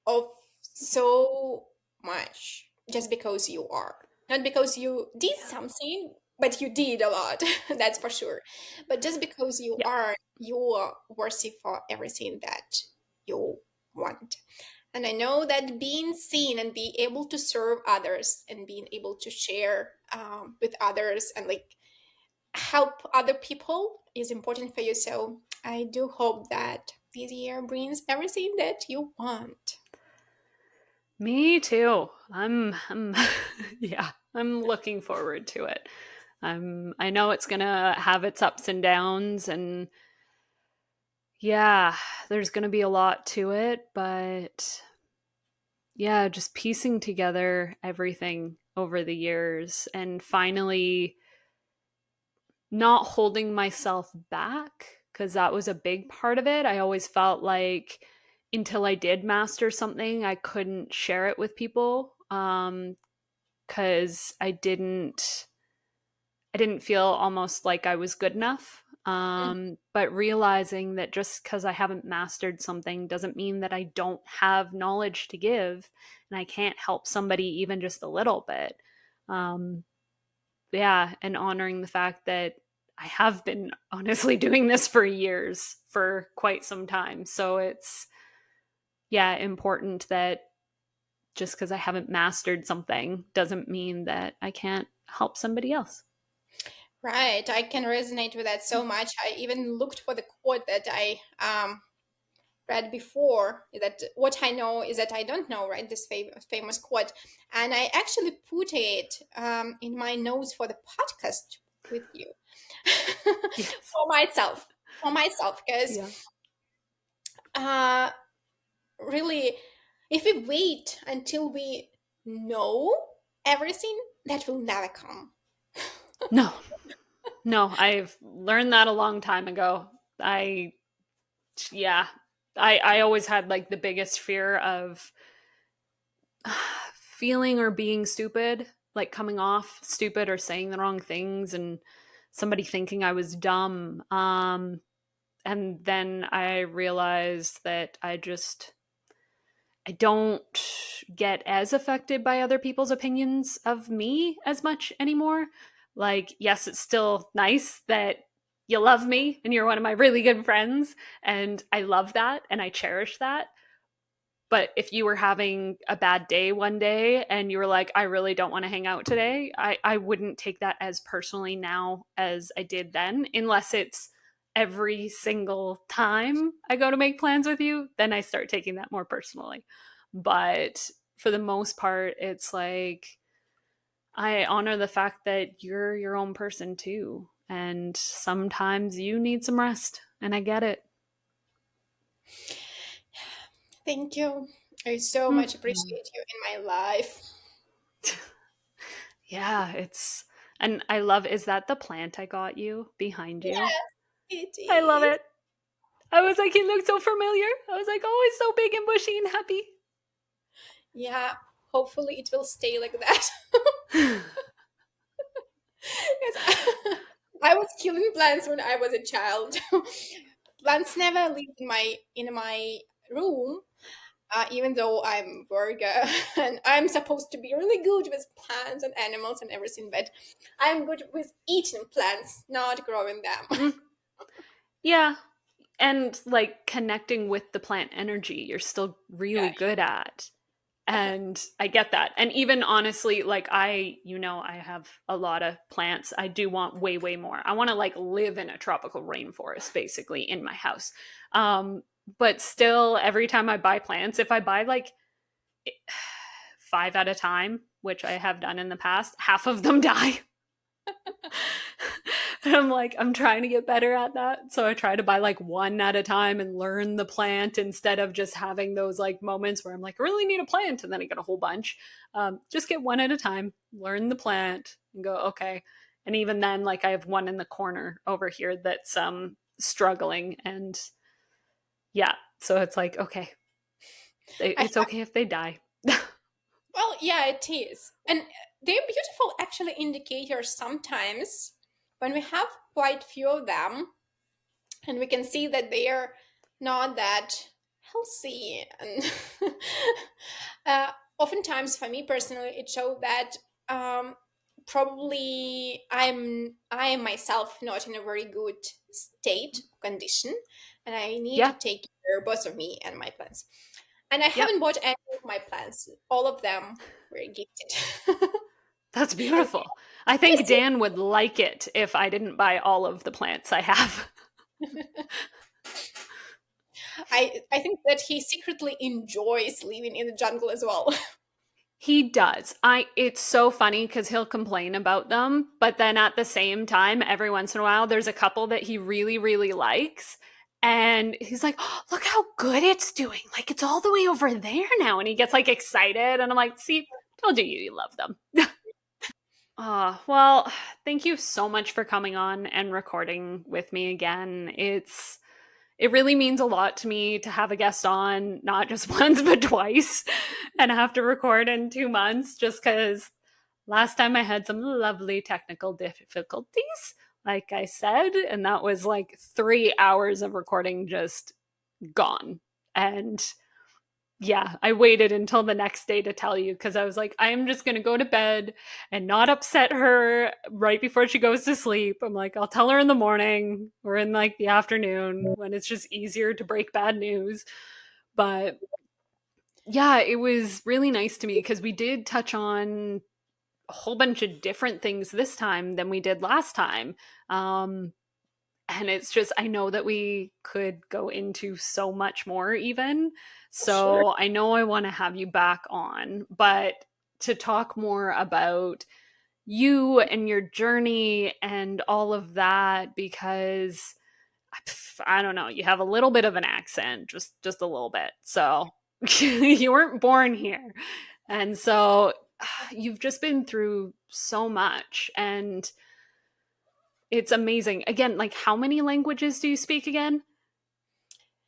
of so much just because you are. Not because you did something, but you did a lot, that's for sure. But just because you
Yeah.
are, you are worthy for everything that you want. And I know that being seen and be able to serve others and being able to share with others and like help other people is important for you. So I do hope that this year brings everything that you want.
Me too. I'm yeah, I'm looking forward to it. I know it's going to have its ups and downs and yeah, there's going to be a lot to it, but yeah, just piecing together everything over the years and finally not holding myself back because that was a big part of it. I always felt like until I did master something, I couldn't share it with people because I didn't feel almost like I was good enough. But realizing that just because I haven't mastered something doesn't mean that I don't have knowledge to give and I can't help somebody even just a little bit. Um, yeah, and honoring the fact that I have been honestly doing this for years, for quite some time. So it's, yeah, important that just because I haven't mastered something doesn't mean that I can't help somebody else.
Right, I can resonate with that so much. I even looked for the quote that I read before. That what I know is that I don't know, right? This famous quote, and I actually put it in my notes for the podcast with you
Yes.
for myself, because
Yeah.
uh, really, if we wait until we know everything, that will never come.
No, no, I've learned that a long time ago. I, yeah, I always had like the biggest fear of feeling or being stupid, like coming off stupid or saying the wrong things and somebody thinking I was dumb. And then I realized that I don't get as affected by other people's opinions of me as much anymore. Like, yes, it's still nice that you love me and you're one of my really good friends. And I love that and I cherish that. But if you were having a bad day one day and you were like, I really don't want to hang out today, I wouldn't take that as personally now as I did then, unless it's every single time I go to make plans with you, then I start taking that more personally. But for the most part, it's like I honor the fact that you're your own person too. And sometimes you need some rest, and I get it.
Thank you. I so much
Mhm.
appreciate you in my life.
Yeah, it's and I love is that the plant I got you behind you?
Yes, it
I love
is.
it. I was like, he looked so familiar. I was like, oh, he's so big and bushy and happy.
Yeah, hopefully it will stay like that. Yes, I was killing plants when I was a child. Plants never lived in my room, even though I'm Virgo and I'm supposed to be really good with plants and animals and everything, but I'm good with eating plants, not growing them.
Mm, yeah, and like connecting with the plant energy, you're still really
Yeah,
good at.
definitely.
And I get that. And even honestly, like I have a lot of plants. I do want way, way more. I want to like live in a tropical rainforest basically in my house. But still, every time I buy plants, if I buy like five at a time, which I have done in the past, half of them die. And I'm like, I'm trying to get better at that. So I try to buy like one at a time and learn the plant instead of just having those like moments where I'm like, I really need a plant. And then I get a whole bunch. Just get one at a time, learn the plant and go, okay. And even then, like I have one in the corner over here that's struggling. And yeah, so it's like, okay,
I,
it's okay if they die.
well, yeah, it is. And they're beautiful, actually, indicators sometimes when we have quite few of them and we can see that they are not that healthy. And oftentimes, for me personally, it showed that um, probably I am myself not in a very good state condition, and I need to
Yeah,
take care both of me and my plants. And I
yep.
haven't bought any of my plants. All of them were gifted.
That's
And
beautiful. I
I
think Dan would like it if I didn't buy all of the plants I have.
I think that he secretly enjoys living in the jungle as well.
He does. I It's so funny cuz he'll complain about them, but then at the same time every once in a while there's a couple that he really really likes and he's like, oh, "Look how good it's doing. Like it's all the way over there now." And he gets like excited and I'm like, "See, told you love them." Well, thank you so much for coming on and recording with me again. It really means a lot to me to have a guest on, not just once, but twice, and have to record in 2 months just because last time I had some lovely technical difficulties, like I said, and that was like 3 hours of recording just gone. And yeah, I waited until the next day to tell you because I was like, I am just going to go to bed and not upset her right before she goes to sleep. I'm like, I'll tell her in the morning or in like the afternoon when it's just easier to break bad news. But yeah, it was really nice to me because we did touch on a whole bunch of different things this time than we did last time. Um, and it's just I know that we could go into so much more even,
Sure.
so I know I want to have you back on, but to talk more about you and your journey and all of that because I don't know, you have a little bit of an accent, just a little bit, so you weren't born here, and so you've just been through so much and it's amazing. Again, like how many languages do you speak again?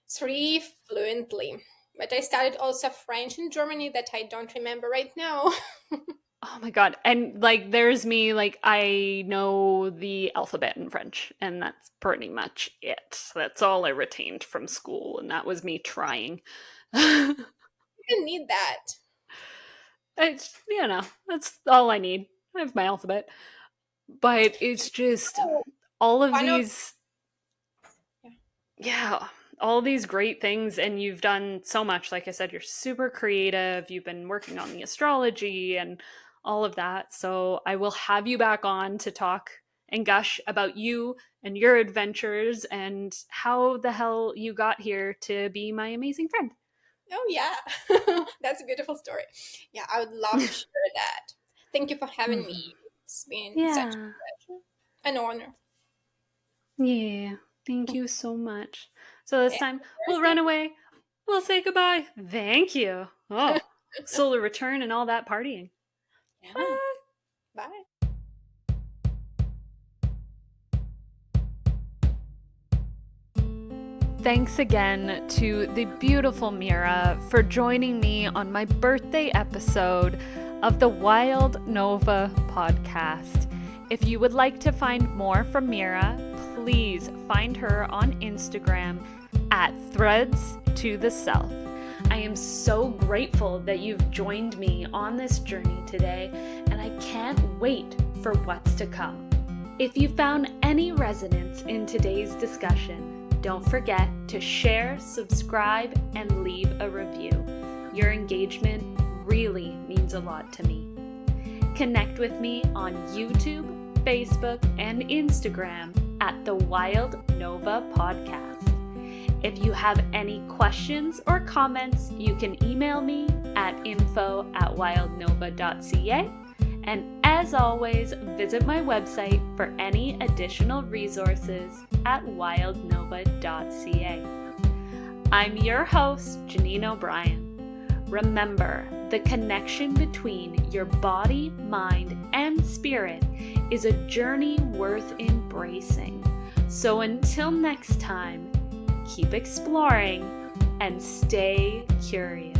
Three fluently. But I studied also French in Germany that I don't remember right now.
Oh my god. And like there's me like I know the alphabet in French and that's pretty much it. That's all I retained from school and that was me trying.
You need that.
It's that's all I need. I have my alphabet. But it's just
So,
all of
one of
these yeah, all these great things, and you've done so much. Like I said, you're super creative. You've been working on the astrology and all of that. So I will have you back on to talk and gush about you and your adventures and how the hell you got here to be my amazing friend.
Oh yeah, that's a beautiful story. Yeah, I would love to share that. Thank you for having me. It's been such a
Yeah.
pleasure, an honor.
Yeah. Thank you so much. So this
And
time we'll run away. We'll say goodbye. Thank you. Oh, solar return and all that partying.
yeah, bye.
Thanks again to the beautiful Myra for joining me on my birthday episode of the Wild Nova podcast. If you would like to find more from Myra, please find her on Instagram at Threads to the Self. I am so grateful that you've joined me on this journey today, and I can't wait for what's to come. If you found any resonance in today's discussion, don't forget to share, subscribe, and leave a review. Your engagement really means a lot to me. Connect with me on YouTube, Facebook, and Instagram at the Wild Nova Podcast. If you have any questions or comments, you can email me at info@wildnova.ca. And as always, visit my website for any additional resources at wildnova.ca. I'm your host, Janine O'Brien. Remember, the connection between your body, mind, and spirit is a journey worth embracing. So until next time, keep exploring and stay curious.